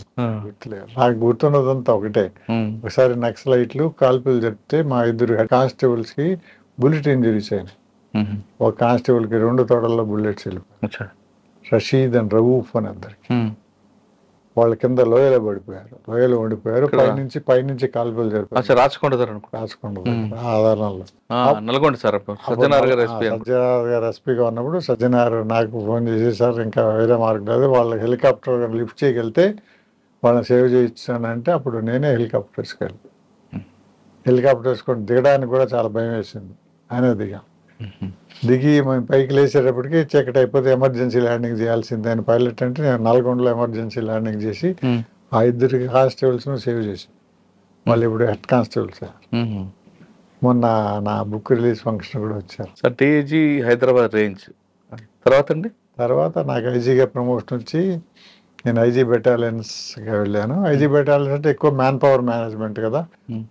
నాకు గుర్తున్నదంతా ఒకటే, ఒకసారి నక్సలైట్లు కాల్పులు చెప్తే మా 2 కానిస్టేబుల్స్ కి బుల్లెట్ ఇంజరీస్ అయినాయి. ఒక కానిస్టేబుల్ కి 2 తొడల్లో బుల్లెట్స్ వెళ్ళిపోయాయి. రషీద్ అండ్ రవూఫ్ అని అందరికి. వాళ్ళ కింద లోయలో పడిపోయారు, లోయలో ఉండిపోయారు. పైనుంచి కాల్పులు జరిపారు. రాచకొండ ఆధారంలో నల్గొండ సార్ సత్యనారాయణ గారు ఎస్పీగా ఉన్నప్పుడు సత్యనారాయణ నాకు ఫోన్ చేసి, సార్ ఇంకా వేరే మార్గం లేదు, వాళ్ళ హెలికాప్టర్ లిఫ్ట్ చేయగలిగితే వాళ్ళని సేవ్ చేయించానంటే అప్పుడు నేనే హెలికాప్టర్ వేసుకెళ్ళి హెలికాప్టర్ వేసుకొని దిగడానికి కూడా చాలా భయం వేసింది. ఆయన దిగి మేము పైకి లేచేటప్పటికి చీకటి అయిపోతే ఎమర్జెన్సీ ల్యాండింగ్ చేయాల్సిందే అని పైలట్ అంటే నేను నల్గొండలో ఎమర్జెన్సీ ల్యాండింగ్ చేసి ఆ 2 కానిస్టేబుల్స్ సేవ్ చేసి వాళ్ళు ఇప్పుడు హెడ్ కానిస్టేబుల్స్. మొన్న నా బుక్ రిలీజ్ ఫంక్షన్ కూడా వచ్చారు. సార్ టీఏజీ హైదరాబాద్ రేంజ్ తర్వాత నాకు ఐజీగా ప్రమోషన్ వచ్చి నేను ఐజీ బెటాలియన్స్గా వెళ్ళాను. ఐజీ బెటాలియన్స్ అంటే ఎక్కువ మ్యాన్ పవర్ మేనేజ్మెంట్ కదా,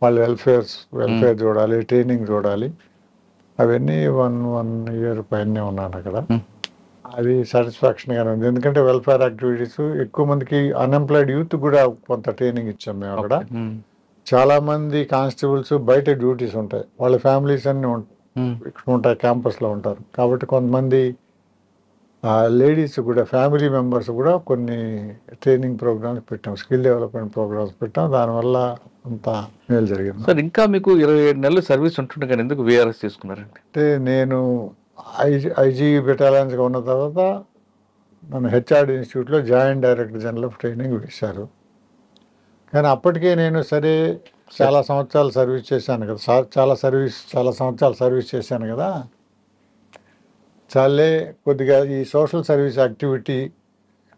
వాళ్ళు వెల్ఫేర్ చూడాలి, ట్రైనింగ్ చూడాలి, అవన్నీ 1 year పైనే ఉన్నాను అక్కడ. అది సాటిస్ఫాక్షన్గానే ఉంది, ఎందుకంటే వెల్ఫేర్ యాక్టివిటీస్ ఎక్కువ మందికి అన్ఎంప్లాయిడ్ యూత్ కూడా కొంత ట్రైనింగ్ ఇచ్చాం మేము అక్కడ. చాలా మంది కానిస్టేబుల్స్ బయట డ్యూటీస్ ఉంటాయి, వాళ్ళ ఫ్యామిలీస్ అన్ని ఇక్కడ ఉంటాయి, క్యాంపస్లో ఉంటారు. కాబట్టి కొంతమంది లేడీస్ కూడా, ఫ్యామిలీ మెంబర్స్ కూడా కొన్ని ట్రైనింగ్ ప్రోగ్రామ్స్ పెట్టాం, స్కిల్ డెవలప్మెంట్ ప్రోగ్రామ్స్ పెట్టాం. దానివల్ల అంత మేలు జరిగింది. సార్ ఇంకా మీకు 27 నెలలు సర్వీస్ ఉంటుండే కానీ ఎందుకు విఆర్ఎస్ తీసుకున్నారండి? అంటే నేను ఐజీ బెటాలియన్స్గా ఉన్న తర్వాత నన్ను హెచ్ఆర్డి ఇన్స్టిట్యూట్లో joint director general of training వేశారు. కానీ అప్పటికే నేను సరే చాలా సంవత్సరాలు సర్వీస్ చేశాను కదా, చాలా సంవత్సరాలు సర్వీస్ చేశాను కదా, చాలే కొద్దిగా ఈ సోషల్ సర్వీస్ యాక్టివిటీ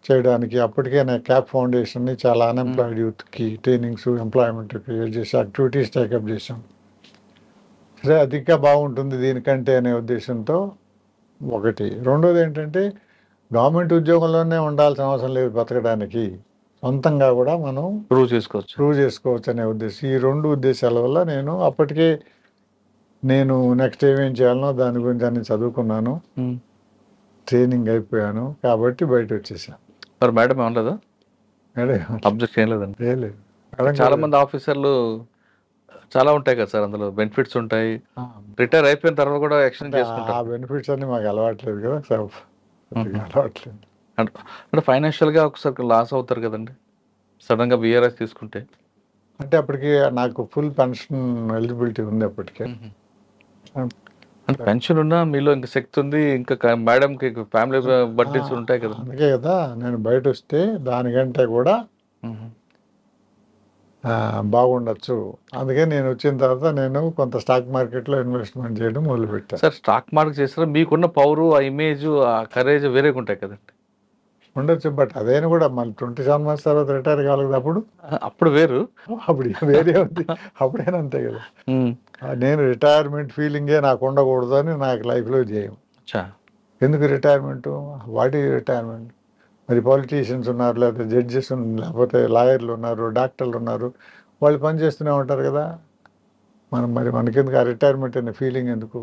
చేయడానికి. అప్పటికే నేను క్యాప్ ఫౌండేషన్ని చాలా అన్ఎంప్లాయిడ్ యూత్కి ట్రైనింగ్స్, ఎంప్లాయ్మెంట్ క్రియేట్ చేసి యాక్టివిటీస్ టేకప్ చేశాం. సరే అది ఇంకా బాగుంటుంది దీనికంటే అనే ఉద్దేశంతో ఒకటి. రెండోది ఏంటంటే గవర్నమెంట్ ఉద్యోగంలోనే ఉండాల్సిన అవసరం లేదు బతకడానికి, సొంతంగా కూడా మనం ప్రూవ్ చేసుకోవచ్చు అనే ఉద్దేశం. ఈ 2 ఉద్దేశాల వల్ల నేను అప్పటికే నెక్స్ట్ ఏమేం చేయాలనో దాని గురించి అన్ని చదువుకున్నాను, ట్రైనింగ్ అయిపోయాను, కాబట్టి బయట వచ్చేసాను. మరి మేడం ఏమనలేదా? అబ్జెక్ట్ చేయలేదండి. చాలా మంది ఆఫీసర్లు చాలా ఉంటాయి కదా సార్, అందులో బెనిఫిట్స్ ఉంటాయి, రిటైర్ అయిపోయిన తర్వాత కూడా ఎక్స్టెండ్ చేసుకుంటారు. ఆ బెనిఫిట్స్ అన్ని మాకు అలవాట్లేదు కదా సార్, అలవాట్లేదు. అంటే ఫైనాన్షియల్గా ఒకసారి లాస్ అవుతారు కదండి సడన్గా విఆర్ఎస్ తీసుకుంటే. అంటే అప్పటికి నాకు ఫుల్ పెన్షన్ ఎలిజిబిలిటీ ఉంది అప్పటికే. అంటే పెన్షన్ ఉన్నా మీలో ఇంకా శక్తి ఉంది, ఇంకా మేడంకి ఫ్యామిలీ బడ్జెట్స్ ఉంటాయి కదా. అందుకే కదా నేను బయట వస్తే దానికంటే కూడా బాగుండొచ్చు. అందుకే నేను వచ్చిన తర్వాత నేను కొంత స్టాక్ మార్కెట్లో ఇన్వెస్ట్మెంట్ చేయడం మొదలుపెట్టాను. సార్ స్టాక్ మార్కెట్ చేస్తారా? మీకున్న పవరు, ఆ ఇమేజ్, ఆ కరేజ్ వేరేగా ఉంటాయి కదండి. ఉండొచ్చు, బట్ అదేనా కూడా మళ్ళీ 27 మంత్స్ తర్వాత రిటైర్ కాలేదు. అప్పుడు వేరు, అప్పుడు వేరే ఉంది. అప్పుడైనా అంతే కదా. నేను రిటైర్మెంట్ ఫీలింగే నాకు ఉండకూడదు అని నాకు లైఫ్లో చేయం. ఎందుకు రిటైర్మెంటు? వాటి రిటైర్మెంట్ మరి పాలిటీషియన్స్ ఉన్నారు, లేకపోతే జడ్జెస్ లేకపోతే లాయర్లు ఉన్నారు, డాక్టర్లు ఉన్నారు, వాళ్ళు పని చేస్తూనే ఉంటారు కదా. మరి మనకెందుకు ఆ రిటైర్మెంట్ అనే ఫీలింగ్ ఎందుకు?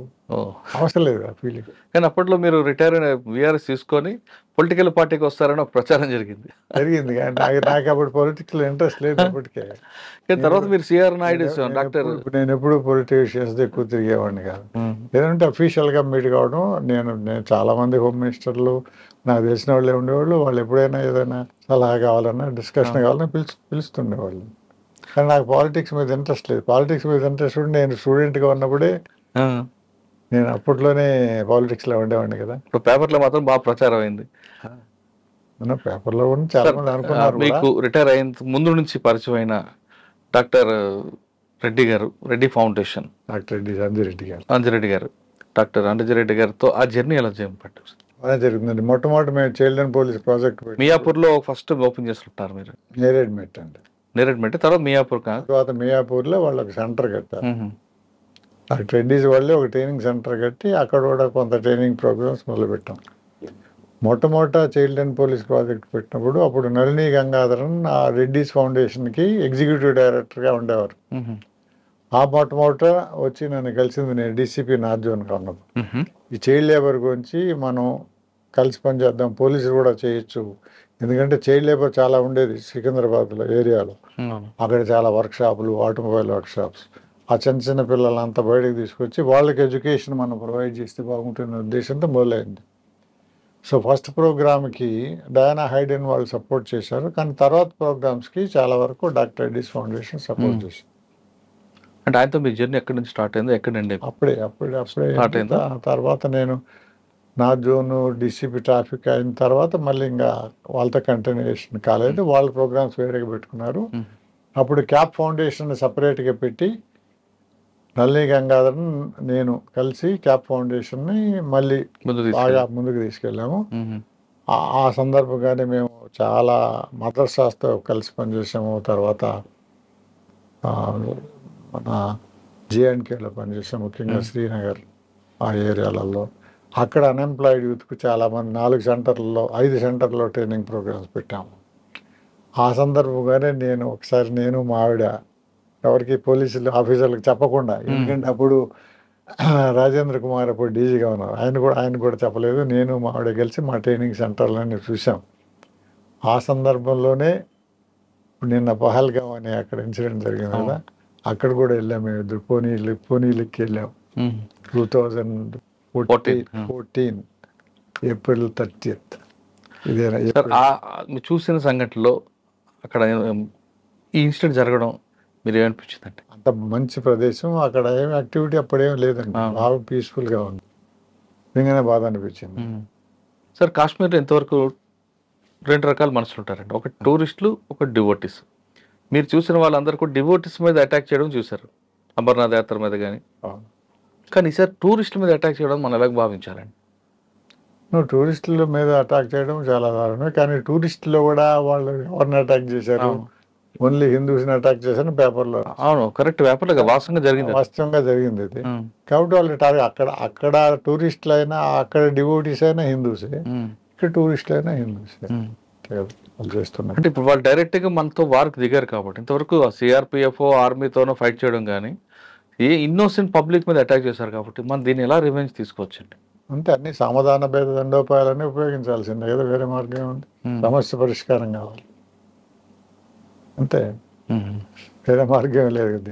అవసరం లేదు ఆ ఫీలింగ్. కానీ అప్పట్లో మీరు రిటైర్ అయిన విఆర్ఎస్ తీసుకొని పొలిటికల్ పార్టీకి వస్తారని ఒక ప్రచారం జరిగింది. కానీ నాకు అప్పుడు పొలిటికల్ ఇంట్రెస్ట్ లేదు అప్పటికే. కానీ తర్వాత మీరు సిఆర్ నాయుడు డాక్టర్. నేను ఎప్పుడు పొలిటీషియన్స్ ఎక్కువ తిరిగేవాడిని కాదు. లేదంటే అఫీషియల్గా మీట్ కావడం. నేను చాలా మంది హోమ్ మినిస్టర్లు నాకు తెలిసిన వాళ్ళే ఉండేవాళ్ళు. వాళ్ళు ఎప్పుడైనా ఏదైనా సలహా కావాలన్నా, డిస్కషన్ కావాలన్నా పిలుస్తుండేవాళ్ళు. కానీ నాకు పాలిటిక్స్ మీద ఇంట్రెస్ట్ లేదు. పాలిటిక్స్ మీద ఇంట్రెస్ట్ ఉండి నేను స్టూడెంట్గా ఉన్నప్పుడే, నేను అప్పట్లోనే పాలిటిక్స్లో ఉండేవాడిని కదా. ఇప్పుడు పేపర్లో మాత్రం బాగా ప్రచారం అయింది. పేపర్లో కూడా చాలా మంది అనుకున్నారు. మీకు రిటైర్ అయిన ముందు నుంచి పరిచయం అయిన డాక్టర్ రెడ్డి గారు, రెడ్డి ఫౌండేషన్, డాక్టర్ అంజిరెడ్డి గారు, డాక్టర్ అంజిరెడ్డి గారితో ఆ జర్నీ ఎలా చేయబట్టారు? అలా జరుగుతుందండి. మొట్టమొదటి మేము చైల్డ్ అండ్ పోలీస్ ప్రాజెక్ట్ మియాపూర్లో ఫస్ట్ ఓపెన్ చేస్తుంటారు మీరు. నేరేడ్మెట్ అండి. నేరేడ్మెట్ తర్వాత మియాపూర్. తర్వాత మియాపూర్లో వాళ్ళు ఒక సెంటర్ కట్టారు. డాక్టర్ రెడ్డిస్ వాళ్ళే ఒక ట్రైనింగ్ సెంటర్ కట్టి అక్కడ కూడా కొంత ట్రైనింగ్ ప్రోగ్రామ్స్ మొదలుపెట్టాం. మొట్టమొదట చైల్డ్ అండ్ పోలీస్ ప్రాజెక్ట్ పెట్టినప్పుడు అప్పుడు నళిని గంగాధరన్ ఆ రెడ్డిస్ ఫౌండేషన్కి ఎగ్జిక్యూటివ్ డైరెక్టర్గా ఉండేవారు. ఆ మొట్టమొదట వచ్చి నన్ను కలిసింది నేను డీసీపీ నార్త్ జోన్గా ఉన్నప్పుడు. ఈ చైల్డ్ లేబర్ గురించి మనం కలిసి పనిచేద్దాం, పోలీసులు కూడా చేయొచ్చు. ఎందుకంటే చైల్డ్ లేబర్ చాలా ఉండేది సికింద్రాబాద్లో ఏరియాలో. అక్కడ చాలా వర్క్షాపులు, ఆటోమొబైల్ వర్క్షాప్స్. ఆ చిన్న చిన్న పిల్లలంతా బయటకు తీసుకొచ్చి వాళ్ళకి ఎడ్యుకేషన్ మనం ప్రొవైడ్ చేస్తే బాగుంటున్న ఉద్దేశంతో మొదలైంది. సో ఫస్ట్ ప్రోగ్రామ్కి డయానా హైడెన్ వాళ్ళు సపోర్ట్ చేశారు. కానీ తర్వాత ప్రోగ్రామ్స్కి చాలా వరకు డాక్టర్ రెడ్డిస్ ఫౌండేషన్ సపోర్ట్ చేశారు. అంటే ఆయనతో మీ జర్నీ ఎక్కడి నుంచి స్టార్ట్ అయింది? ఎక్కడండి? అప్పుడే స్టార్ట్ అయింది. తర్వాత నేను నార్త్ జోన్ డీసీపీ ట్రాఫిక్ అయిన తర్వాత మళ్ళీ ఇంకా వాళ్ళతో కంటిన్యూషన్ కాలేదు. వాళ్ళ ప్రోగ్రామ్స్ వేరేగా పెట్టుకున్నారు. అప్పుడు క్యాప్ ఫౌండేషన్ సపరేట్గా పెట్టి నళిని గంగాధరన్ నేను కలిసి క్యాప్ ఫౌండేషన్ని మళ్ళీ బాగా ముందుకు తీసుకెళ్ళాము. ఆ సందర్భంగానే మేము చాలా మదర్సాస్తో కలిసి పనిచేసాము. తర్వాత మన జేఎండ్కేలో పనిచేసాం, ముఖ్యంగా శ్రీనగర్ ఆ ఏరియాలలో. అక్కడ అన్ఎంప్లాయిడ్ యూత్కు చాలామంది 4 సెంటర్లలో 5 సెంటర్లో ట్రైనింగ్ ప్రోగ్రామ్స్ పెట్టాము. ఆ సందర్భంగానే ఒకసారి నేను మా ఆవిడ ఎవరికి పోలీసులు ఆఫీసర్లకు చెప్పకుండా, ఎందుకంటే అప్పుడు రాజేంద్ర కుమార్ అప్పుడు డీజీగా ఉన్నారు, ఆయన కూడా చెప్పలేదు. నేను మా ఆవిడ కలిసి మా ట్రైనింగ్ సెంటర్లని చూసాం. ఆ సందర్భంలోనే నిన్న పహల్గాం అనే అక్కడ ఇన్సిడెంట్ జరిగింది కదా, అక్కడ కూడా వెళ్ళాం. మేము ఇద్దరు పోనీలకి వెళ్ళాం. 2014 ఏప్రిల్ 30th. ఇదేనా మీరు చూసిన సంఘటనలో అక్కడ ఈ ఇన్సిడెంట్ జరగడం మీరు ఏమనిపించిందండి? అంత మంచి ప్రదేశం, అక్కడ ఏం యాక్టివిటీ అప్పుడేం లేదండి, బాగా పీస్ఫుల్గా ఉంది. నిజంగానే బాధ అనిపించింది. సార్ కాశ్మీర్లో ఎంతవరకు 2 రకాల మనుషులు ఉంటారండి, ఒకటి టూరిస్టులు, ఒకటి డివోటీస్. మీరు చూసిన వాళ్ళందరూ కూడా డివోటీస్ మీద అటాక్ చేయడం చూశారు, అమర్నాథ్ యాత్ర మీద కానీ. కానీ సార్ టూరిస్టుల మీద అటాక్ చేయడం మనం ఎలాగ భావించాలండి? టూరిస్టుల మీద అటాక్ చేయడం చాలా దారుణమే. కానీ టూరిస్టులో కూడా వాళ్ళు ఎవరిని అటాక్ చేశారు? ఓన్లీ హిందూస్ని అటాక్ చేశారు పేపర్లో. అవును, కరెక్ట్. పేపర్లో వాస్తవంగా జరిగింది ఇది. కాబట్టి వాళ్ళు అక్కడ టూరిస్టులు అయినా, అక్కడ డివోటీస్ అయినా హిందూసే, ఇక్కడ టూరిస్టులు అయినా హిందూసే వాళ్ళు చేస్తున్నారు. అంటే ఇప్పుడు వాళ్ళు డైరెక్ట్గా మనతో వారికి దిగారు కాబట్టి ఇంతవరకు సిఆర్పిఎఫ్ ఆర్మీతోనో ఫైట్ చేయడం కానీ, ఏ ఇన్నోసెంట్ పబ్లిక్ మీద అటాక్ చేశారు కాబట్టి మనం దీన్ని ఎలా రివెంజ్ తీసుకోవచ్చండి? అంటే అన్ని సమాధాన భేద దండోపాయాలన్నీ ఉపయోగించాల్సిందే కదా, వేరే మార్గం ఉంది. సమస్య పరిష్కారం కావాలి అంతే, వేరే మార్గం లేదు కదా.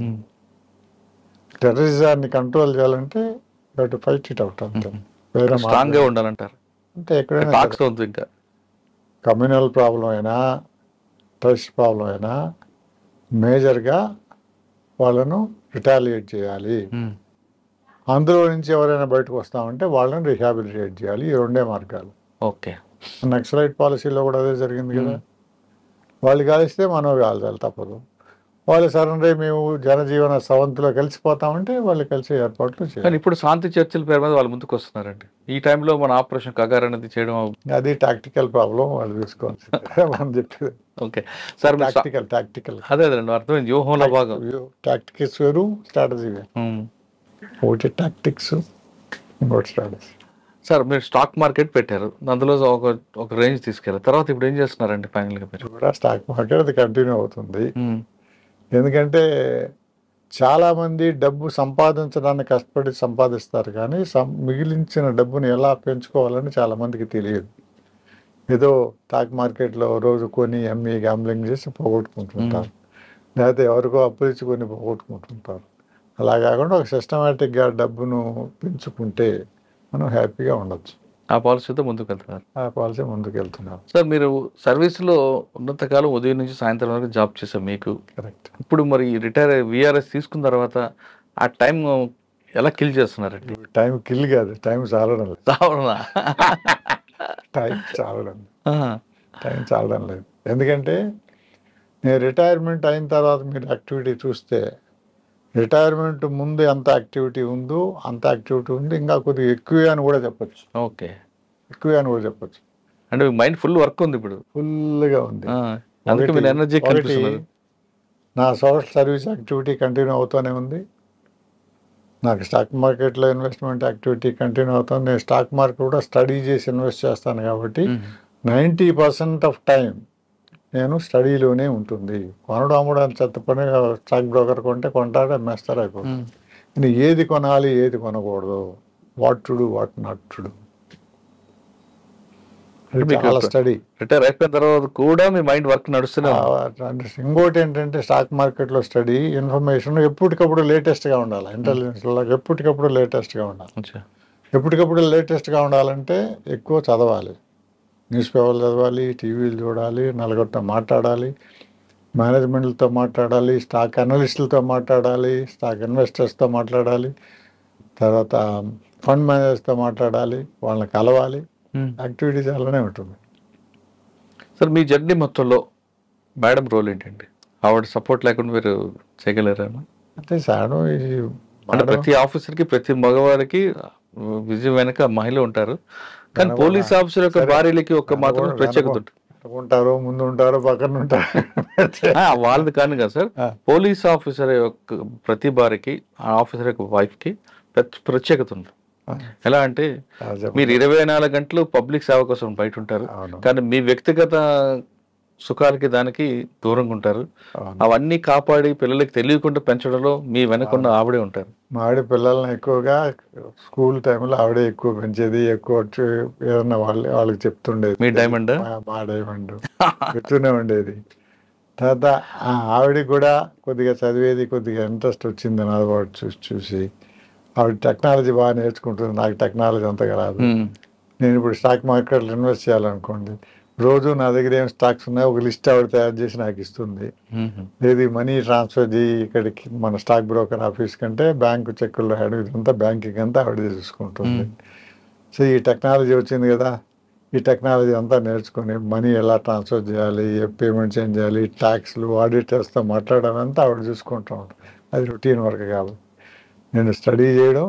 టెర్రరిజాన్ని కంట్రోల్ చేయాలంటే ఫైట్ ఇట్ అవుట్ అంతే, వేరే స్ట్రాంగ్గా ఉండాలంటారు. అంటే ఎక్కడైనా ఇంకా కమ్యూనల్ ప్రాబ్లం అయినా, ట్రస్ట్ ప్రాబ్లం అయినా మేజర్గా వాళ్ళను రిటాలియేట్ చేయాలి. అందులో నుంచి ఎవరైనా బయటకు వస్తామంటే వాళ్ళని రిహాబిలిటేట్ చేయాలి. ఈ రెండే మార్గాలు. ఓకే. నక్సలైట్ పాలసీలో కూడా అదే జరిగింది కదా. వాళ్ళు కాలిస్తే మనం కాల్చాలి తప్పదు. వాళ్ళు సరెండర్ మేము జనజీవన సవంతిలో కలిసిపోతామంటే వాళ్ళు కలిసి ఏర్పాట్లు చేయాలి. కానీ ఇప్పుడు శాంతి చర్చల పేరు మీద వాళ్ళు ముందుకు వస్తున్నారండి. ఈ టైంలో మన ఆపరేషన్ కగార్ అనేది చేయడం అది టాక్టికల్ ప్రాబ్లం, వాళ్ళు చూసుకోవాల్సింది మనం చెప్పేది. ఓకే సార్, టాక్టికల్ అదే అదండి అర్థమైంది. వ్యూహంలో భాగం. టాక్టిక్స్ వేరు, స్ట్రాటజీ వేరు. ఒకటి టాక్టిక్స్, ఇంకోటి స్ట్రాటజీ. సార్ మీరు స్టాక్ మార్కెట్ పెట్టారు, అందులో ఒక రేంజ్ తీసుకెళ్ళారు, తర్వాత ఇప్పుడు ఏం చేస్తున్నారండి ఫైనల్గా? మీరు కూడా స్టాక్ మార్కెట్ అది కంటిన్యూ అవుతుంది. ఎందుకంటే చాలామంది డబ్బు సంపాదించడానికి కష్టపడి సంపాదిస్తారు, కానీ మిగిలించిన డబ్బుని ఎలా పెంచుకోవాలని చాలామందికి తెలియదు. ఏదో స్టాక్ మార్కెట్లో రోజు కొని అమ్మి గ్యాంబ్లింగ్ చేసి పోగొట్టుకుంటుంటారు, లేకపోతే ఎవరికో అప్పులిచ్చి కొని పోగొట్టుకుంటుంటారు. అలా కాకుండా ఒక సిస్టమేటిక్గా డబ్బును పెంచుకుంటే మనం హ్యాపీగా ఉండొచ్చు. ఆ పాలసీతో ముందుకు వెళ్తున్నారు. ఆ పాలసీ ముందుకు వెళ్తున్నారు. సార్ మీరు సర్వీస్లో ఉన్నంతకాలం ఉదయం నుంచి సాయంత్రం వరకు జాబ్ చేశాం మీకు. కరెక్ట్. ఇప్పుడు మరి రిటైర్ విఆర్ఎస్ తీసుకున్న తర్వాత ఆ టైం ఎలా కిల్ చేస్తున్నారండి? టైం కిల్ కాదు, టైం చాలడం లేదు. టైం చాలడం లేదు. ఎందుకంటే నేను రిటైర్మెంట్ అయిన తర్వాత మీరు యాక్టివిటీ చూస్తే, రిటైర్మెంట్ ముందు ఎంత యాక్టివిటీ ఉందో అంత యాక్టివిటీ ఉంది, ఇంకా కొద్దిగా ఎక్కువే అని కూడా చెప్పచ్చు. ఓకే, ఎక్కువే అని కూడా చెప్పచ్చు. అంటే మైండ్ ఫుల్ వర్క్ ఉంది ఇప్పుడు, ఫుల్గా ఉంది. అందుకే మీరు ఎనర్జీ నా సోషల్ సర్వీస్ యాక్టివిటీ కంటిన్యూ అవుతూనే ఉంది. నాకు స్టాక్ మార్కెట్లో ఇన్వెస్ట్మెంట్ యాక్టివిటీ కంటిన్యూ అవుతుంది. నేను స్టాక్ మార్కెట్ కూడా స్టడీ చేసి ఇన్వెస్ట్ చేస్తాను కాబట్టి 90% ఆఫ్ టైం నేను స్టడీలోనే ఉంటుంది. కొనడం అమ్మడానికి చెత్త పని. స్టాక్ బ్రోకర్ కొంటే కొంటాడు, అమ్మేస్తారు, అయిపోతుంది. నేను ఏది కొనాలి ఏది కొనకూడదు, what to do what not to do, చాలా స్టడీ. రిటైర్ అయిపోయిన తర్వాత కూడా మీ మైండ్ వర్క్ నడుస్తూనే. ఇంకోటి ఏంటంటే స్టాక్ మార్కెట్లో స్టడీ, ఇన్ఫర్మేషన్ ఎప్పటికప్పుడు లేటెస్ట్గా ఉండాలి. ఇంటెలిజెన్స్లో ఎప్పటికప్పుడు లేటెస్ట్గా ఉండాలి. ఎప్పటికప్పుడు లేటెస్ట్గా ఉండాలంటే ఎక్కువ చదవాలి, న్యూస్ పేపర్లు చదవాలి, టీవీలు చూడాలి, నలుగురితో మాట్లాడాలి, మేనేజ్మెంట్లతో మాట్లాడాలి, స్టాక్ అనలిస్టులతో మాట్లాడాలి, స్టాక్ ఇన్వెస్టర్స్తో మాట్లాడాలి, తర్వాత ఫండ్ మేనేజర్స్తో మాట్లాడాలి, వాళ్ళని కలవాలి. యాక్టివిటీ చాలానే ఉంటుంది. సార్ మీ జర్నీ మొత్తంలో మేడం రోల్ ఏంటండి? ఆవిడ సపోర్ట్ లేకుండా మీరు చేయగలరేమో? అంటే సార్ అంటే ప్రతి ఆఫీసర్కి, ప్రతి మగవారికి విజయం వెనక మహిళ ఉంటారు, కానీ పోలీస్ ఆఫీసర్ యొక్క భార్యలకి ఒక మాత్రం ప్రత్యేకత ఉంటారు, ముందు ఉంటారు, పక్కన ఉంటారు. వాళ్ళది కాదు కదా సార్, పోలీస్ ఆఫీసర్ యొక్క ప్రతి భార్యకి, ఆ ఆఫీసర్ యొక్క వైఫ్కి ప్రత్యేకత ఉంది. ఎలా అంటే మీరు 24 గంటలు పబ్లిక్ సేవ కోసం బయట ఉంటారు, కానీ మీ వ్యక్తిగత సుఖాలకి దానికి దూరంగా ఉంటారు. అవన్నీ కాపాడి పిల్లలకి తెలియకుండా పెంచడంలో మీ వెనకున్న ఆవిడే ఉంటారు. మా ఆవిడ పిల్లల్ని ఎక్కువగా స్కూల్ టైంలో ఆవిడే ఎక్కువ పెంచేది, ఎక్కువ ఏదన్నా వాళ్ళకి చెప్తుండేది. మీ డైమండ్, మా డైమండ్ చెప్తూనే ఉండేది. తర్వాత ఆవిడకి కూడా కొద్దిగా చదివేది, కొద్దిగా ఇంట్రెస్ట్ వచ్చింది నా చూసి చూసి. ఆవిడ టెక్నాలజీ బాగా నేర్చుకుంటుంది, నాకు టెక్నాలజీ అంతగా రాదు. నేను ఇప్పుడు స్టాక్ మార్కెట్లో ఇన్వెస్ట్ చేయాలనుకోండి, రోజు నా దగ్గర ఏం స్టాక్స్ ఉన్నాయో ఒక లిస్ట్ ఆవిడ తయారు చేసి నాకు ఇస్తుంది. లేదు మనీ ట్రాన్స్ఫర్ చేయి ఇక్కడికి మన స్టాక్ బ్రోకర్ ఆఫీస్ కంటే బ్యాంకు చెక్కుల్లో హెడ్, ఇదంతా బ్యాంకింగ్ అంతా ఆవిడ చూసుకుంటుంది. సో ఈ టెక్నాలజీ వచ్చింది కదా, ఈ టెక్నాలజీ అంతా నేర్చుకుని మనీ ఎలా ట్రాన్స్ఫర్ చేయాలి, పేమెంట్స్ ఏం చేయాలి, ట్యాక్స్లు, ఆడిటర్స్తో మాట్లాడాలంతా ఆవిడ చూసుకుంటూ ఉంటుంది. అది రొటీన్ వర్క్ కాదు. నేను స్టడీ చేయడం,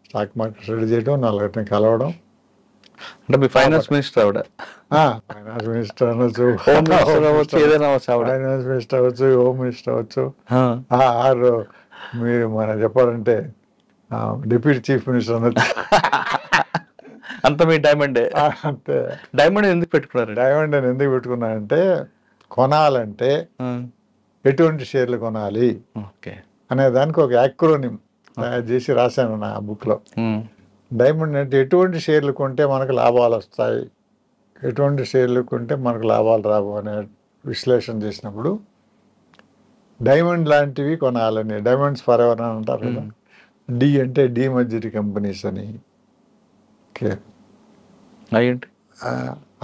స్టాక్ మార్కెట్ స్టడీ చేయడం, నలుగురిని కలవడం. అంటే మీ ఫైనాన్స్ మినిస్టర్ ఆవిడ? ఫైనాన్స్ మినిస్టర్ అనొచ్చు, ఫైనాన్స్ మినిస్టర్ అవ్వచ్చు, హోమ్ మినిస్టర్ అవ్వచ్చు, ఆర్ మీరు మన చెప్పాలంటే డిప్యూటీ చీఫ్ మినిస్టర్ అనొచ్చు. అంత మీ డైమండే. అంతే. డైమండ్ ఎందుకు పెట్టుకున్నారు? డైమండ్ అని ఎందుకు పెట్టుకున్నానంటే, కొనాలంటే ఎటువంటి షేర్లు కొనాలి అనే దానికి ఒక యాక్రోనిమ్ తయారు చేసి రాశాను నా బుక్లో. డైమండ్ అంటే ఎటువంటి షేర్లు కొంటే మనకు లాభాలు వస్తాయి, ఎటువంటి షేర్లు కొంటే మనకు లాభాలు రావు అనే విశ్లేషణ చేసినప్పుడు డైమండ్ లాంటివి కొనాలని, డైమండ్స్ ఫర్ ఎవర్ అని అంటారు కదా. డి అంటే డీమర్జరీ కంపెనీస్ అని. ఓకే.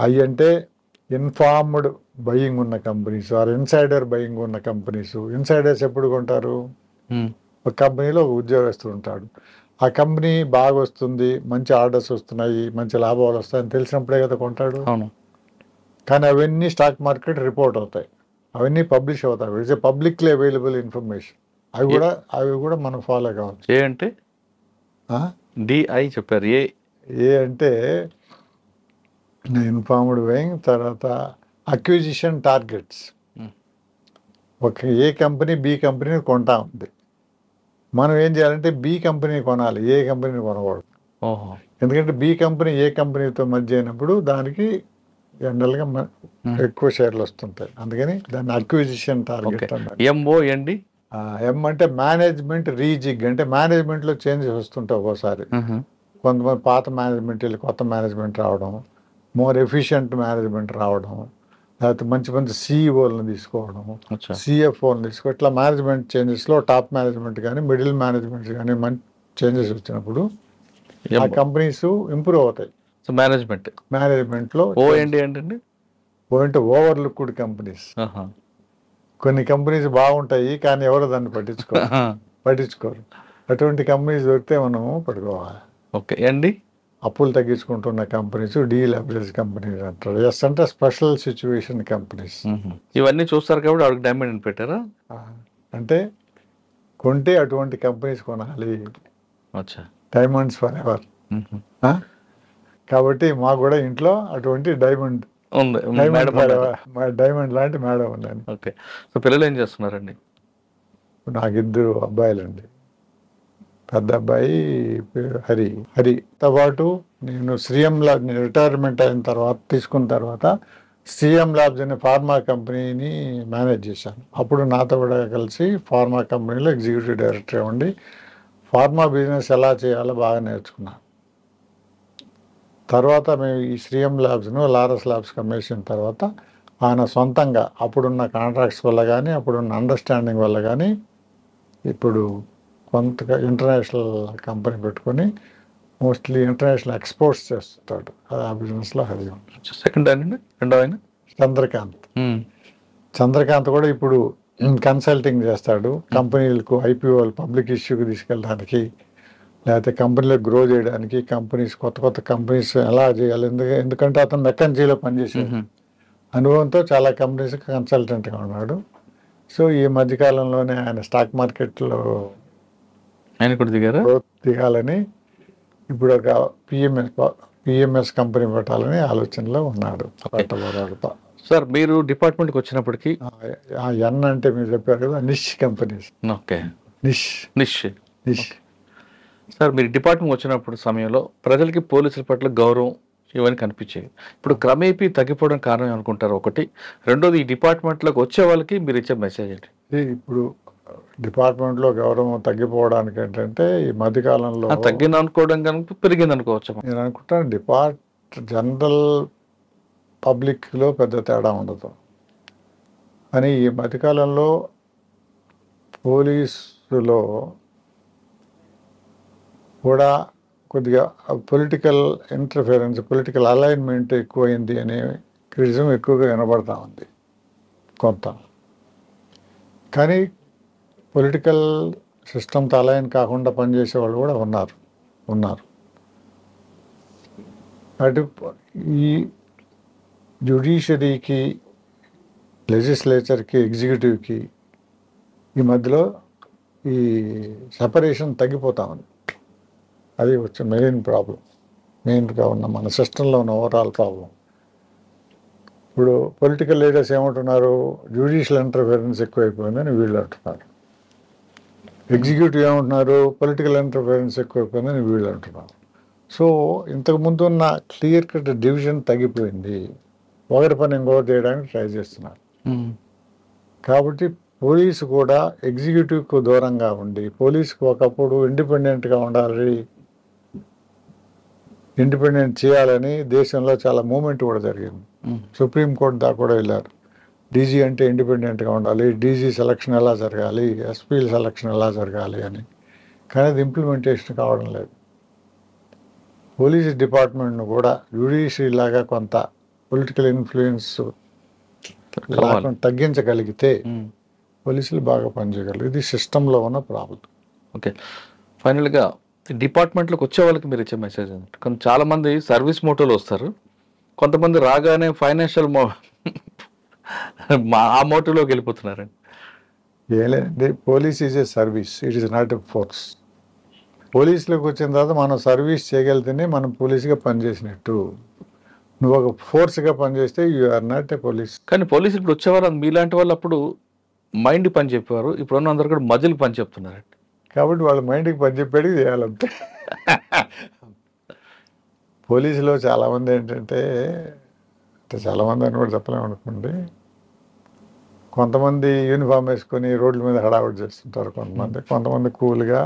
ఐ అంటే ఇన్ఫార్మ్డ్ బయింగ్ ఉన్న కంపెనీస్, ఆర్ ఇన్సైడర్ బయింగ్ ఉన్న కంపెనీస్. ఇన్సైడర్స్ ఎప్పుడు కొంటారు? ఒక కంపెనీలో ఒక ఉద్యోగస్తుడు ఉంటాడు, ఆ కంపెనీ బాగా వస్తుంది, మంచి ఆర్డర్స్ వస్తున్నాయి, మంచి లాభాలు వస్తాయని తెలిసినప్పుడే కదా కొంటాడు. అవును. కానీ అవన్నీ స్టాక్ మార్కెట్ రిపోర్ట్ అవుతాయి, అవన్నీ పబ్లిష్ అవుతాయి. It's a publicly available information. అవి కూడా మనం ఫాలో కావచ్చు. ఏ అంటే డిఐ చెప్పారు. ఏ అంటే ఇన్ఫార్మ్డ్ బయింగ్, తర్వాత అక్విజిషన్ టార్గెట్స్. ఏ కంపెనీ బి కంపెనీని కొంటా ఉంది, మనం ఏం చేయాలంటే బి కంపెనీని కొనాలి, ఏ కంపెనీని కొనకూడదు. ఎందుకంటే బి కంపెనీ ఏ కంపెనీతో మధ్య అయినప్పుడు దానికి జనరల్గా ఎక్కువ షేర్లు వస్తుంటాయి. అందుకని దాన్ని అక్విజిషన్ టార్గెట్ అన్నారు. ఎం అంటే మేనేజ్మెంట్ రీజిగ్, అంటే మేనేజ్మెంట్లో చేంజెస్ వస్తుంటాయి ఒక్కోసారి. కొంతమంది పాత మేనేజ్మెంట్ వెళ్ళి కొత్త మేనేజ్మెంట్ రావడం, మోర్ ఎఫిషియెంట్ మేనేజ్మెంట్ రావడం, లేకపోతే మంచి మంచి సిఇఓలను తీసుకోవడం, సిఎఫ్ఓలను తీసుకోవడం. ఇట్లా మేనేజ్మెంట్ చేంజెస్లో టాప్ మేనేజ్మెంట్ కానీ మిడిల్ మేనేజ్మెంట్ కానీ మంచి చేంజెస్ వచ్చినప్పుడు ఆ కంపెనీస్ ఇంప్రూవ్ అవుతాయి. సో మేనేజ్మెంట్లో అంటే ఓవర్లుక్డ్ కంపెనీస్. కొన్ని కంపెనీస్ బాగుంటాయి కానీ ఎవరు దాన్ని పట్టించుకోరు. అటువంటి కంపెనీస్ దొరికితే మనం పట్టుకోవాలి. ఓకే అండి. అప్పులు తగ్గించుకుంటున్న కంపెనీస్ డీలెవరేజ్ కంపెనీస్ అంటారు. ఎస్ అంటే స్పెషల్ సిచ్యువేషన్ కంపెనీస్. ఇవన్నీ చూస్తారు కాబట్టి ఆవిడకి డైమండ్ పెట్టారా? అంటే కొంటే అటువంటి కంపెనీస్ కొనాలి, డైమండ్స్ ఫర్ ఎవర్. కాబట్టి మాకు కూడా ఇంట్లో అటువంటి డైమండ్ ఉంది, డైమండ్ లాంటి మేడం ఉందండి. ఓకే. సో పిల్లలు ఏం చేస్తున్నారండి? నాకు 2 అబ్బాయిలండి. పెద్ద అబ్బాయి హరితో పాటు నేను శ్రీఎం ల్యాబ్ రిటైర్మెంట్ అయిన తర్వాత తీసుకున్న తర్వాత శ్రీఎం ల్యాబ్స్ అనే ఫార్మా కంపెనీని మేనేజ్ చేశాను. అప్పుడు నాతో కూడా కలిసి ఫార్మా కంపెనీలో ఎగ్జిక్యూటివ్ డైరెక్టర్ ఉండి ఫార్మా బిజినెస్ ఎలా చేయాలో బాగా నేర్చుకున్నాను. తర్వాత మేము ఈ శ్రీఎం ల్యాబ్స్ను లారస్ ల్యాబ్స్ కమ్మేసిన తర్వాత ఆయన సొంతంగా అప్పుడున్న కాంట్రాక్ట్స్ వల్ల కానీ అప్పుడున్న అండర్స్టాండింగ్ వల్ల కానీ ఇప్పుడు కొంత ఇంటర్నేషనల్ కంపెనీ పెట్టుకొని మోస్ట్లీ ఇంటర్నేషనల్ ఎక్స్పోర్ట్స్ చేస్తుంటాడు. ఆ బిజినెస్లో హరి. సెకండ్ ఆయన చంద్రకాంత్ కూడా ఇప్పుడు కన్సల్టింగ్ చేస్తాడు కంపెనీలకు, ఐపీఓలు పబ్లిక్ ఇష్యూకి తీసుకెళ్ళడానికి, లేకపోతే కంపెనీలో గ్రో చేయడానికి. కొత్త కంపెనీస్ ఎలా చేయాలి, ఎందుకంటే అతను మెక్కన్జీలో పనిచేసాడు, అనుభవంతో చాలా కంపెనీస్ కన్సల్టెంట్గా ఉన్నాడు. సో ఈ మధ్యకాలంలోనే ఆయన స్టాక్ మార్కెట్లో దిగాలని ఇప్పుడు ఒక పిఎంఎస్ కంపెనీ పెట్టాలని ఆలోచనలో ఉన్నాడు. సార్ మీరు డిపార్ట్మెంట్కి వచ్చినప్పటికీ ఎన్ అంటే మీరు చెప్పారు కదా, నిష్ కంపెనీస్. ఓకే. నిష్. సార్ మీరు డిపార్ట్మెంట్ వచ్చినప్పుడు సమయంలో ప్రజలకి పోలీసుల పట్ల గౌరవం ఇవన్నీ కనిపించాయి. ఇప్పుడు క్రమేపీ తగ్గిపోవడం కారణం అనుకుంటారు ఒకటి. రెండోది ఈ డిపార్ట్మెంట్లోకి వచ్చే వాళ్ళకి మీరు ఇచ్చే మెసేజ్ ఏంటి? ఇప్పుడు డిపార్ట్మెంట్లో గౌరవం తగ్గిపోవడానికి ఏంటంటే ఈ మధ్యకాలంలో తగ్గింది అనుకోవడం కనుక పెరిగింది అనుకోవచ్చు. నేను అనుకుంటాను జనరల్ పబ్లిక్లో పెద్ద తేడా ఉండదు, కానీ ఈ మధ్యకాలంలో పోలీసులో కూడా కొద్దిగా పొలిటికల్ ఇంటర్ఫిరెన్స్, పొలిటికల్ అలైన్మెంట్ ఎక్కువైంది అనే క్రిటిసిజం ఎక్కువగా వినబడతా ఉంది కొంత. కానీ పొలిటికల్ సిస్టమ్తో అలైన్ కాకుండా పనిచేసే వాళ్ళు కూడా ఉన్నారు. అటు ఈ జ్యుడిషియరీకి, లెజిస్లేచర్కి, ఎగ్జిక్యూటివ్కి ఈ మధ్యలో ఈ సెపరేషన్ తగ్గిపోతా ఉంది. అది వచ్చే మెయిన్గా ఉన్న మన సిస్టంలో ఉన్న ఓవరాల్ ప్రాబ్లం. ఇప్పుడు పొలిటికల్ లీడర్స్ ఏమంటున్నారు, జ్యుడిషియల్ ఇంటర్ఫిరెన్స్ ఎక్కువైపోయిందని వీళ్ళు అంటున్నారు. ఎగ్జిక్యూటివ్ ఏమంటున్నారు, పొలిటికల్ ఇంటర్ఫిరెన్స్ ఎక్కువైపోయిందని వీళ్ళు అంటున్నారు. సో ఇంతకుముందు ఉన్న క్లియర్ కట్ డివిజన్ తగ్గిపోయింది, ఒకరి పని ఇంకొకరు చేయడానికి ట్రై చేస్తున్నారు. కాబట్టి పోలీసు కూడా ఎగ్జిక్యూటివ్కు దూరంగా ఉండి, పోలీసుకు ఒకప్పుడు ఇండిపెండెంట్గా ఉండాలి, ఇండిపెండెంట్ చేయాలని దేశంలో చాలా మూమెంట్ కూడా జరిగింది. సుప్రీంకోర్టు దాకా కూడా వెళ్ళారు. డీజీ అంటే ఇండిపెండెంట్గా ఉండాలి, డీజీ సెలక్షన్ ఎలా జరగాలి, ఎస్పీల సెలక్షన్ ఎలా జరగాలి అని. కానీ అది ఇంప్లిమెంటేషన్ కావడం లేదు. పోలీస్ డిపార్ట్మెంట్ను కూడా జ్యుడిషియరీ లాగా కొంత పొలిటికల్ ఇన్ఫ్లుయెన్స్ తగ్గించగలిగితే పోలీసులు బాగా పనిచేయగలరు. ఇది సిస్టంలో ఉన్న ప్రాబ్లం. ఓకే. ఫైనల్గా డిపార్ట్మెంట్లోకి వచ్చే వాళ్ళకి మీరు ఇచ్చే మెసేజ్ ఏంటంటే, చాలా మంది సర్వీస్ మోటోలో వస్తారు, కొంతమంది రాగానే ఫైనాన్షియల్ ఆ మోటోలోకి వెళ్ళిపోతున్నారండి. ఏం లేదండి, police is a service, it is not a force. పోలీసులోకి వచ్చిన తర్వాత మనం సర్వీస్ చేయగలిగితేనే మనం పోలీసుగా పనిచేసినట్టు. నువ్వు ఒక ఫోర్స్గా పనిచేస్తే you are not a police. కానీ పోలీసులు ఇప్పుడు వచ్చేవారు మీలాంటి వాళ్ళు అప్పుడు మైండ్ పని చెప్పేవారు, ఇప్పుడున్న అందరు కూడా మజిల్ పని చెప్తున్నారండి. కాబట్టి వాళ్ళ మైండ్కి పని చెప్పేది చేయాలంటే. పోలీసులో చాలామంది ఏంటంటే, చాలామంది అని కూడా చెప్పలేము అనుకోండి, కొంతమంది యూనిఫామ్ వేసుకొని రోడ్ల మీద హడావుడి చేస్తుంటారు, కొంతమంది కూల్గా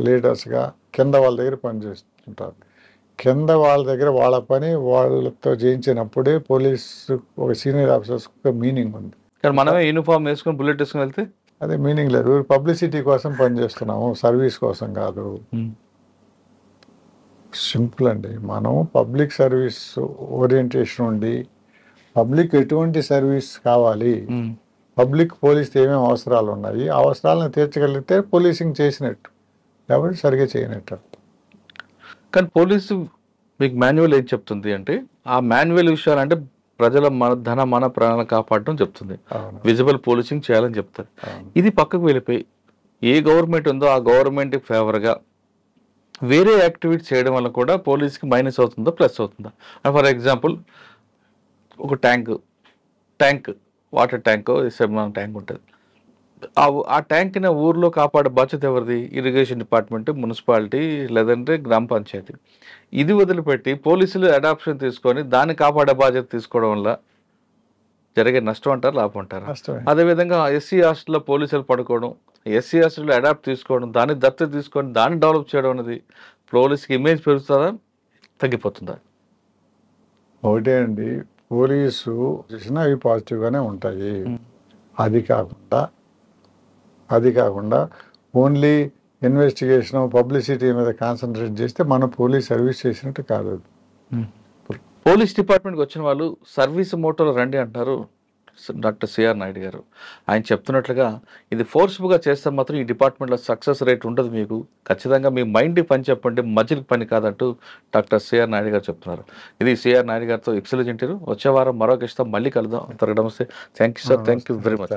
లీడర్స్గా కింద వాళ్ళ దగ్గర పని చేస్తుంటారు. కింద వాళ్ళ దగ్గర వాళ్ళ పని వాళ్ళతో చేయించినప్పుడే పోలీసు ఒక సీనియర్ ఆఫీసర్స్ ఒక మీనింగ్ ఉంది. కానీ మనమే యూనిఫామ్ వేసుకొని బుల్లెట్ వేసుకొని వెళ్తే అదే మీనింగ్ లేదు. పబ్లిసిటీ కోసం పనిచేస్తున్నాము, సర్వీస్ కోసం కాదు. సింపుల్ అండి. మనం పబ్లిక్ సర్వీస్ ఓరియంటేషన్ ఉండి పబ్లిక్ ఎటువంటి సర్వీస్ కావాలి, పబ్లిక్ పోలీస్ ఏమేమి అవసరాలు ఉన్నాయి, ఆ అవసరాలను తీర్చగలిగితే పోలీసింగ్ చేసినట్టు, లేకపోతే సరిగ్గా చేయనట్టు. కానీ పోలీసు మీకు మాన్యువల్ ఏం చెప్తుంది అంటే, ఆ మాన్యువల్ విషయాలు అంటే ప్రజల మన ప్రాణాలను కాపాడటం చెప్తుంది, విజిబుల్ పోలీసింగ్ చేయాలని చెప్తారు. ఇది పక్కకు వెళ్ళిపోయి ఏ గవర్నమెంట్ ఉందో ఆ గవర్నమెంట్కి ఫేవర్గా వేరే యాక్టివిటీస్ చేయడం వల్ల కూడా పోలీస్కి మైనస్ అవుతుందా ప్లస్ అవుతుందా? ఫర్ ఎగ్జాంపుల్ ఒక ట్యాంక్ వాటర్ ట్యాంక్ ట్యాంక్ ఉంటుంది, ఆ ట్యాంక్ని ఊర్లో కాపాడే బాధ్యత ఎవరిది? ఇరిగేషన్ డిపార్ట్మెంట్, మున్సిపాలిటీ, లేదంటే గ్రామ పంచాయతీ. ఇది వదిలిపెట్టి పోలీసులు అడాప్షన్ తీసుకొని దాన్ని కాపాడే బాధ్యత తీసుకోవడం వల్ల జరిగే నష్టం అంటారు, లాభం అంటారు? అదేవిధంగా ఎస్సీ హాస్టల్లో పోలీసులు పడుకోవడం, ఎస్సీ హాస్టల్లో అడాప్ట్ తీసుకోవడం, దాన్ని దత్తత తీసుకొని దాన్ని డెవలప్ చేయడం అనేది పోలీస్కి ఇమేజ్ పెరుగుతుందా తగ్గిపోతుందా? ఒకటే అండి, పోలీసు చేసినా అవి పాజిటివ్గానే ఉంటాయి. అది కాకుండా ఓన్లీ ఇన్వెస్టిగేషన్ పబ్లిసిటీ మీద కాన్సన్ట్రేట్ చేస్తే మనం పోలీస్ సర్వీస్ చేసినట్టు కాదు. పోలీస్ డిపార్ట్మెంట్కి వచ్చిన వాళ్ళు సర్వీస్ మోటోలో రండి అంటారు డాక్టర్ సిఆర్ నాయుడు గారు. ఆయన చెప్తున్నట్లుగా ఇది ఫోర్స్ఫుల్గా చేస్తే మాత్రం ఈ డిపార్ట్మెంట్లో సక్సెస్ రేట్ ఉండదు, మీకు ఖచ్చితంగా మీ మైండ్కి పని చెప్పండి, మధ్యకి పని కాదంటూ డాక్టర్ సిఆర్ నాయుడు గారు చెప్తున్నారు. ఇది సిఆర్ నాయుడు గారితో ఎక్సలెంట్ ఇంటర్వ్యూ. వచ్చే వారం మరో గెస్ట్తో మళ్ళీ కలుద్దాం. నమస్తే. Thank you sir, thank you very much.